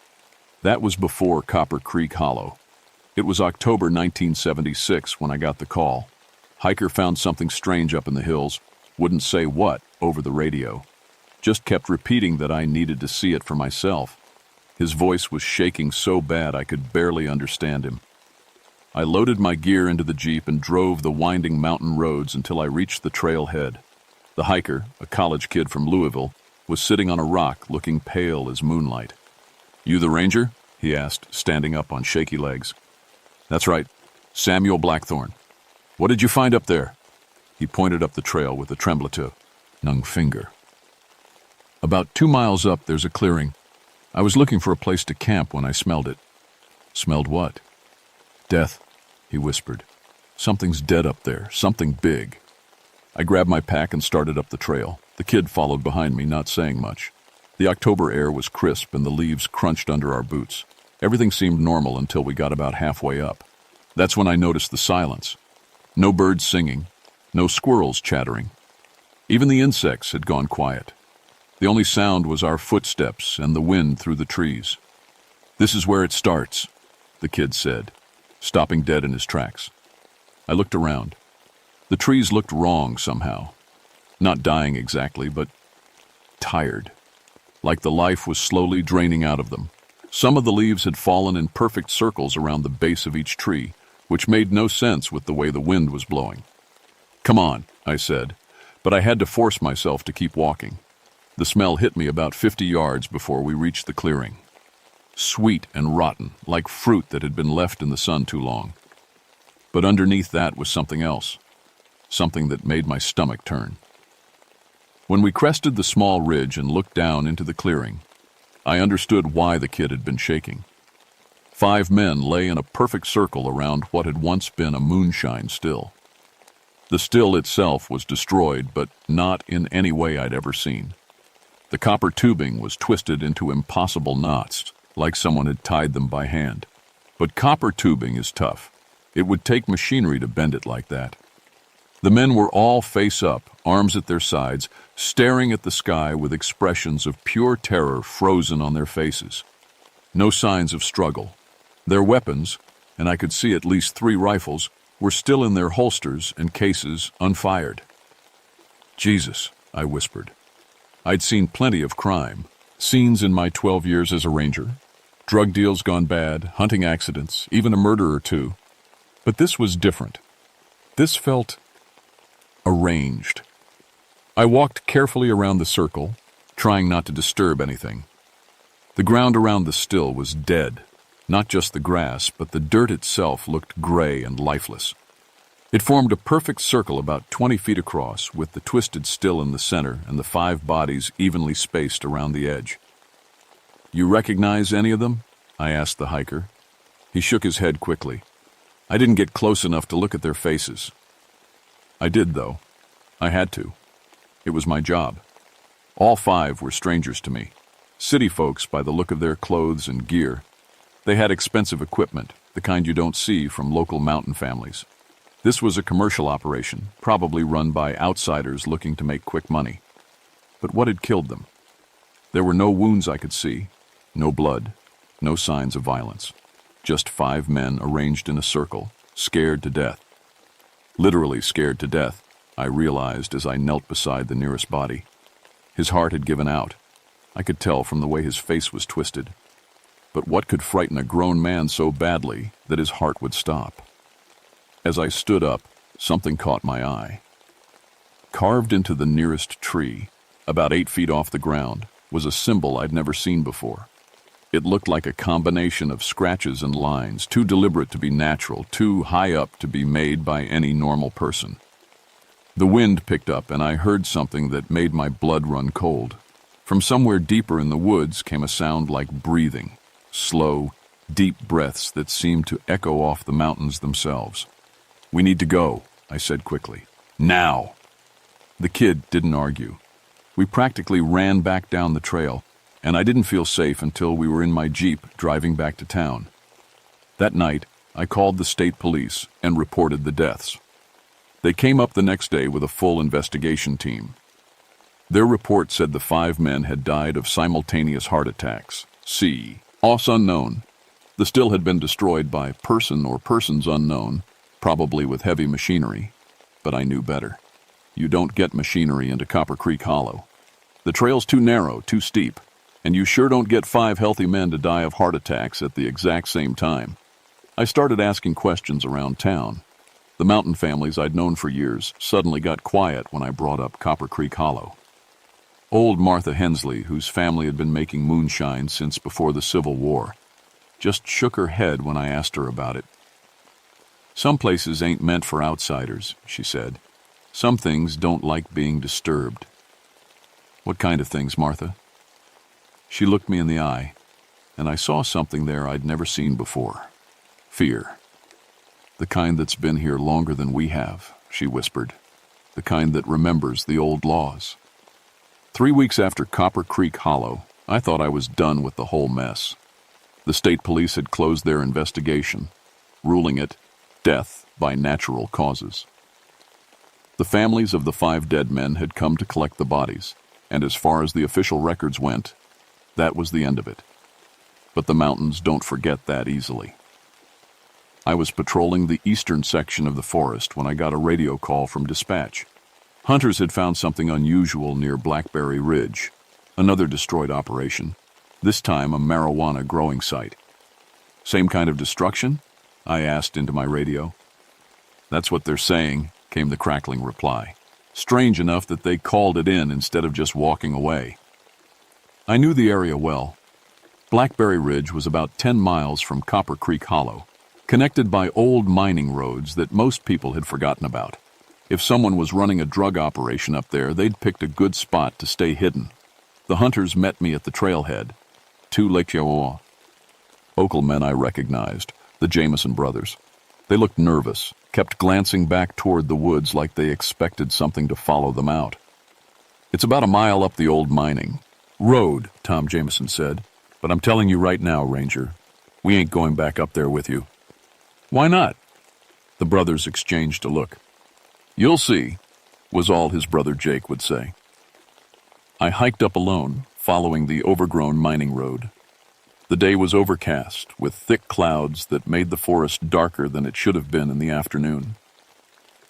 That was before Copper Creek Hollow. It was October 1976 when I got the call. Hiker found something strange up in the hills, wouldn't say what over the radio. Just kept repeating that I needed to see it for myself. His voice was shaking so bad I could barely understand him. I loaded my gear into the Jeep and drove the winding mountain roads until I reached the trailhead. The hiker, a college kid from Louisville, was sitting on a rock looking pale as moonlight. "You the ranger?" he asked, standing up on shaky legs. "That's right, Samuel Blackthorne. What did you find up there?" He pointed up the trail with a tremblative finger. "About 2 miles up, there's a clearing. I was looking for a place to camp when I smelled it." "Smelled what?" "Death," he whispered. "Something's dead up there, something big." I grabbed my pack and started up the trail. The kid followed behind me, not saying much. The October air was crisp and the leaves crunched under our boots. Everything seemed normal until we got about halfway up. That's when I noticed the silence. No birds singing, no squirrels chattering. Even the insects had gone quiet. The only sound was our footsteps and the wind through the trees. "This is where it starts," the kid said, stopping dead in his tracks. I looked around. The trees looked wrong somehow. Not dying exactly, but tired. Like the life was slowly draining out of them. Some of the leaves had fallen in perfect circles around the base of each tree, which made no sense with the way the wind was blowing. "Come on," I said, but I had to force myself to keep walking. The smell hit me about 50 yards before we reached the clearing. Sweet and rotten, like fruit that had been left in the sun too long. But underneath that was something else, something that made my stomach turn. When we crested the small ridge and looked down into the clearing, I understood why the kid had been shaking. 5 men lay in a perfect circle around what had once been a moonshine still. The still itself was destroyed, but not in any way I'd ever seen. The copper tubing was twisted into impossible knots, like someone had tied them by hand. But copper tubing is tough. It would take machinery to bend it like that. The men were all face up, arms at their sides, staring at the sky with expressions of pure terror frozen on their faces. No signs of struggle. Their weapons, and I could see at least 3 rifles, were still in their holsters and cases, unfired. "Jesus," I whispered. I'd seen plenty of crime, scenes in my 12 years as a ranger, drug deals gone bad, hunting accidents, even a murder or 2. But this was different. This felt arranged. I walked carefully around the circle, trying not to disturb anything. The ground around the still was dead. Not just the grass, but the dirt itself looked gray and lifeless. It formed a perfect circle about 20 feet across, with the twisted still in the center and the 5 bodies evenly spaced around the edge. "You recognize any of them?" I asked the hiker. He shook his head quickly. I didn't get close enough to look at their faces. I did, though. I had to. It was my job. All 5 were strangers to me, city folks by the look of their clothes and gear. They had expensive equipment, the kind you don't see from local mountain families. This was a commercial operation, probably run by outsiders looking to make quick money. But what had killed them? There were no wounds I could see, no blood, no signs of violence. Just 5 men arranged in a circle, scared to death. Literally scared to death, I realized as I knelt beside the nearest body. His heart had given out. I could tell from the way his face was twisted. But what could frighten a grown man so badly that his heart would stop? As I stood up, something caught my eye. Carved into the nearest tree, about 8 feet off the ground, was a symbol I'd never seen before. It looked like a combination of scratches and lines, too deliberate to be natural, too high up to be made by any normal person. The wind picked up, and I heard something that made my blood run cold. From somewhere deeper in the woods came a sound like breathing, slow, deep breaths that seemed to echo off the mountains themselves. "We need to go," I said quickly. "Now!" The kid didn't argue. We practically ran back down the trail, and I didn't feel safe until we were in my Jeep driving back to town. That night, I called the state police and reported the deaths. They came up the next day with a full investigation team. Their report said the 5 men had died of simultaneous heart attacks. Cause unknown. The still had been destroyed by person or persons unknown, probably with heavy machinery. But I knew better. You don't get machinery into Copper Creek Hollow. The trail's too narrow, too steep, and you sure don't get 5 healthy men to die of heart attacks at the exact same time. I started asking questions around town. The mountain families I'd known for years suddenly got quiet when I brought up Copper Creek Hollow. Old Martha Hensley, whose family had been making moonshine since before the Civil War, just shook her head when I asked her about it. "Some places ain't meant for outsiders," she said. "Some things don't like being disturbed." "What kind of things, Martha?" She looked me in the eye, and I saw something there I'd never seen before. Fear. "The kind that's been here longer than we have," she whispered. "The kind that remembers the old laws." 3 weeks after Copper Creek Hollow, I thought I was done with the whole mess. The state police had closed their investigation, ruling it death by natural causes. The families of the 5 dead men had come to collect the bodies, and as far as the official records went, that was the end of it. But the mountains don't forget that easily. I was patrolling the eastern section of the forest when I got a radio call from dispatch. Hunters had found something unusual near Blackberry Ridge, another destroyed operation, this time a marijuana growing site. "Same kind of destruction?" I asked into my radio. "That's what they're saying," came the crackling reply. "Strange enough that they called it in instead of just walking away." I knew the area well. Blackberry Ridge was about 10 miles from Copper Creek Hollow, connected by old mining roads that most people had forgotten about. If someone was running a drug operation up there, they'd picked a good spot to stay hidden. The hunters met me at the trailhead. 2 local men I recognized, the Jameson brothers. They looked nervous, kept glancing back toward the woods like they expected something to follow them out. "It's about a mile up the old mining road," Tom Jameson said. "But I'm telling you right now, Ranger, we ain't going back up there with you." "Why not?" The brothers exchanged a look. "You'll see," was all his brother Jake would say. I hiked up alone, following the overgrown mining road. The day was overcast, with thick clouds that made the forest darker than it should have been in the afternoon.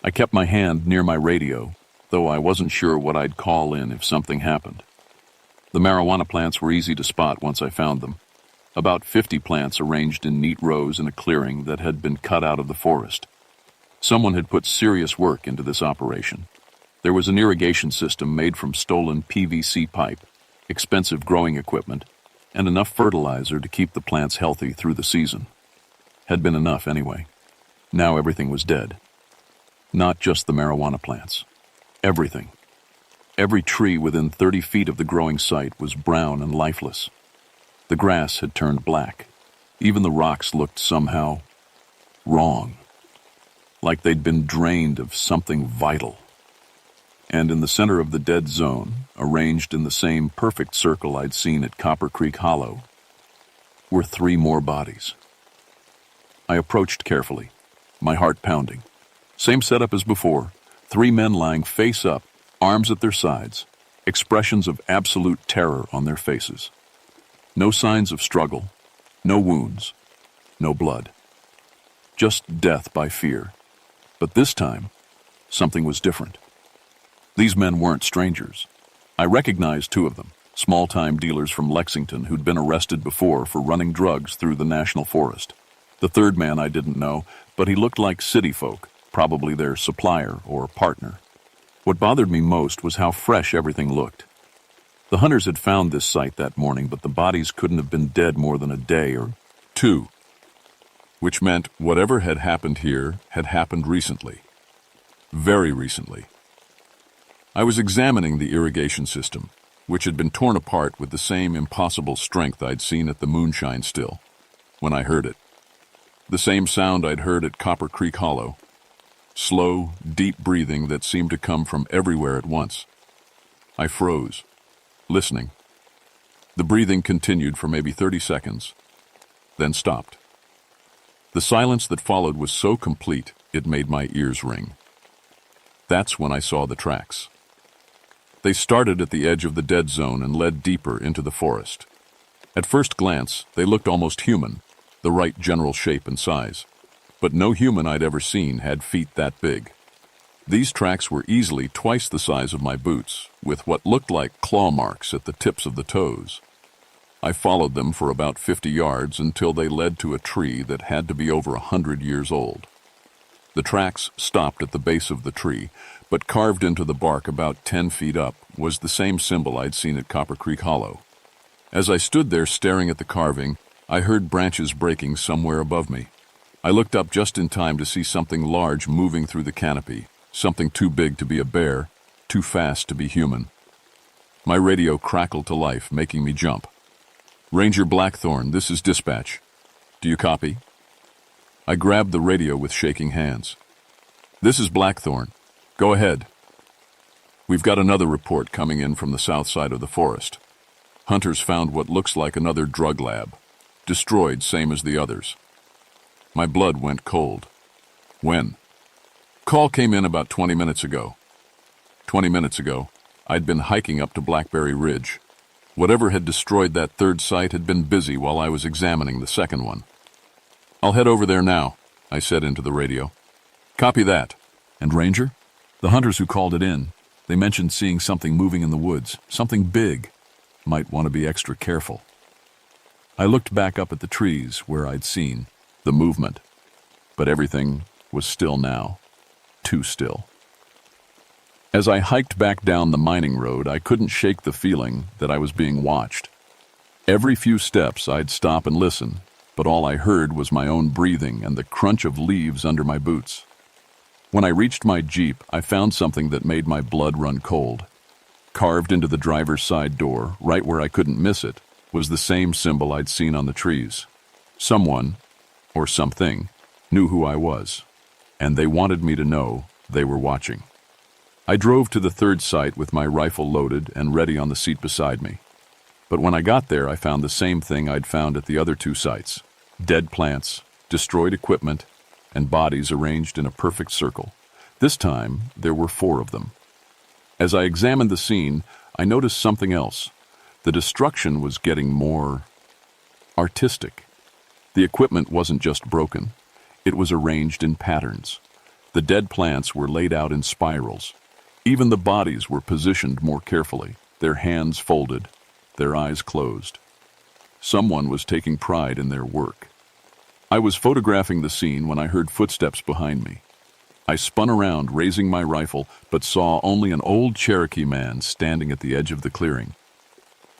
I kept my hand near my radio, though I wasn't sure what I'd call in if something happened. The marijuana plants were easy to spot once I found them. About 50 plants arranged in neat rows in a clearing that had been cut out of the forest. Someone had put serious work into this operation. There was an irrigation system made from stolen PVC pipe, expensive growing equipment, and enough fertilizer to keep the plants healthy through the season. Had been enough anyway. Now everything was dead. Not just the marijuana plants. Everything. Every tree within 30 feet of the growing site was brown and lifeless. The grass had turned black. Even the rocks looked somehow wrong. Like they'd been drained of something vital. And in the center of the dead zone, arranged in the same perfect circle I'd seen at Copper Creek Hollow, were 3 more bodies. I approached carefully, my heart pounding. Same setup as before, 3 men lying face up, arms at their sides, expressions of absolute terror on their faces. No signs of struggle, no wounds, no blood. Just death by fear. But this time, something was different. These men weren't strangers. I recognized 2 of them, small-time dealers from Lexington who'd been arrested before for running drugs through the national forest. The 3rd man I didn't know, but he looked like city folk, probably their supplier or partner. What bothered me most was how fresh everything looked. The hunters had found this site that morning, but the bodies couldn't have been dead more than a day or 2, which meant whatever had happened here had happened recently. Very recently. I was examining the irrigation system, which had been torn apart with the same impossible strength I'd seen at the moonshine still, when I heard it. The same sound I'd heard at Copper Creek Hollow. Slow, deep breathing that seemed to come from everywhere at once. I froze, listening. The breathing continued for maybe 30 seconds, then stopped. The silence that followed was so complete, it made my ears ring. That's when I saw the tracks. They started at the edge of the dead zone and led deeper into the forest. At first glance, they looked almost human, the right general shape and size. But no human I'd ever seen had feet that big. These tracks were easily twice the size of my boots, with what looked like claw marks at the tips of the toes. I followed them for about 50 yards until they led to a tree that had to be over 100 years old. The tracks stopped at the base of the tree, but carved into the bark about 10 feet up was the same symbol I'd seen at Copper Creek Hollow. As I stood there staring at the carving, I heard branches breaking somewhere above me. I looked up just in time to see something large moving through the canopy, something too big to be a bear, too fast to be human. My radio crackled to life, making me jump. "Ranger Blackthorn, this is dispatch. Do you copy?" I grabbed the radio with shaking hands. "This is Blackthorn. Go ahead." "We've got another report coming in from the south side of the forest. Hunters found what looks like another drug lab. Destroyed, same as the others." My blood went cold. "When?" "Call came in about 20 minutes ago." 20 minutes ago, I'd been hiking up to Blackberry Ridge. Whatever had destroyed that 3rd site had been busy while I was examining the 2nd one. "I'll head over there now," I said into the radio. "Copy that." "And Ranger?" "The hunters who called it in, they mentioned seeing something moving in the woods, something big. Might want to be extra careful." I looked back up at the trees where I'd seen the movement, but everything was still now, too still. As I hiked back down the mining road, I couldn't shake the feeling that I was being watched. Every few steps I'd stop and listen, but all I heard was my own breathing and the crunch of leaves under my boots. When I reached my Jeep, I found something that made my blood run cold. Carved into the driver's side door, right where I couldn't miss it, was the same symbol I'd seen on the trees. Someone, or something, knew who I was, and they wanted me to know they were watching. I drove to the 3rd site with my rifle loaded and ready on the seat beside me. But when I got there, I found the same thing I'd found at the other 2 sites: dead plants, destroyed equipment, and bodies arranged in a perfect circle. This time, there were 4 of them. As I examined the scene, I noticed something else. The destruction was getting more artistic. The equipment wasn't just broken. It was arranged in patterns. The dead plants were laid out in spirals. Even the bodies were positioned more carefully, their hands folded, their eyes closed. Someone was taking pride in their work. I was photographing the scene when I heard footsteps behind me. I spun around, raising my rifle, but saw only an old Cherokee man standing at the edge of the clearing.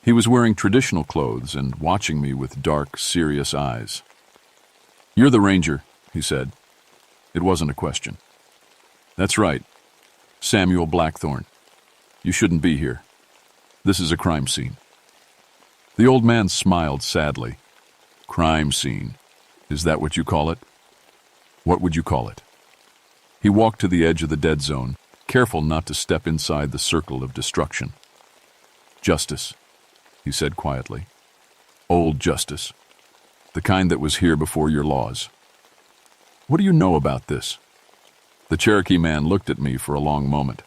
He was wearing traditional clothes and watching me with dark, serious eyes. "You're the ranger," he said. It wasn't a question. "That's right. Samuel Blackthorn. You shouldn't be here. This is a crime scene." The old man smiled sadly. "Crime scene. Is that what you call it? What would you call it?" He walked to the edge of the dead zone, careful not to step inside the circle of destruction. "Justice," he said quietly. "Old justice. The kind that was here before your laws. What do you know about this? The Cherokee man looked at me for a long moment.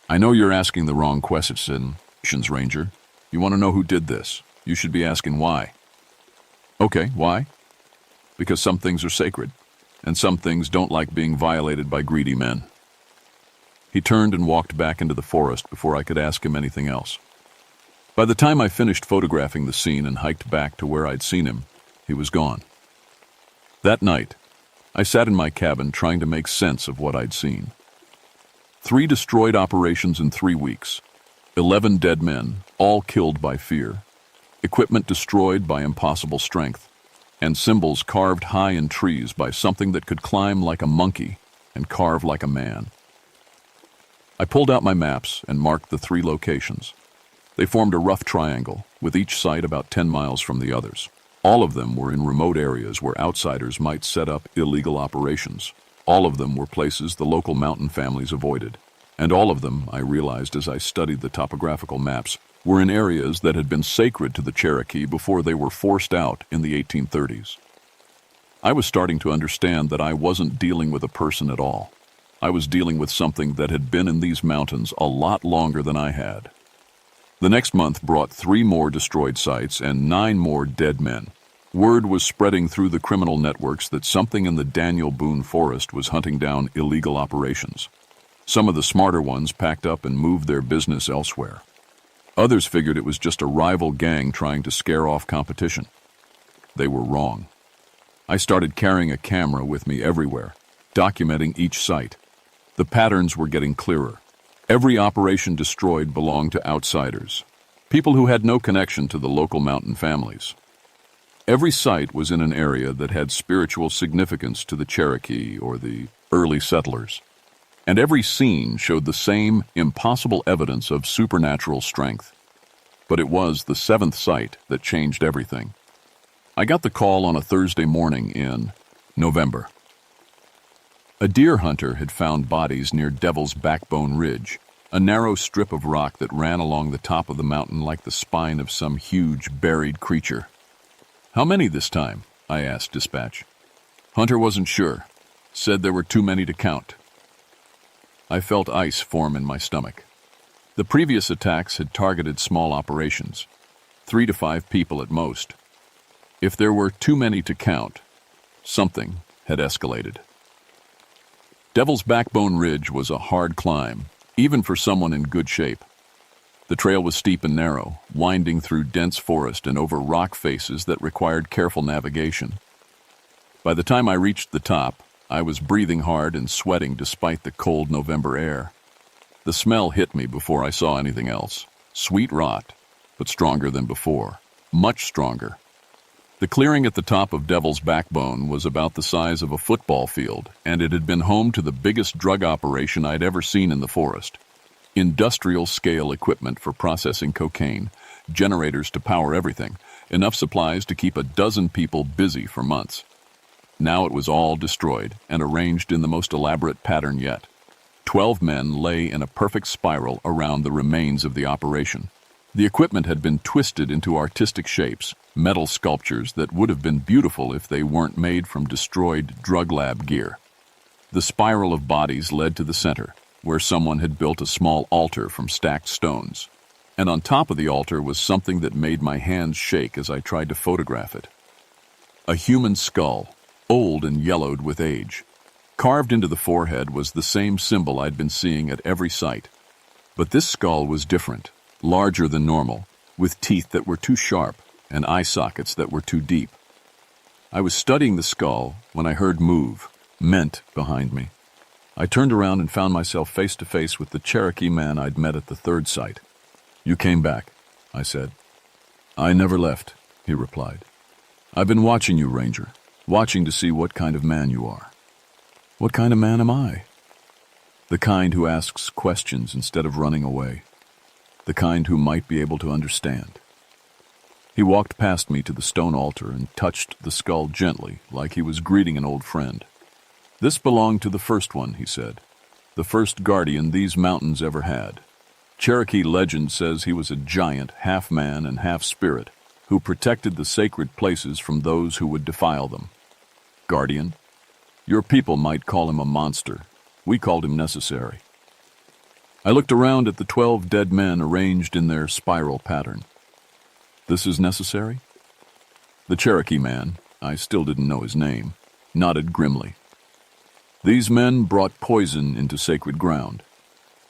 I know you're asking the wrong questions, Ranger. You want to know who did this. You should be asking why. Okay, why? Because some things are sacred, and some things don't like being violated by greedy men. He turned and walked back into the forest before I could ask him anything else. By the time I finished photographing the scene and hiked back to where I'd seen him, he was gone. That night, I sat in my cabin trying to make sense of what I'd seen. 3 destroyed operations in 3 weeks, 11 dead men, all killed by fear, equipment destroyed by impossible strength, and symbols carved high in trees by something that could climb like a monkey and carve like a man. I pulled out my maps and marked the 3 locations. They formed a rough triangle, with each site about 10 miles from the others. All of them were in remote areas where outsiders might set up illegal operations. All of them were places the local mountain families avoided. And all of them, I realized as I studied the topographical maps, were in areas that had been sacred to the Cherokee before they were forced out in the 1830s. I was starting to understand that I wasn't dealing with a person at all. I was dealing with something that had been in these mountains a lot longer than I had. The next month brought 3 more destroyed sites and 9 more dead men. Word was spreading through the criminal networks that something in the Daniel Boone Forest was hunting down illegal operations. Some of the smarter ones packed up and moved their business elsewhere. Others figured it was just a rival gang trying to scare off competition. They were wrong. I started carrying a camera with me everywhere, documenting each site. The patterns were getting clearer. Every operation destroyed belonged to outsiders, people who had no connection to the local mountain families. Every site was in an area that had spiritual significance to the Cherokee or the early settlers. And every scene showed the same impossible evidence of supernatural strength. But it was the 7th site that changed everything. I got the call on a Thursday morning in November. A deer hunter had found bodies near Devil's Backbone Ridge, a narrow strip of rock that ran along the top of the mountain like the spine of some huge buried creature. How many this time? I asked dispatch. Hunter wasn't sure. Said there were too many to count. I felt ice form in my stomach. The previous attacks had targeted small operations, 3 to 5 people at most. If there were too many to count, something had escalated. Devil's Backbone Ridge was a hard climb, even for someone in good shape. The trail was steep and narrow, winding through dense forest and over rock faces that required careful navigation. By the time I reached the top, I was breathing hard and sweating despite the cold November air. The smell hit me before I saw anything else. Sweet rot, but stronger than before. Much stronger. The clearing at the top of Devil's Backbone was about the size of a football field, and it had been home to the biggest drug operation I'd ever seen in the forest. Industrial-scale equipment for processing cocaine, generators to power everything, enough supplies to keep a dozen people busy for months. Now it was all destroyed and arranged in the most elaborate pattern yet. 12 men lay in a perfect spiral around the remains of the operation. The equipment had been twisted into artistic shapes, metal sculptures that would have been beautiful if they weren't made from destroyed drug lab gear. The spiral of bodies led to the center, where someone had built a small altar from stacked stones. And on top of the altar was something that made my hands shake as I tried to photograph it. A human skull, old and yellowed with age. Carved into the forehead was the same symbol I'd been seeing at every site. But this skull was different, larger than normal, with teeth that were too sharp and eye sockets that were too deep. I was studying the skull when I heard movement behind me. I turned around and found myself face to face with the Cherokee man I'd met at the 3rd site. "You came back," I said. "I never left," he replied. "I've been watching you, Ranger, watching to see what kind of man you are." "What kind of man am I?" "The kind who asks questions instead of running away. The kind who might be able to understand." He walked past me to the stone altar and touched the skull gently, like he was greeting an old friend. "This belonged to the first one," he said. "The first guardian these mountains ever had. Cherokee legend says he was a giant, half man and half spirit, who protected the sacred places from those who would defile them. Guardian? Your people might call him a monster. We called him necessary. I looked around at the 12 dead men arranged in their spiral pattern. This is necessary? The Cherokee man, I still didn't know his name, nodded grimly. These men brought poison into sacred ground.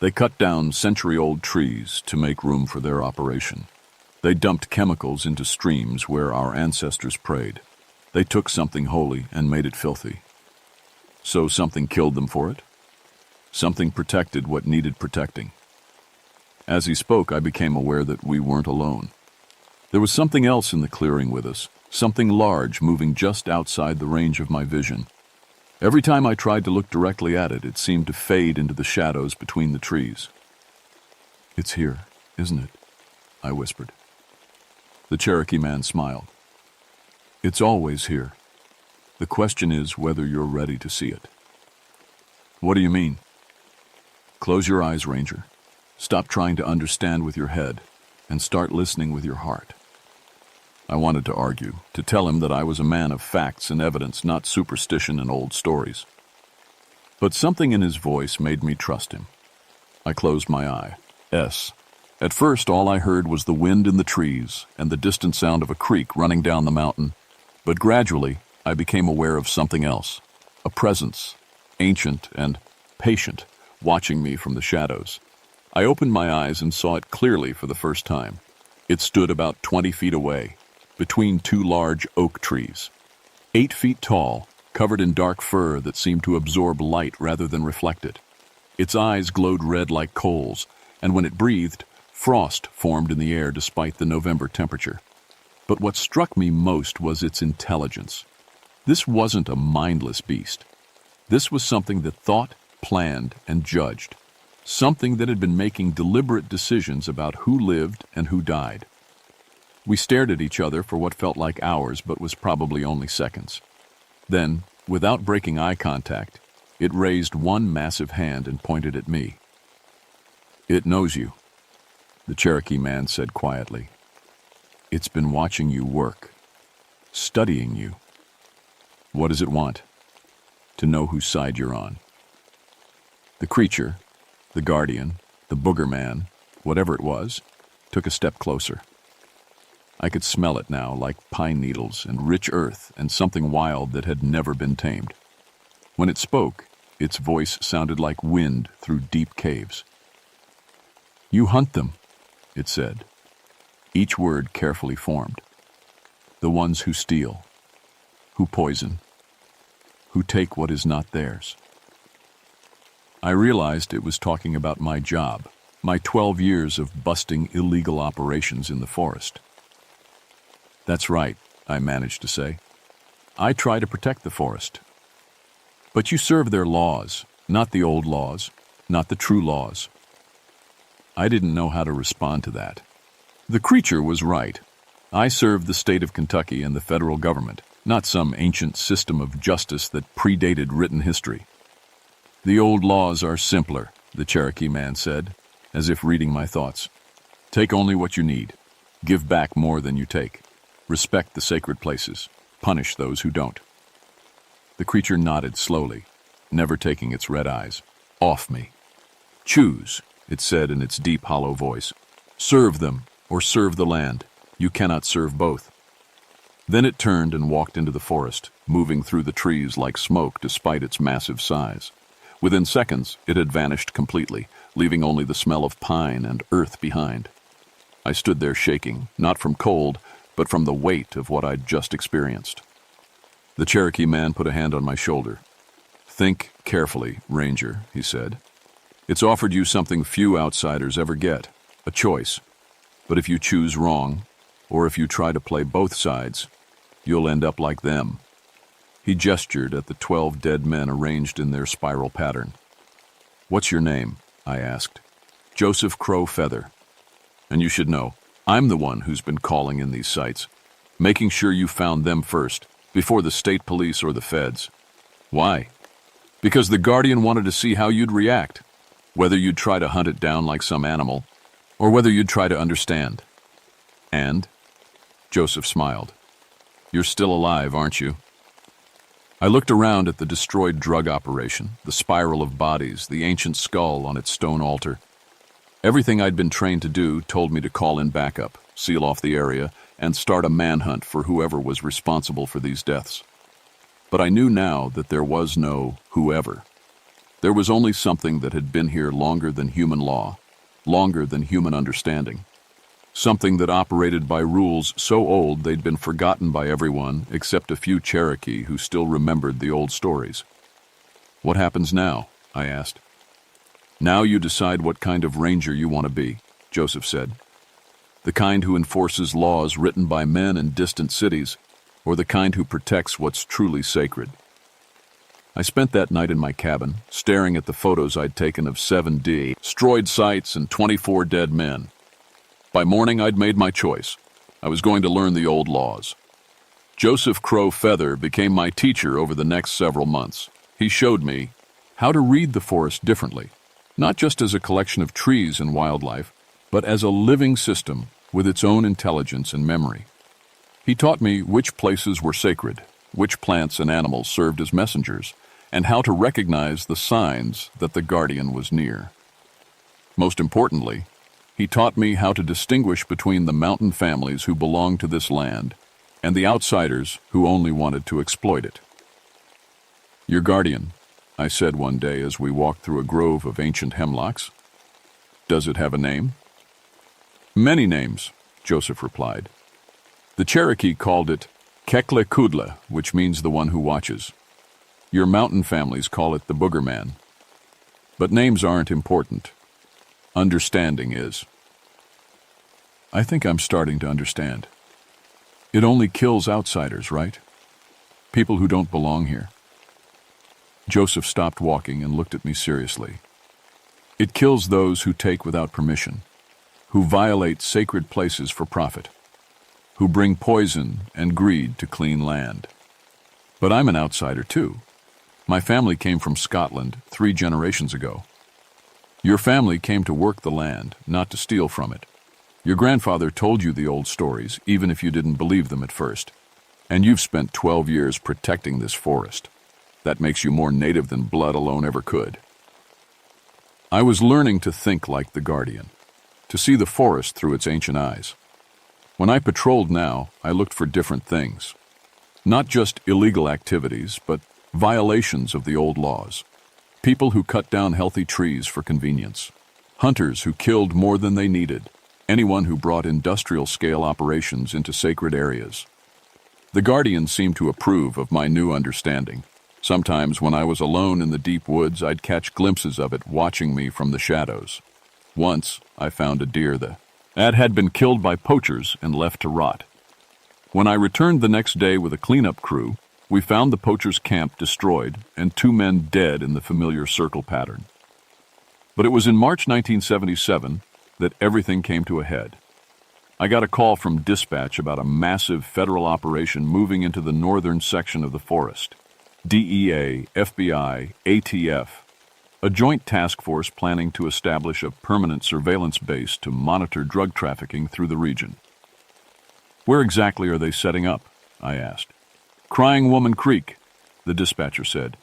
They cut down century-old trees to make room for their operation. They dumped chemicals into streams where our ancestors prayed. They took something holy and made it filthy. So something killed them for it? Something protected what needed protecting. As he spoke, I became aware that we weren't alone. There was something else in the clearing with us, something large moving just outside the range of my vision. Every time I tried to look directly at it, it seemed to fade into the shadows between the trees. It's here, isn't it? I whispered. The Cherokee man smiled. It's always here. The question is whether you're ready to see it. What do you mean? Close your eyes, Ranger. Stop trying to understand with your head and start listening with your heart. I wanted to argue, to tell him that I was a man of facts and evidence, not superstition and old stories. But something in his voice made me trust him. I closed my eye. At first, all I heard was the wind in the trees and the distant sound of a creek running down the mountain. But gradually, I became aware of something else, a presence, ancient and patient, watching me from the shadows. I opened my eyes and saw it clearly for the first time. It stood about 20 feet away, between two large oak trees. 8 feet tall, covered in dark fur that seemed to absorb light rather than reflect it. Its eyes glowed red like coals, and when it breathed, frost formed in the air despite the November temperature. But what struck me most was its intelligence. This wasn't a mindless beast. This was something that thought, planned, and judged. Something that had been making deliberate decisions about who lived and who died. We stared at each other for what felt like hours but was probably only seconds. Then, without breaking eye contact, it raised one massive hand and pointed at me. It knows you, the Cherokee man said quietly. It's been watching you work, studying you. What does it want? To know whose side you're on. The creature, the guardian, the booger man, whatever it was, took a step closer. I could smell it now, like pine needles and rich earth and something wild that had never been tamed. When it spoke, its voice sounded like wind through deep caves. You hunt them, it said, each word carefully formed. The ones who steal, who poison, who take what is not theirs. I realized it was talking about my job, my 12 years of busting illegal operations in the forest. That's right, I managed to say. I try to protect the forest. But you serve their laws, not the old laws, not the true laws. I didn't know how to respond to that. The creature was right. I served the state of Kentucky and the federal government, not some ancient system of justice that predated written history. The old laws are simpler, the Cherokee man said, as if reading my thoughts. Take only what you need. Give back more than you take. Respect the sacred places. Punish those who don't. The creature nodded slowly, never taking its red eyes off me. Choose, it said in its deep, hollow voice. Serve them, or serve the land. You cannot serve both. Then it turned and walked into the forest, moving through the trees like smoke despite its massive size. Within seconds, it had vanished completely, leaving only the smell of pine and earth behind. I stood there shaking, not from cold, but from the weight of what I'd just experienced. The Cherokee man put a hand on my shoulder. Think carefully, Ranger, he said. It's offered you something few outsiders ever get, a choice. But if you choose wrong, or if you try to play both sides, you'll end up like them. He gestured at the 12 dead men arranged in their spiral pattern. What's your name? I asked. Joseph Crow Feather. And you should know, I'm the one who's been calling in these sites, making sure you found them first, before the state police or the feds. Why? Because the Guardian wanted to see how you'd react, whether you'd try to hunt it down like some animal, or whether you'd try to understand. And Joseph smiled. You're still alive, aren't you? I looked around at the destroyed drug operation, the spiral of bodies, the ancient skull on its stone altar. Everything I'd been trained to do told me to call in backup, seal off the area, and start a manhunt for whoever was responsible for these deaths. But I knew now that there was no whoever. There was only something that had been here longer than human law, longer than human understanding. Something that operated by rules so old they'd been forgotten by everyone except a few Cherokee who still remembered the old stories. What happens now? I asked. Now you decide what kind of ranger you want to be, Joseph said. The kind who enforces laws written by men in distant cities, or the kind who protects what's truly sacred. I spent that night in my cabin, staring at the photos I'd taken of 7D, destroyed sites and 24 dead men. By morning, I'd made my choice. I was going to learn the old laws. Joseph Crow Feather became my teacher over the next several months. He showed me how to read the forest differently, not just as a collection of trees and wildlife, but as a living system with its own intelligence and memory. He taught me which places were sacred, which plants and animals served as messengers, and how to recognize the signs that the guardian was near. Most importantly, he taught me how to distinguish between the mountain families who belonged to this land and the outsiders who only wanted to exploit it. Your guardian, I said one day as we walked through a grove of ancient hemlocks. Does it have a name? Many names, Joseph replied. The Cherokee called it Kekle Kudla, which means the one who watches. Your mountain families call it the Booger Man. But names aren't important. Understanding is. I think I'm starting to understand. It only kills outsiders, right? People who don't belong here. Joseph stopped walking and looked at me seriously. It kills those who take without permission, who violate sacred places for profit, who bring poison and greed to clean land. But I'm an outsider too. My family came from Scotland 3 generations ago. Your family came to work the land, not to steal from it. Your grandfather told you the old stories, even if you didn't believe them at first. And you've spent 12 years protecting this forest. That makes you more native than blood alone ever could. I was learning to think like the guardian, to see the forest through its ancient eyes. When I patrolled now, I looked for different things. Not just illegal activities, but violations of the old laws. People who cut down healthy trees for convenience. Hunters who killed more than they needed. Anyone who brought industrial-scale operations into sacred areas. The guardian seemed to approve of my new understanding. Sometimes when I was alone in the deep woods, I'd catch glimpses of it watching me from the shadows. Once, I found a deer that had been killed by poachers and left to rot. When I returned the next day with a cleanup crew, we found the poachers' camp destroyed and 2 men dead in the familiar circle pattern. But it was in March 1977 that everything came to a head. I got a call from dispatch about a massive federal operation moving into the northern section of the forest. DEA, FBI, ATF, a joint task force planning to establish a permanent surveillance base to monitor drug trafficking through the region. Where exactly are they setting up? I asked. Crying Woman Creek, the dispatcher said.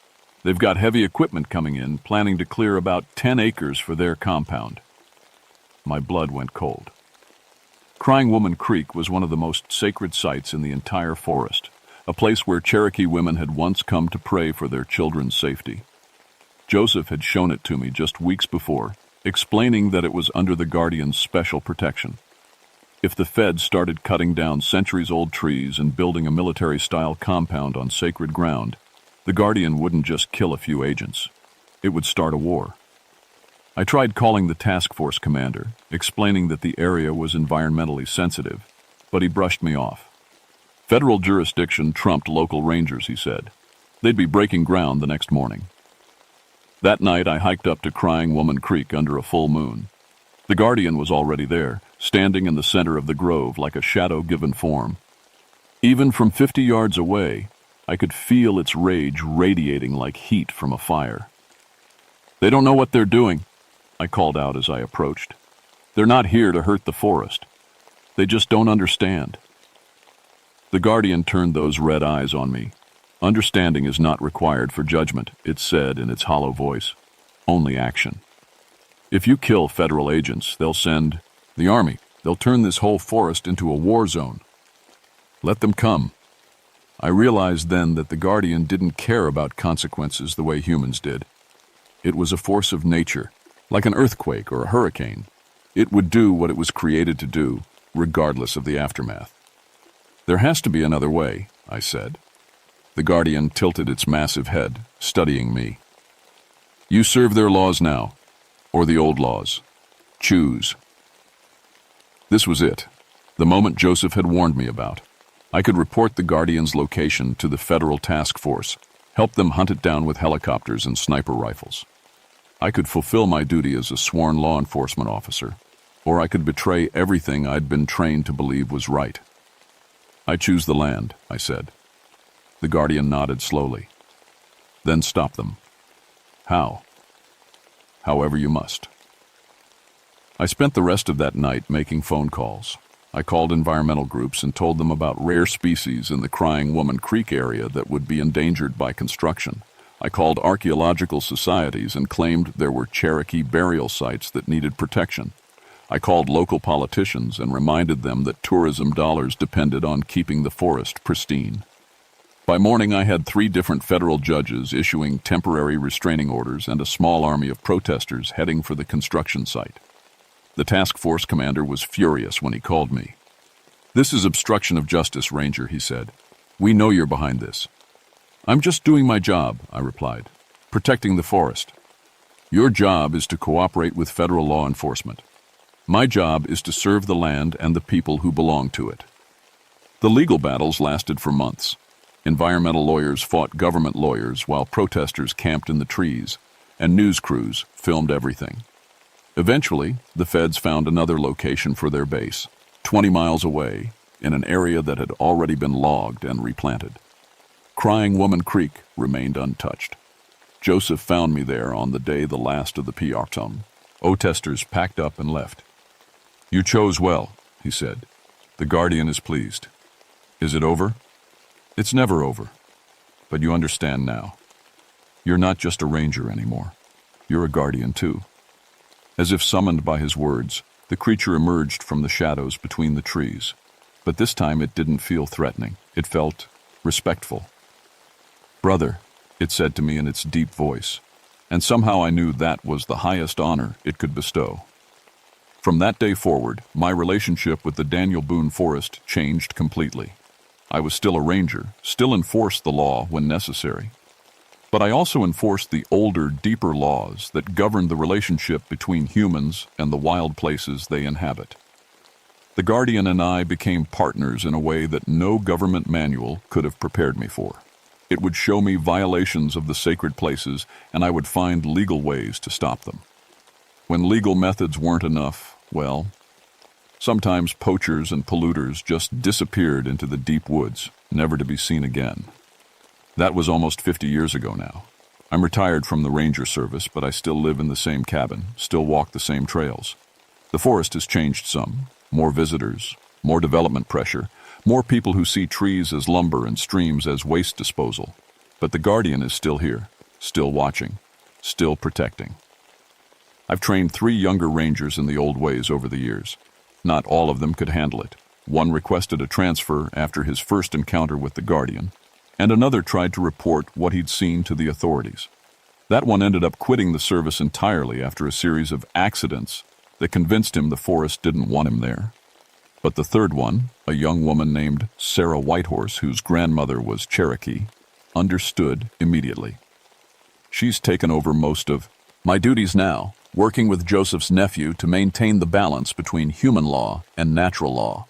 They've got heavy equipment coming in, planning to clear about 10 acres for their compound. My blood went cold. Crying Woman Creek was one of the most sacred sites in the entire forest, a place where Cherokee women had once come to pray for their children's safety. Joseph had shown it to me just weeks before, explaining that it was under the Guardian's special protection. If the feds started cutting down centuries-old trees and building a military-style compound on sacred ground, the Guardian wouldn't just kill a few agents. It would start a war. I tried calling the task force commander, explaining that the area was environmentally sensitive, but he brushed me off. Federal jurisdiction trumped local rangers, he said. They'd be breaking ground the next morning. That night, I hiked up to Crying Woman Creek under a full moon. The Guardian was already there, standing in the center of the grove like a shadow-given form. Even from 50 yards away, I could feel its rage radiating like heat from a fire. They don't know what they're doing, I called out as I approached. They're not here to hurt the forest. They just don't understand. The guardian turned those red eyes on me. "Understanding is not required for judgment," it said in its hollow voice. "Only action. If you kill federal agents, they'll send the army. They'll turn this whole forest into a war zone. Let them come." I realized then that the guardian didn't care about consequences the way humans did. It was a force of nature, like an earthquake or a hurricane. It would do what it was created to do, regardless of the aftermath. "There has to be another way," I said. The guardian tilted its massive head, studying me. "You serve their laws now, or the old laws. Choose." This was it, the moment Joseph had warned me about. I could report the guardian's location to the federal task force, help them hunt it down with helicopters and sniper rifles. I could fulfill my duty as a sworn law enforcement officer, or I could betray everything I'd been trained to believe was right. "I choose the land," I said. The guardian nodded slowly. "Then stop them." "How?" "However you must." I spent the rest of that night making phone calls. I called environmental groups and told them about rare species in the Crying Woman Creek area that would be endangered by construction. I called archaeological societies and claimed there were Cherokee burial sites that needed protection. I called local politicians and reminded them that tourism dollars depended on keeping the forest pristine. By morning, I had 3 different federal judges issuing temporary restraining orders and a small army of protesters heading for the construction site. The task force commander was furious when he called me. "This is obstruction of justice, Ranger," he said. "We know you're behind this." "I'm just doing my job," I replied, "protecting the forest." "Your job is to cooperate with federal law enforcement. My job is to serve the land and the people who belong to it." The legal battles lasted for months. Environmental lawyers fought government lawyers while protesters camped in the trees, and news crews filmed everything. Eventually, the feds found another location for their base, 20 miles away, in an area that had already been logged and replanted. Crying Woman Creek remained untouched. Joseph found me there on the day the last of the protesters. Protesters packed up and left. "You chose well," he said. "The guardian is pleased." "Is it over?" "It's never over. But you understand now. You're not just a ranger anymore. You're a guardian too." As if summoned by his words, the creature emerged from the shadows between the trees. But this time it didn't feel threatening. It felt respectful. "Brother," it said to me in its deep voice, and somehow I knew that was the highest honor it could bestow. From that day forward, my relationship with the Daniel Boone Forest changed completely. I was still a ranger, still enforced the law when necessary. But I also enforced the older, deeper laws that govern the relationship between humans and the wild places they inhabit. The guardian and I became partners in a way that no government manual could have prepared me for. It would show me violations of the sacred places, and I would find legal ways to stop them. When legal methods weren't enough, well, sometimes poachers and polluters just disappeared into the deep woods, never to be seen again. That was almost 50 years ago now. I'm retired from the ranger service, but I still live in the same cabin, still walk the same trails. The forest has changed some. More visitors, more development pressure, more people who see trees as lumber and streams as waste disposal. But the guardian is still here, still watching, still protecting. I've trained 3 younger rangers in the old ways over the years. Not all of them could handle it. One requested a transfer after his first encounter with the guardian, and another tried to report what he'd seen to the authorities. That one ended up quitting the service entirely after a series of accidents that convinced him the forest didn't want him there. But the third one, a young woman named Sarah Whitehorse, whose grandmother was Cherokee, understood immediately. She's taken over most of my duties now, working with Joseph's nephew to maintain the balance between human law and natural law.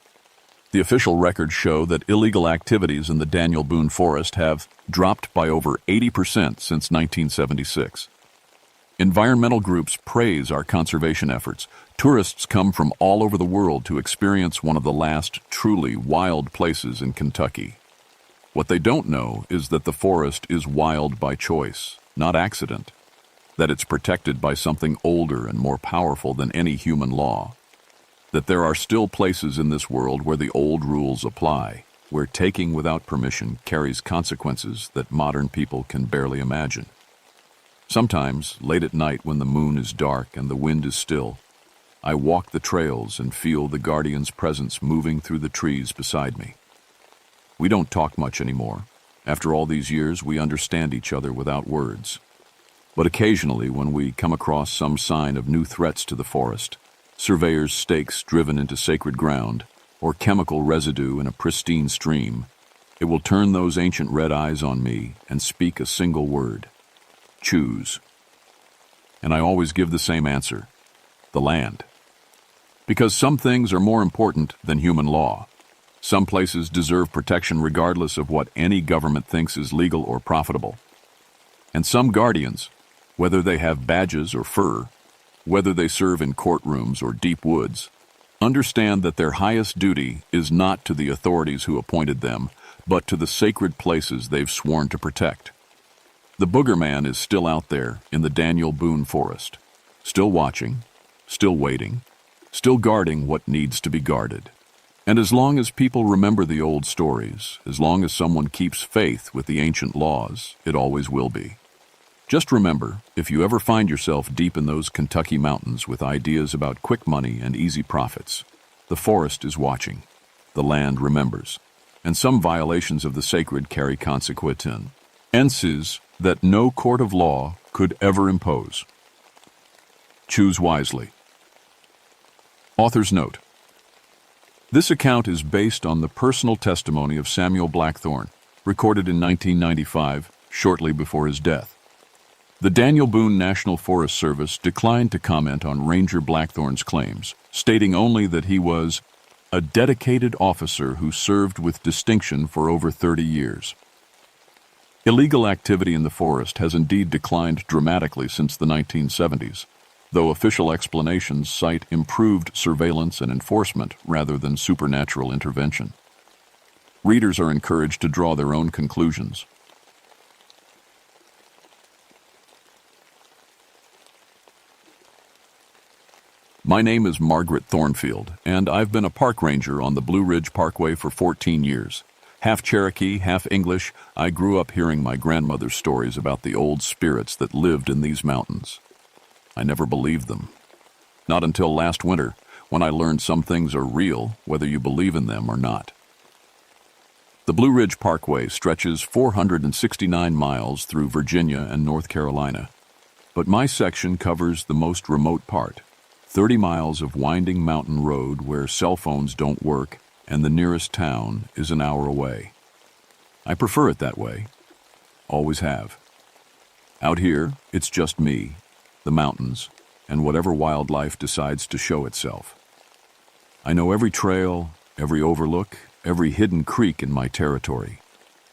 The official records show that illegal activities in the Daniel Boone Forest have dropped by over 80% since 1976. Environmental groups praise our conservation efforts. Tourists come from all over the world to experience one of the last truly wild places in Kentucky. What they don't know is that the forest is wild by choice, not accident. That it's protected by something older and more powerful than any human law. That there are still places in this world where the old rules apply, where taking without permission carries consequences that modern people can barely imagine. Sometimes, late at night when the moon is dark and the wind is still, I walk the trails and feel the guardian's presence moving through the trees beside me. We don't talk much anymore. After all these years, we understand each other without words. But occasionally, when we come across some sign of new threats to the forest, surveyors' stakes driven into sacred ground, or chemical residue in a pristine stream, it will turn those ancient red eyes on me and speak a single word: choose. And I always give the same answer: the land. Because some things are more important than human law. Some places deserve protection regardless of what any government thinks is legal or profitable. And some guardians, whether they have badges or fur, whether they serve in courtrooms or deep woods, understand that their highest duty is not to the authorities who appointed them, but to the sacred places they've sworn to protect. The Booger Man is still out there in the Daniel Boone forest, still watching, still waiting, still guarding what needs to be guarded. And as long as people remember the old stories, as long as someone keeps faith with the ancient laws, it always will be. Just remember, if you ever find yourself deep in those Kentucky mountains with ideas about quick money and easy profits, the forest is watching, the land remembers, and some violations of the sacred carry consequences that no court of law could ever impose. Choose wisely. Author's note: this account is based on the personal testimony of Samuel Blackthorne, recorded in 1995, shortly before his death. The Daniel Boone National Forest Service declined to comment on Ranger Blackthorne's claims, stating only that he was a dedicated officer who served with distinction for over 30 years. Illegal activity in the forest has indeed declined dramatically since the 1970s, though official explanations cite improved surveillance and enforcement rather than supernatural intervention. Readers are encouraged to draw their own conclusions. My name is Margaret Thornfield, and I've been a park ranger on the Blue Ridge Parkway for 14 years. Half Cherokee, half English, I grew up hearing my grandmother's stories about the old spirits that lived in these mountains. I never believed them. Not until last winter, when I learned some things are real, whether you believe in them or not. The Blue Ridge Parkway stretches 469 miles through Virginia and North Carolina, but my section covers the most remote part, 30 miles of winding mountain road where cell phones don't work and the nearest town is an hour away. I prefer it that way. Always have. Out here, it's just me, the mountains, and whatever wildlife decides to show itself. I know every trail, every overlook, every hidden creek in my territory.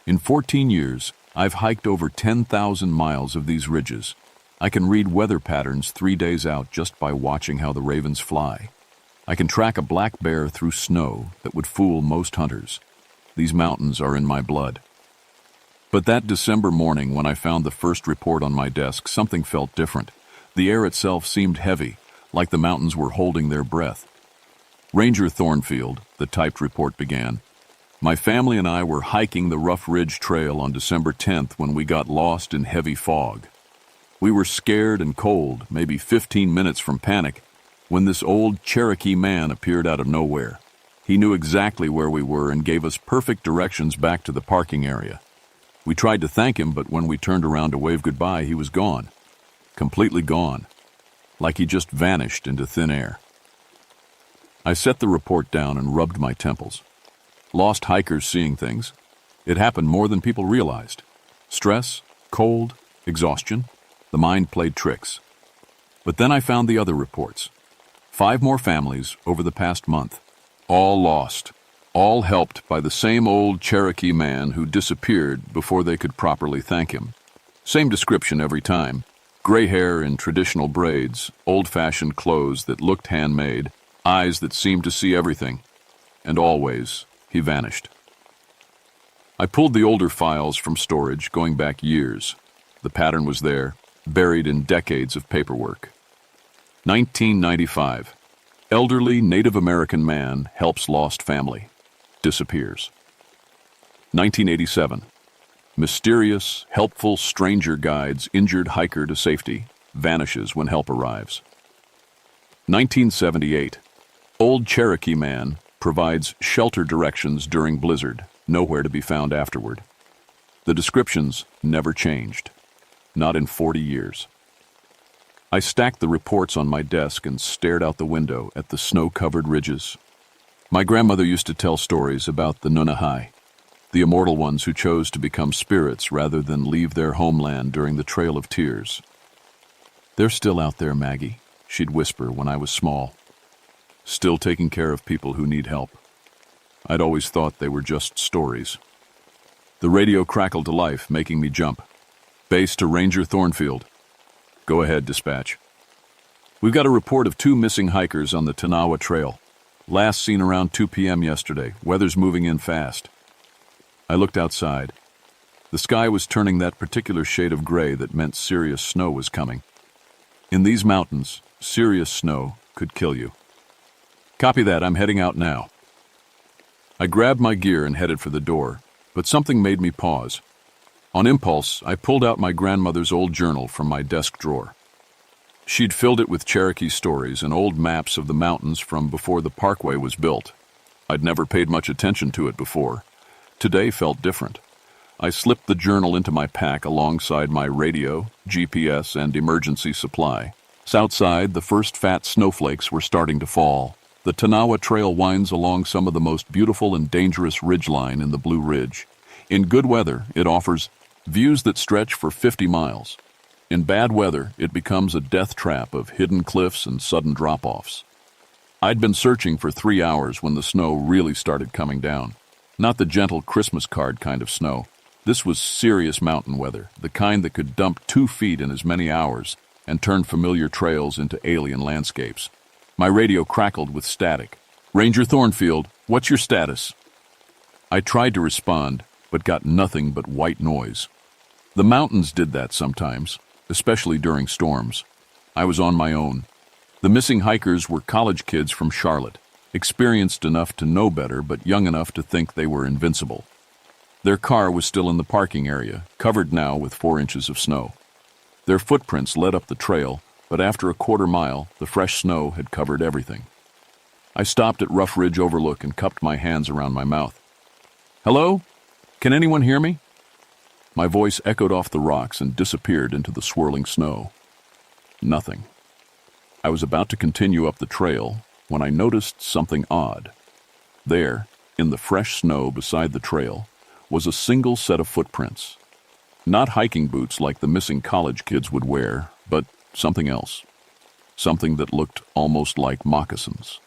In 14 years, I've hiked over 10,000 miles of these ridges. I can read weather patterns 3 days out just by watching how the ravens fly. I can track a black bear through snow that would fool most hunters. These mountains are in my blood. But that December morning when I found the first report on my desk, something felt different. The air itself seemed heavy, like the mountains were holding their breath. Ranger Thornfield, the typed report began. My family and I were hiking the Rough Ridge Trail on December 10th when we got lost in heavy fog. We were scared and cold, maybe 15 minutes from panic, when this old Cherokee man appeared out of nowhere. He knew exactly where we were and gave us perfect directions back to the parking area. We tried to thank him, but when we turned around to wave goodbye, he was gone. Completely gone, like he just vanished into thin air. I set the report down and rubbed my temples. Lost hikers seeing things. It happened more than people realized. Stress, cold, exhaustion. The mind played tricks. But then I found the other reports. 5 more families over the past month. All lost. All helped by the same old Cherokee man who disappeared before they could properly thank him. Same description every time. Gray hair in traditional braids, old-fashioned clothes that looked handmade, eyes that seemed to see everything. And always, he vanished. I pulled the older files from storage going back years. The pattern was there, buried in decades of paperwork. 1995. Elderly Native American man helps lost family. Disappears. 1987. Mysterious, helpful stranger guides injured hiker to safety, vanishes when help arrives. 1978. Old Cherokee man provides shelter directions during blizzard, nowhere to be found afterward. The descriptions never changed. Not in 40 years. I stacked the reports on my desk and stared out the window at the snow-covered ridges. My grandmother used to tell stories about the Nunahai, the immortal ones who chose to become spirits rather than leave their homeland during the Trail of Tears. "They're still out there, Maggie," she'd whisper when I was small. "Still taking care of people who need help." I'd always thought they were just stories. The radio crackled to life, making me jump. "Base to Ranger Thornfield." "Go ahead, dispatch." "We've got a report of 2 missing hikers on the Tanawa Trail. Last seen around 2 p.m. yesterday. Weather's moving in fast." I looked outside. The sky was turning that particular shade of gray that meant serious snow was coming. In these mountains, serious snow could kill you. "Copy that, I'm heading out now." I grabbed my gear and headed for the door, but something made me pause. On impulse, I pulled out my grandmother's old journal from my desk drawer. She'd filled it with Cherokee stories and old maps of the mountains from before the parkway was built. I'd never paid much attention to it before. Today felt different. I slipped the journal into my pack alongside my radio, GPS, and emergency supply. Outside, the first fat snowflakes were starting to fall. The Tanawa Trail winds along some of the most beautiful and dangerous ridgeline in the Blue Ridge. In good weather, it offers views that stretch for 50 miles. In bad weather, it becomes a death trap of hidden cliffs and sudden drop-offs. I'd been searching for 3 hours when the snow really started coming down. Not the gentle Christmas card kind of snow. This was serious mountain weather, the kind that could dump 2 feet in as many hours and turn familiar trails into alien landscapes. My radio crackled with static. "Ranger Thornfield, what's your status?" I tried to respond, but got nothing but white noise. The mountains did that sometimes, especially during storms. I was on my own. The missing hikers were college kids from Charlotte, experienced enough to know better but young enough to think they were invincible. Their car was still in the parking area, covered now with 4 inches of snow. Their footprints led up the trail, but after a quarter mile, the fresh snow had covered everything. I stopped at Rough Ridge Overlook and cupped my hands around my mouth. "Hello? Can anyone hear me?" My voice echoed off the rocks and disappeared into the swirling snow. Nothing. I was about to continue up the trail when I noticed something odd. There, in the fresh snow beside the trail, was a single set of footprints. Not hiking boots like the missing college kids would wear, but something else. Something that looked almost like moccasins.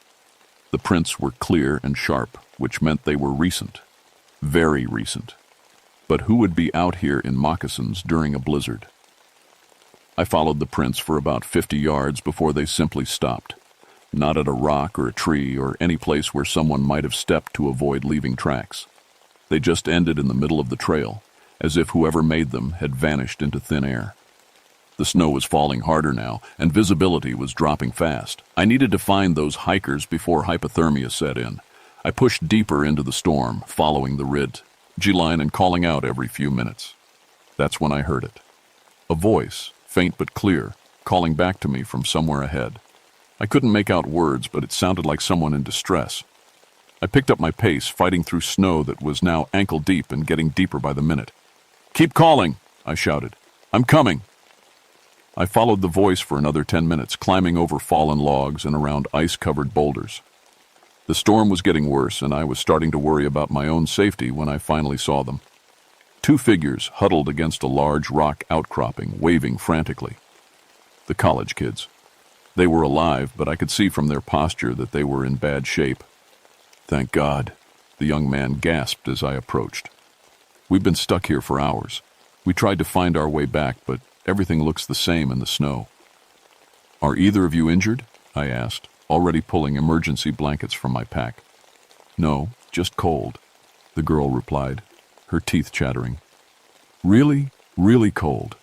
The prints were clear and sharp, which meant they were recent. Very recent. But who would be out here in moccasins during a blizzard? I followed the prints for about 50 yards before they simply stopped. Not at a rock or a tree or any place where someone might have stepped to avoid leaving tracks. They just ended in the middle of the trail, as if whoever made them had vanished into thin air. The snow was falling harder now, and visibility was dropping fast. I needed to find those hikers before hypothermia set in. I pushed deeper into the storm, following the ridge-line and calling out every few minutes. That's when I heard it. A voice, faint but clear, calling back to me from somewhere ahead. I couldn't make out words, but it sounded like someone in distress. I picked up my pace, fighting through snow that was now ankle-deep and getting deeper by the minute. "Keep calling," I shouted. "I'm coming." I followed the voice for another 10 minutes, climbing over fallen logs and around ice-covered boulders. The storm was getting worse, and I was starting to worry about my own safety when I finally saw them. 2 figures huddled against a large rock outcropping, waving frantically. The college kids. They were alive, but I could see from their posture that they were in bad shape. "Thank God," the young man gasped as I approached. "We've been stuck here for hours. We tried to find our way back, but everything looks the same in the snow." "Are either of you injured?" I asked, already pulling emergency blankets from my pack. "No, just cold," the girl replied, her teeth chattering. "Really, really cold."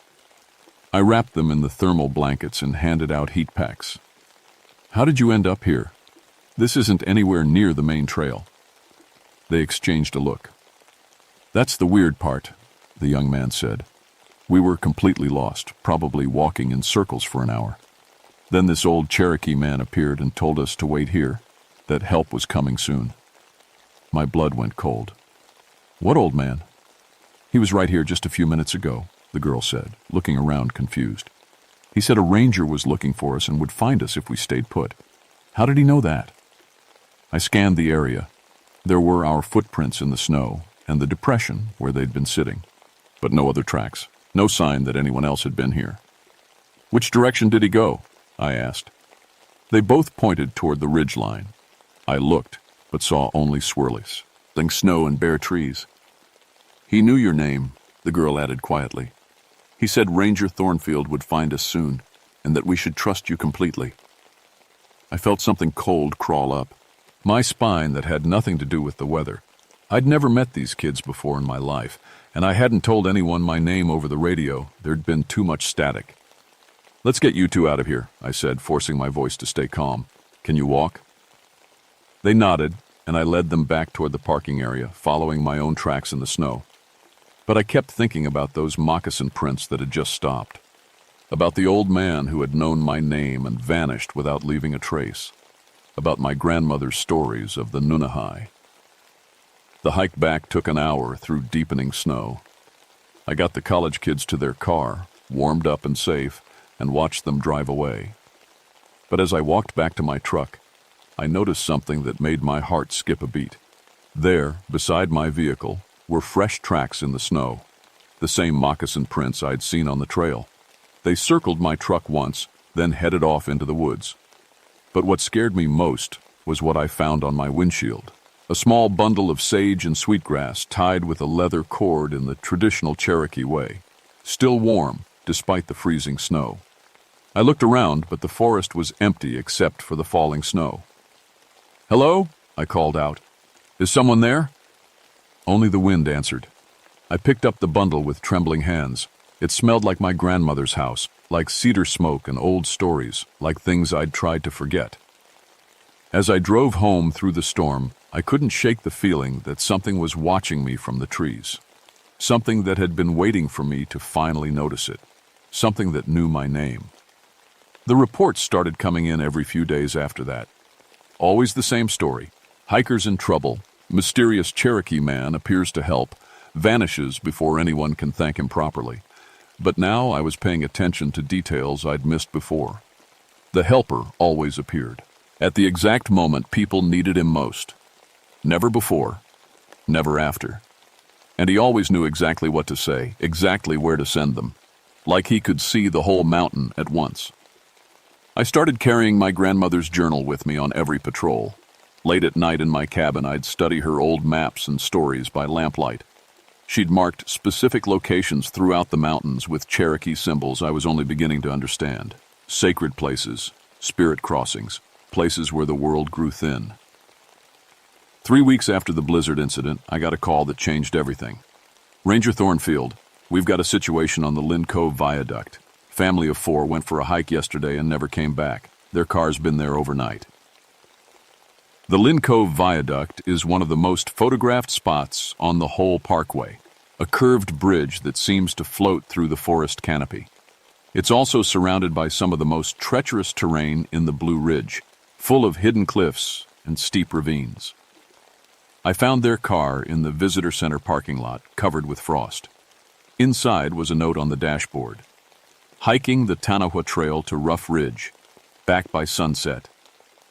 I wrapped them in the thermal blankets and handed out heat packs. "How did you end up here? This isn't anywhere near the main trail." They exchanged a look. That's the weird part, the young man said. We were completely lost, probably walking in circles for an hour. Then this old Cherokee man appeared and told us to wait here, that help was coming soon. My blood went cold. What old man? He was right here just a few minutes ago, the girl said, looking around confused. He said a ranger was looking for us and would find us if we stayed put. How did he know that? I scanned the area. There were our footprints in the snow and the depression where they'd been sitting, but no other tracks, no sign that anyone else had been here. Which direction did he go? I asked. They both pointed toward the ridge line. I looked, but saw only swirlies, snow and bare trees. He knew your name, the girl added quietly. He said Ranger Thornfield would find us soon, and that we should trust you completely. I felt something cold crawl up. My spine that had nothing to do with the weather. I'd never met these kids before in my life, and I hadn't told anyone my name over the radio. There'd been too much static. Let's get you two out of here, I said, forcing my voice to stay calm. Can you walk? They nodded, and I led them back toward the parking area, following my own tracks in the snow. But I kept thinking about those moccasin prints that had just stopped. About the old man who had known my name and vanished without leaving a trace. About my grandmother's stories of the Nunahai. The hike back took an hour through deepening snow. I got the college kids to their car, warmed up and safe, and watched them drive away. But as I walked back to my truck, I noticed something that made my heart skip a beat. There, beside my vehicle, were fresh tracks in the snow, the same moccasin prints I'd seen on the trail. They circled my truck once, then headed off into the woods. But what scared me most was what I found on my windshield. A small bundle of sage and sweetgrass tied with a leather cord in the traditional Cherokee way, still warm despite the freezing snow. I looked around, but the forest was empty except for the falling snow. "Hello?" I called out. "Is someone there?" Only the wind answered. I picked up the bundle with trembling hands. It smelled like my grandmother's house, like cedar smoke and old stories, like things I'd tried to forget. As I drove home through the storm, I couldn't shake the feeling that something was watching me from the trees. Something that had been waiting for me to finally notice it. Something that knew my name. The reports started coming in every few days after that. Always the same story. Hikers in trouble. Mysterious Cherokee man appears to help, vanishes before anyone can thank him properly. But now I was paying attention to details I'd missed before. The helper always appeared, at the exact moment people needed him most. Never before, never after. And he always knew exactly what to say, exactly where to send them, like he could see the whole mountain at once. I started carrying my grandmother's journal with me on every patrol. Late at night in my cabin, I'd study her old maps and stories by lamplight. She'd marked specific locations throughout the mountains with Cherokee symbols I was only beginning to understand. Sacred places, spirit crossings, places where the world grew thin. 3 weeks after the blizzard incident, I got a call that changed everything. "Ranger Thornfield, we've got a situation on the Lynn Cove Viaduct. Family of 4 went for a hike yesterday and never came back. Their car's been there overnight." The Lynn Cove Viaduct is one of the most photographed spots on the whole parkway, a curved bridge that seems to float through the forest canopy. It's also surrounded by some of the most treacherous terrain in the Blue Ridge, full of hidden cliffs and steep ravines. I found their car in the visitor center parking lot, covered with frost. Inside was a note on the dashboard. "Hiking the Tanahua Trail to Rough Ridge, back by sunset.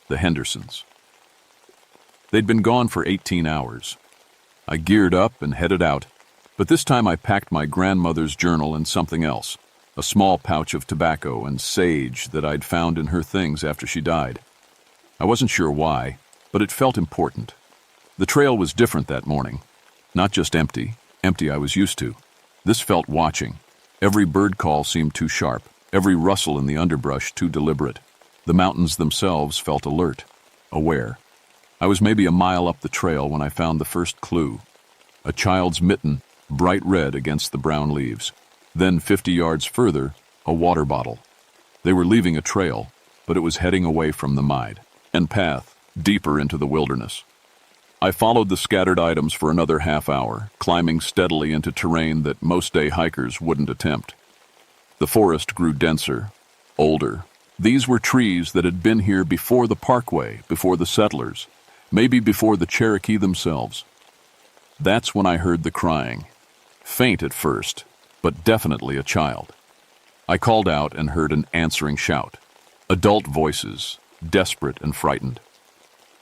The Hendersons." They'd been gone for 18 hours. I geared up and headed out, but this time I packed my grandmother's journal and something else, a small pouch of tobacco and sage that I'd found in her things after she died. I wasn't sure why, but it felt important. The trail was different that morning. Not just empty I was used to. This felt watching. Every bird call seemed too sharp, every rustle in the underbrush too deliberate. The mountains themselves felt alert, aware. I was maybe a mile up the trail when I found the first clue. A child's mitten, bright red against the brown leaves. Then 50 yards further, a water bottle. They were leaving a trail, but it was heading away from the mine and path deeper into the wilderness. I followed the scattered items for another half hour, climbing steadily into terrain that most-day hikers wouldn't attempt. The forest grew denser, older. These were trees that had been here before the parkway, before the settlers, maybe before the Cherokee themselves. That's when I heard the crying. Faint at first, but definitely a child. I called out and heard an answering shout. Adult voices, desperate and frightened.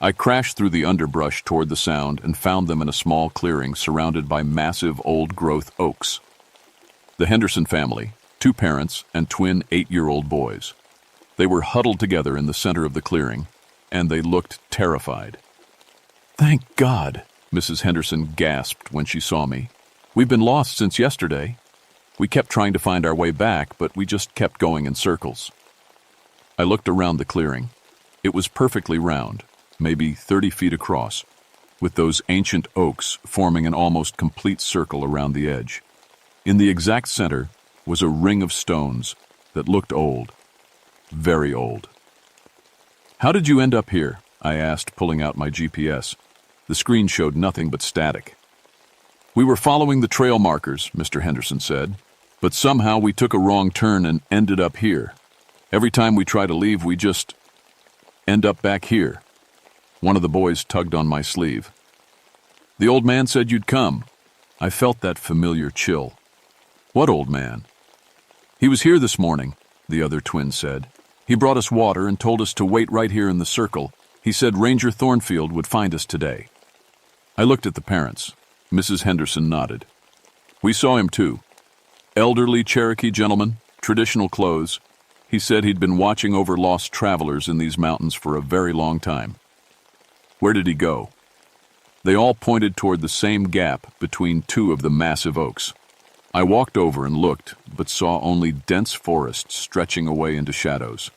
I crashed through the underbrush toward the sound and found them in a small clearing surrounded by massive old-growth oaks. The Henderson family, 2 parents and twin 8-year-old boys. They were huddled together in the center of the clearing, and they looked terrified. "Thank God," Mrs. Henderson gasped when she saw me. "We've been lost since yesterday. We kept trying to find our way back, but we just kept going in circles." I looked around the clearing. It was perfectly round, maybe 30 feet across, with those ancient oaks forming an almost complete circle around the edge. In the exact center was a ring of stones that looked old, very old. "How did you end up here?" I asked, pulling out my GPS. The screen showed nothing but static. "We were following the trail markers," Mr. Henderson said, "but somehow we took a wrong turn and ended up here. Every time we try to leave, we just end up back here." One of the boys tugged on my sleeve. "The old man said you'd come." I felt that familiar chill. "What old man?" "He was here this morning," the other twin said. "He brought us water and told us to wait right here in the circle. He said Ranger Thornfield would find us today." I looked at the parents. Mrs. Henderson nodded. "We saw him too. Elderly Cherokee gentleman, traditional clothes. He said he'd been watching over lost travelers in these mountains for a very long time." "Where did he go?" They all pointed toward the same gap between 2 of the massive oaks. I walked over and looked, but saw only dense forest stretching away into shadows.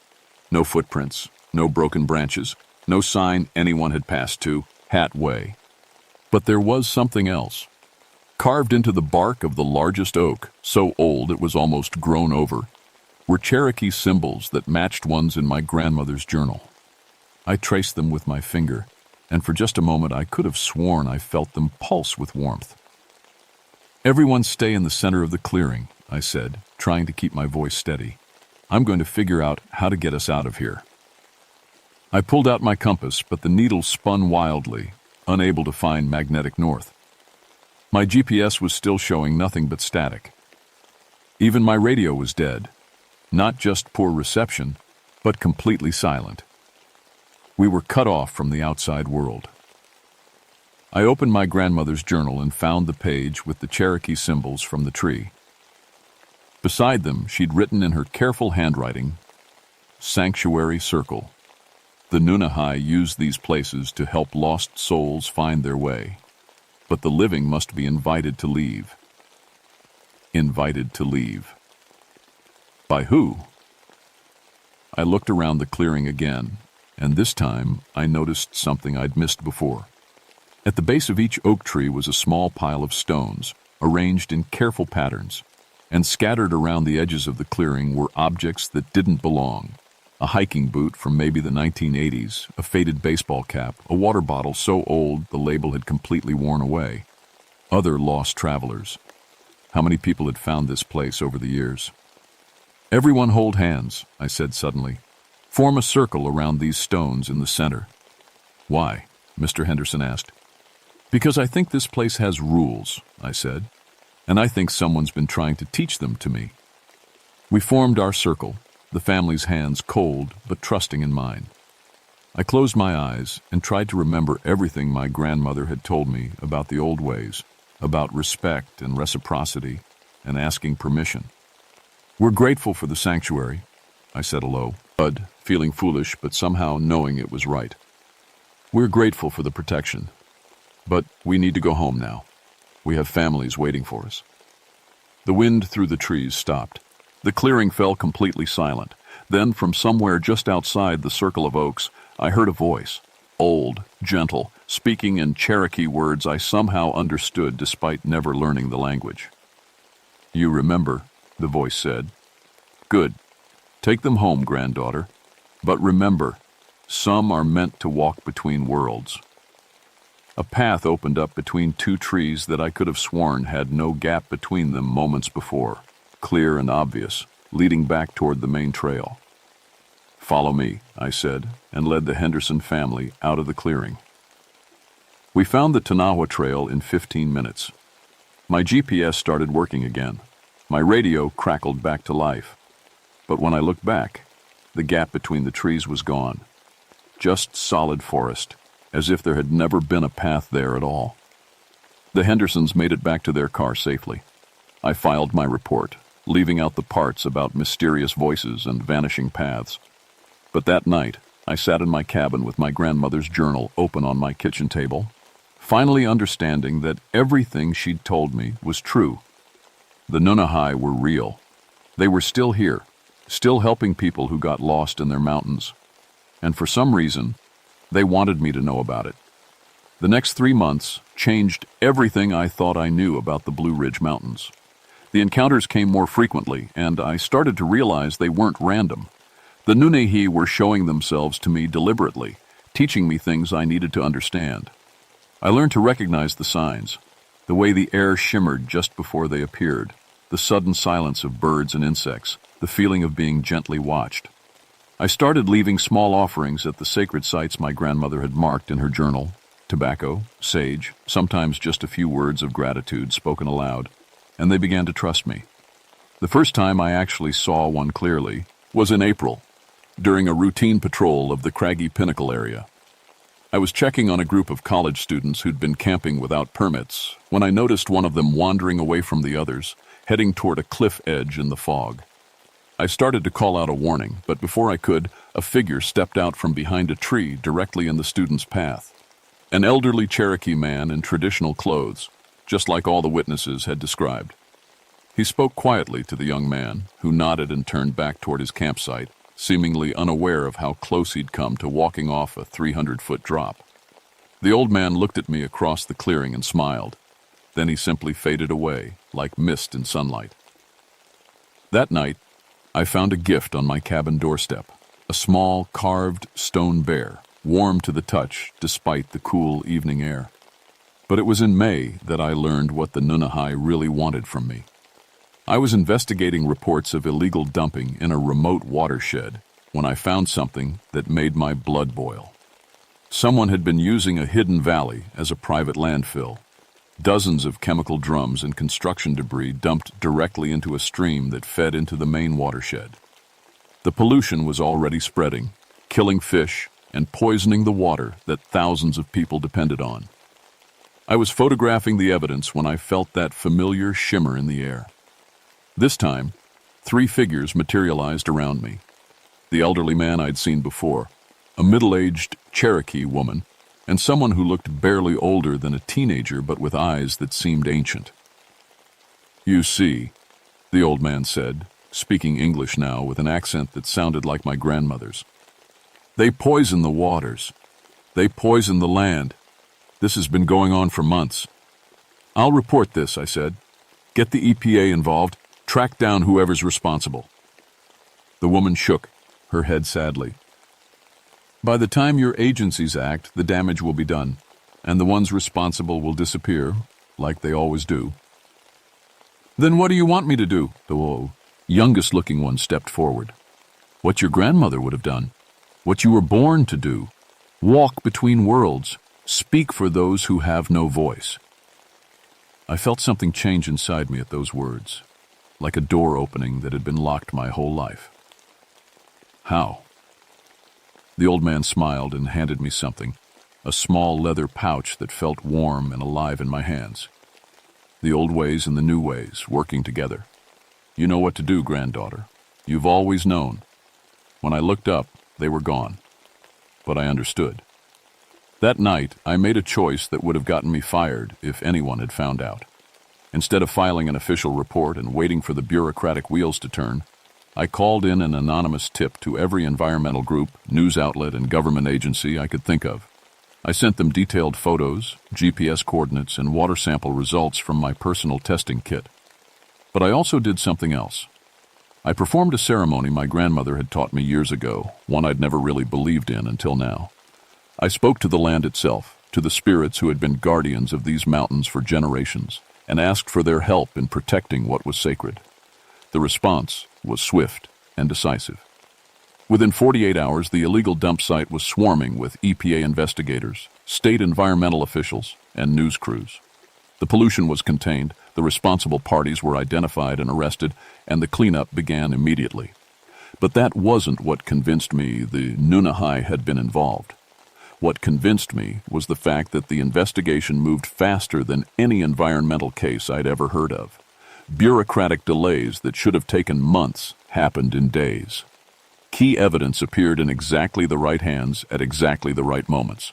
No footprints, no broken branches, no sign anyone had passed to Hat Way. But there was something else. Carved into the bark of the largest oak, so old it was almost grown over, were Cherokee symbols that matched ones in my grandmother's journal. I traced them with my finger, and for just a moment I could have sworn I felt them pulse with warmth. "Everyone stay in the center of the clearing," I said, trying to keep my voice steady. "I'm going to figure out how to get us out of here." I pulled out my compass, but the needle spun wildly, unable to find magnetic north. My GPS was still showing nothing but static. Even my radio was dead. Not just poor reception, but completely silent. We were cut off from the outside world. I opened my grandmother's journal and found the page with the Cherokee symbols from the tree. Beside them, she'd written in her careful handwriting, "Sanctuary Circle." The Nunahai used these places to help lost souls find their way. But the living must be invited to leave. Invited to leave. By who? I looked around the clearing again, and this time I noticed something I'd missed before. At the base of each oak tree was a small pile of stones, arranged in careful patterns, and scattered around the edges of the clearing were objects that didn't belong. A hiking boot from maybe the 1980s, a faded baseball cap, a water bottle so old the label had completely worn away. Other lost travelers. How many people had found this place over the years? "Everyone hold hands," I said suddenly. "Form a circle around these stones in the center." "Why?" Mr. Henderson asked. "Because I think this place has rules," I said, "and I think someone's been trying to teach them to me." We formed our circle, the family's hands cold but trusting in mine. I closed my eyes and tried to remember everything my grandmother had told me about the old ways, about respect and reciprocity and asking permission. "We're grateful for the sanctuary," I said aloud, feeling foolish but somehow knowing it was right. "We're grateful for the protection, but we need to go home now. We have families waiting for us." The wind through the trees stopped. The clearing fell completely silent. Then, from somewhere just outside the circle of oaks, I heard a voice, old, gentle, speaking in Cherokee words I somehow understood despite never learning the language. "You remember," the voice said. "Good. Take them home, granddaughter. But remember, some are meant to walk between worlds." A path opened up between two trees that I could have sworn had no gap between them moments before, clear and obvious, leading back toward the main trail. "Follow me," I said, and led the Henderson family out of the clearing. We found the Tanawa Trail in 15 minutes. My GPS started working again. My radio crackled back to life. But when I looked back, the gap between the trees was gone. Just solid forest, as if there had never been a path there at all. The Hendersons made it back to their car safely. I filed my report, leaving out the parts about mysterious voices and vanishing paths. But that night, I sat in my cabin with my grandmother's journal open on my kitchen table, finally understanding that everything she'd told me was true. The Nunahai were real. They were still here, still helping people who got lost in their mountains. And for some reason, they wanted me to know about it. The next 3 months changed everything I thought I knew about the Blue Ridge Mountains. The encounters came more frequently, and I started to realize they weren't random. The Nunahi were showing themselves to me deliberately, teaching me things I needed to understand. I learned to recognize the signs, the way the air shimmered just before they appeared, the sudden silence of birds and insects, the feeling of being gently watched. I started leaving small offerings at the sacred sites my grandmother had marked in her journal: tobacco, sage, sometimes just a few words of gratitude spoken aloud, and they began to trust me. The first time I actually saw one clearly was in April, during a routine patrol of the craggy Pinnacle area. I was checking on a group of college students who'd been camping without permits when I noticed one of them wandering away from the others, heading toward a cliff edge in the fog. I started to call out a warning, but before I could, a figure stepped out from behind a tree directly in the student's path. An elderly Cherokee man in traditional clothes, just like all the witnesses had described. He spoke quietly to the young man, who nodded and turned back toward his campsite, seemingly unaware of how close he'd come to walking off a 300-foot drop. The old man looked at me across the clearing and smiled. Then he simply faded away, like mist in sunlight. That night, I found a gift on my cabin doorstep, a small, carved stone bear, warm to the touch despite the cool evening air. But it was in May that I learned what the Nunahai really wanted from me. I was investigating reports of illegal dumping in a remote watershed when I found something that made my blood boil. Someone had been using a hidden valley as a private landfill. Dozens of chemical drums and construction debris dumped directly into a stream that fed into the main watershed. The pollution was already spreading, killing fish and poisoning the water that thousands of people depended on. I was photographing the evidence when I felt that familiar shimmer in the air. This time, 3 figures materialized around me. The elderly man I'd seen before, a middle-aged Cherokee woman, and someone who looked barely older than a teenager but with eyes that seemed ancient. "You see," the old man said, speaking English now with an accent that sounded like my grandmother's. "They poison the waters. They poison the land. This has been going on for months." "I'll report this," I said. "Get the EPA involved. Track down whoever's responsible." The woman shook, her head sadly. "By the time your agencies act, the damage will be done, and the ones responsible will disappear, like they always do." "Then what do you want me to do?" The youngest-looking one stepped forward. "What your grandmother would have done. What you were born to do. Walk between worlds. Speak for those who have no voice." I felt something change inside me at those words, like a door opening that had been locked my whole life. "How?" The old man smiled and handed me something, a small leather pouch that felt warm and alive in my hands. The old ways and the new ways, working together. "You know what to do, granddaughter. You've always known." When I looked up, they were gone. But I understood. That night, I made a choice that would have gotten me fired if anyone had found out. Instead of filing an official report and waiting for the bureaucratic wheels to turn, I called in an anonymous tip to every environmental group, news outlet, and government agency I could think of. I sent them detailed photos, GPS coordinates, and water sample results from my personal testing kit. But I also did something else. I performed a ceremony my grandmother had taught me years ago, one I'd never really believed in until now. I spoke to the land itself, to the spirits who had been guardians of these mountains for generations, and asked for their help in protecting what was sacred. The response was swift and decisive. Within 48 hours, the illegal dump site was swarming with EPA investigators, state environmental officials, and news crews. The pollution was contained, the responsible parties were identified and arrested, and the cleanup began immediately. But that wasn't what convinced me the Nunahai had been involved. What convinced me was the fact that the investigation moved faster than any environmental case I'd ever heard of. Bureaucratic delays that should have taken months happened in days. Key evidence appeared in exactly the right hands at exactly the right moments.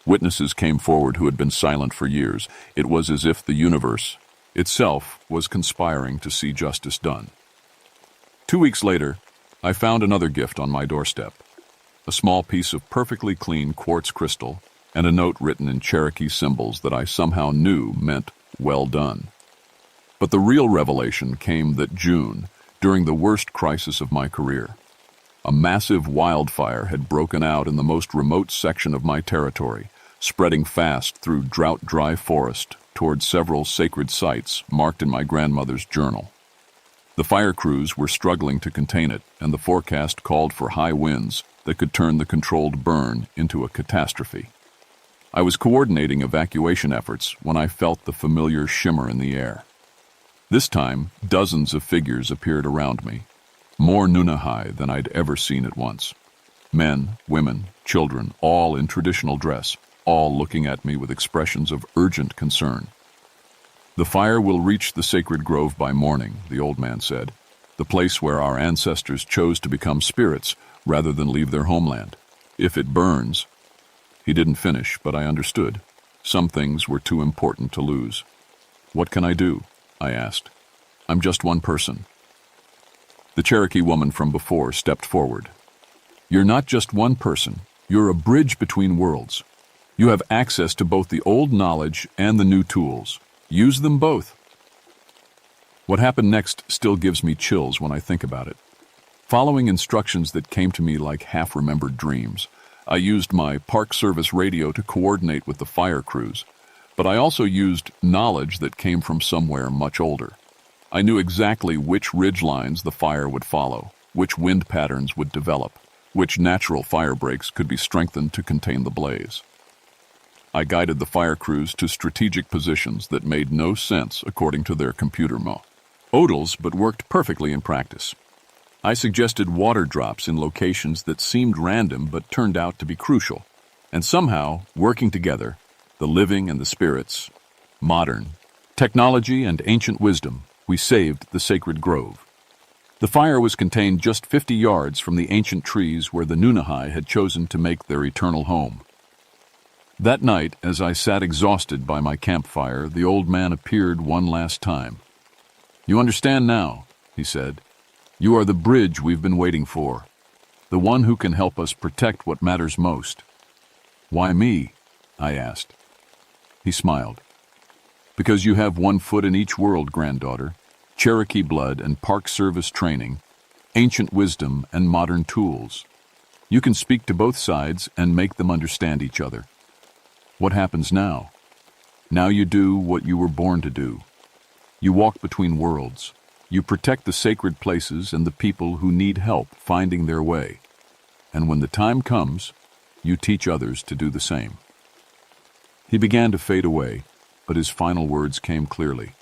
Witnesses came forward who had been silent for years. It was as if the universe itself was conspiring to see justice done. 2 weeks later, I found another gift on my doorstep. A small piece of perfectly clean quartz crystal and a note written in Cherokee symbols that I somehow knew meant well done. But the real revelation came that June, during the worst crisis of my career, a massive wildfire had broken out in the most remote section of my territory, spreading fast through drought-dry forest toward several sacred sites marked in my grandmother's journal. The fire crews were struggling to contain it, and the forecast called for high winds that could turn the controlled burn into a catastrophe. I was coordinating evacuation efforts when I felt the familiar shimmer in the air. This time, dozens of figures appeared around me, more Nunahai than I'd ever seen at once. Men, women, children, all in traditional dress, all looking at me with expressions of urgent concern. "The fire will reach the sacred grove by morning," the old man said, "the place where our ancestors chose to become spirits rather than leave their homeland. If it burns—" He didn't finish, but I understood. Some things were too important to lose. "What can I do?" I asked. "I'm just one person." The Cherokee woman from before stepped forward. "You're not just one person. You're a bridge between worlds. You have access to both the old knowledge and the new tools. Use them both." What happened next still gives me chills when I think about it. Following instructions that came to me like half-remembered dreams, I used my Park Service radio to coordinate with the fire crews, but I also used knowledge that came from somewhere much older. I knew exactly which ridge lines the fire would follow, which wind patterns would develop, which natural fire breaks could be strengthened to contain the blaze. I guided the fire crews to strategic positions that made no sense according to their computer models, but worked perfectly in practice. I suggested water drops in locations that seemed random but turned out to be crucial. And somehow, working together, the living and the spirits, modern, technology and ancient wisdom, we saved the sacred grove. The fire was contained just 50 yards from the ancient trees where the Nunahai had chosen to make their eternal home. That night, as I sat exhausted by my campfire, the old man appeared one last time. "You understand now," he said. "You are the bridge we've been waiting for, the one who can help us protect what matters most." "Why me?" I asked. He smiled. "Because you have one foot in each world, granddaughter. Cherokee blood and Park Service training, ancient wisdom and modern tools. You can speak to both sides and make them understand each other. What happens now? Now you do what you were born to do. You walk between worlds. You protect the sacred places and the people who need help finding their way. And when the time comes, you teach others to do the same." He began to fade away, but his final words came clearly.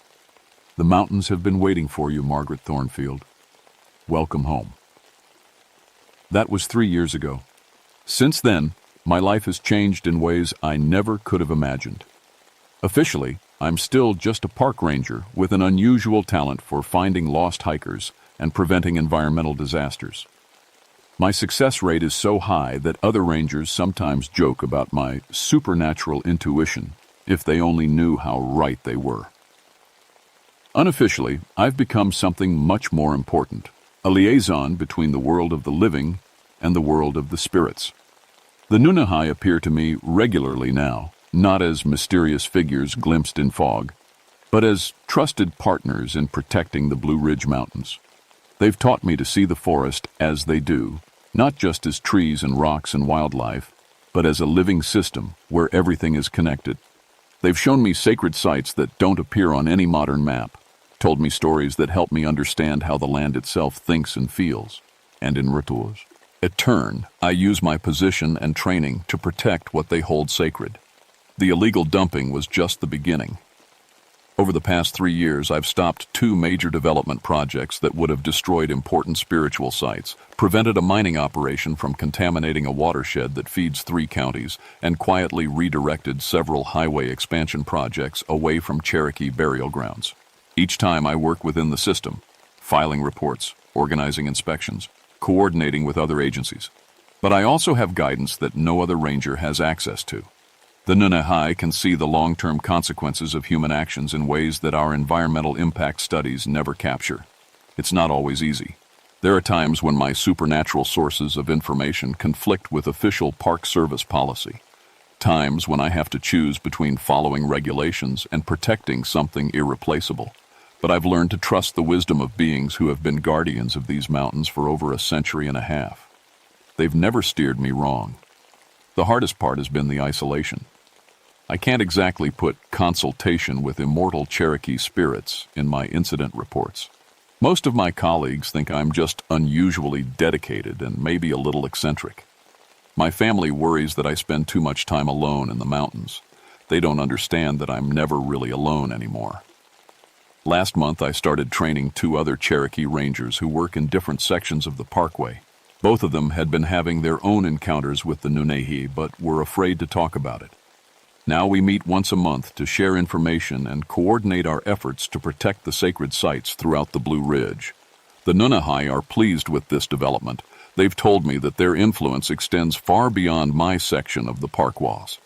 "The mountains have been waiting for you, Margaret Thornfield. Welcome home." That was 3 years ago. Since then, my life has changed in ways I never could have imagined. Officially, I'm still just a park ranger with an unusual talent for finding lost hikers and preventing environmental disasters. My success rate is so high that other rangers sometimes joke about my supernatural intuition if they only knew how right they were. Unofficially, I've become something much more important, a liaison between the world of the living and the world of the spirits. The Nunahai appear to me regularly now, not as mysterious figures glimpsed in fog, but as trusted partners in protecting the Blue Ridge Mountains. They've taught me to see the forest as they do, not just as trees and rocks and wildlife, but as a living system where everything is connected. They've shown me sacred sites that don't appear on any modern map, told me stories that help me understand how the land itself thinks and feels, and in rituals. In turn, I use my position and training to protect what they hold sacred. The illegal dumping was just the beginning. Over the past 3 years, I've stopped 2 major development projects that would have destroyed important spiritual sites, prevented a mining operation from contaminating a watershed that feeds 3 counties, and quietly redirected several highway expansion projects away from Cherokee burial grounds. Each time I work within the system, filing reports, organizing inspections, coordinating with other agencies. But I also have guidance that no other ranger has access to. The Nunahai can see the long-term consequences of human actions in ways that our environmental impact studies never capture. It's not always easy. There are times when my supernatural sources of information conflict with official Park Service policy. Times when I have to choose between following regulations and protecting something irreplaceable. But I've learned to trust the wisdom of beings who have been guardians of these mountains for over a century and a half. They've never steered me wrong. The hardest part has been the isolation. I can't exactly put consultation with immortal Cherokee spirits in my incident reports. Most of my colleagues think I'm just unusually dedicated and maybe a little eccentric. My family worries that I spend too much time alone in the mountains. They don't understand that I'm never really alone anymore. Last month, I started training 2 other Cherokee Rangers who work in different sections of the parkway. Both of them had been having their own encounters with the Nunahai, but were afraid to talk about it. Now we meet once a month to share information and coordinate our efforts to protect the sacred sites throughout the Blue Ridge. The Nunahai are pleased with this development. They've told me that their influence extends far beyond my section of the parkways.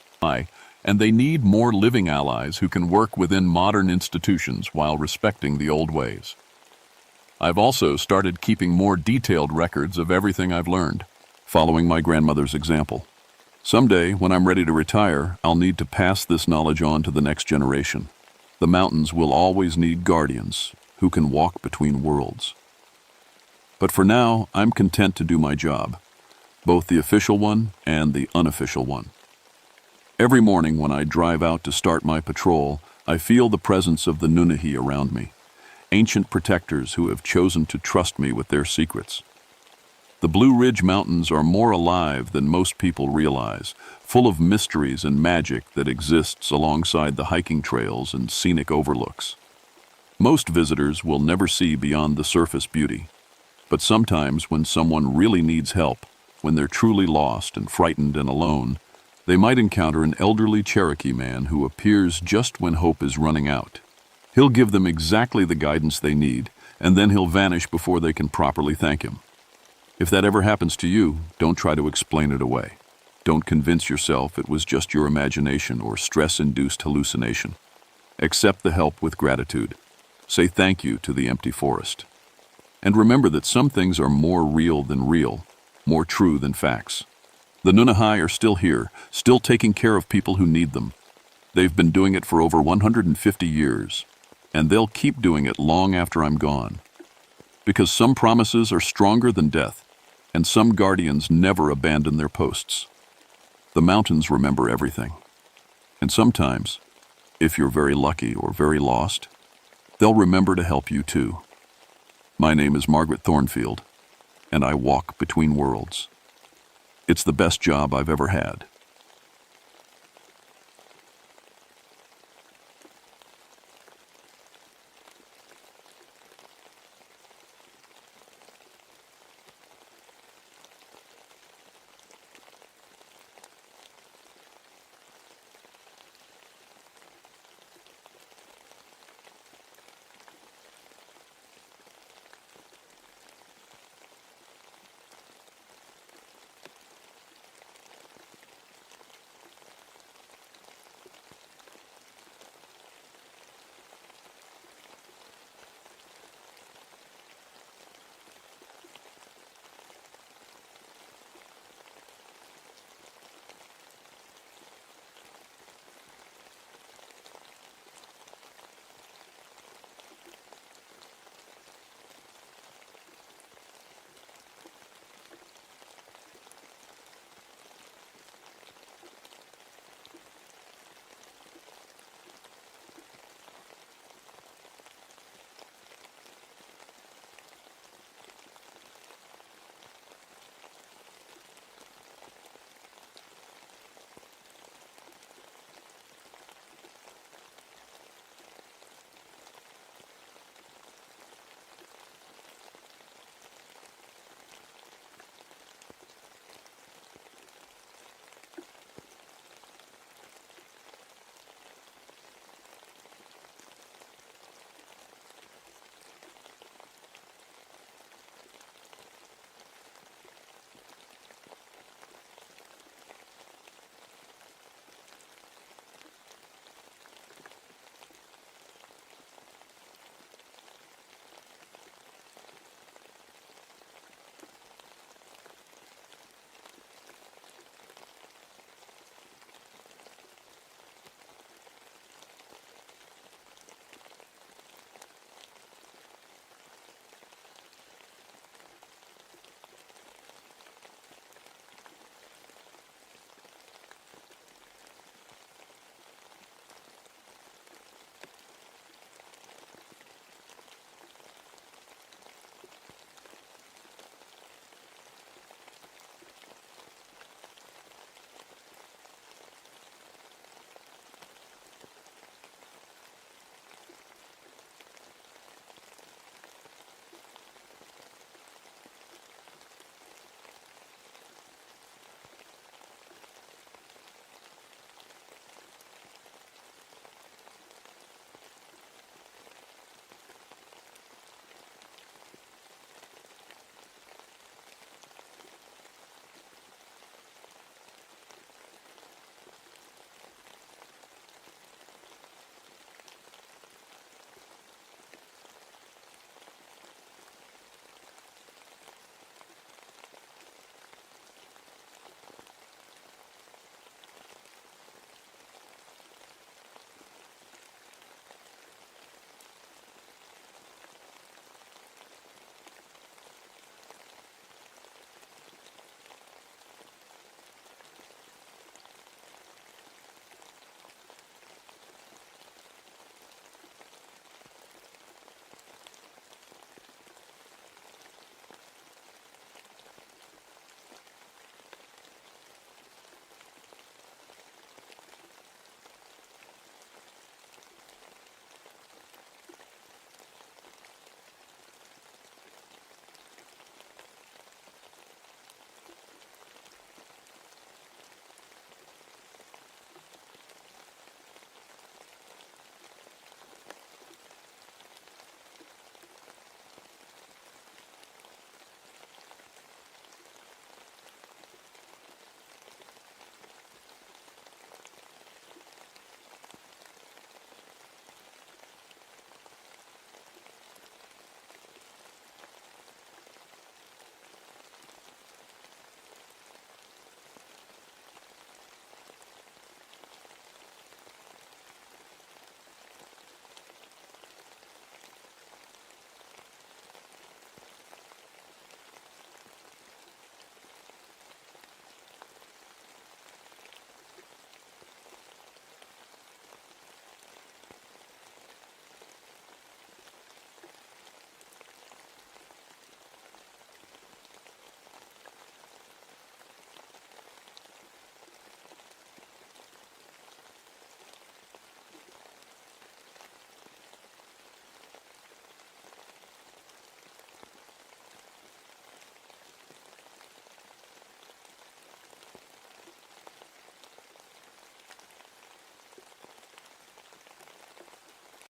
And they need more living allies who can work within modern institutions while respecting the old ways. I've also started keeping more detailed records of everything I've learned, following my grandmother's example. Someday, when I'm ready to retire, I'll need to pass this knowledge on to the next generation. The mountains will always need guardians who can walk between worlds. But for now, I'm content to do my job, both the official one and the unofficial one. Every morning when I drive out to start my patrol, I feel the presence of the Nunahai around me, ancient protectors who have chosen to trust me with their secrets. The Blue Ridge Mountains are more alive than most people realize, full of mysteries and magic that exists alongside the hiking trails and scenic overlooks. Most visitors will never see beyond the surface beauty, but sometimes when someone really needs help, when they're truly lost and frightened and alone, they might encounter an elderly Cherokee man who appears just when hope is running out. He'll give them exactly the guidance they need, and then he'll vanish before they can properly thank him. If that ever happens to you, don't try to explain it away. Don't convince yourself it was just your imagination or stress-induced hallucination. Accept the help with gratitude. Say thank you to the empty forest. And remember that some things are more real than real, more true than facts. The Nunahai are still here, still taking care of people who need them. They've been doing it for over 150 years, and they'll keep doing it long after I'm gone. Because some promises are stronger than death, and some guardians never abandon their posts. The mountains remember everything. And sometimes, if you're very lucky or very lost, they'll remember to help you too. My name is Margaret Thornfield, and I walk between worlds. It's the best job I've ever had.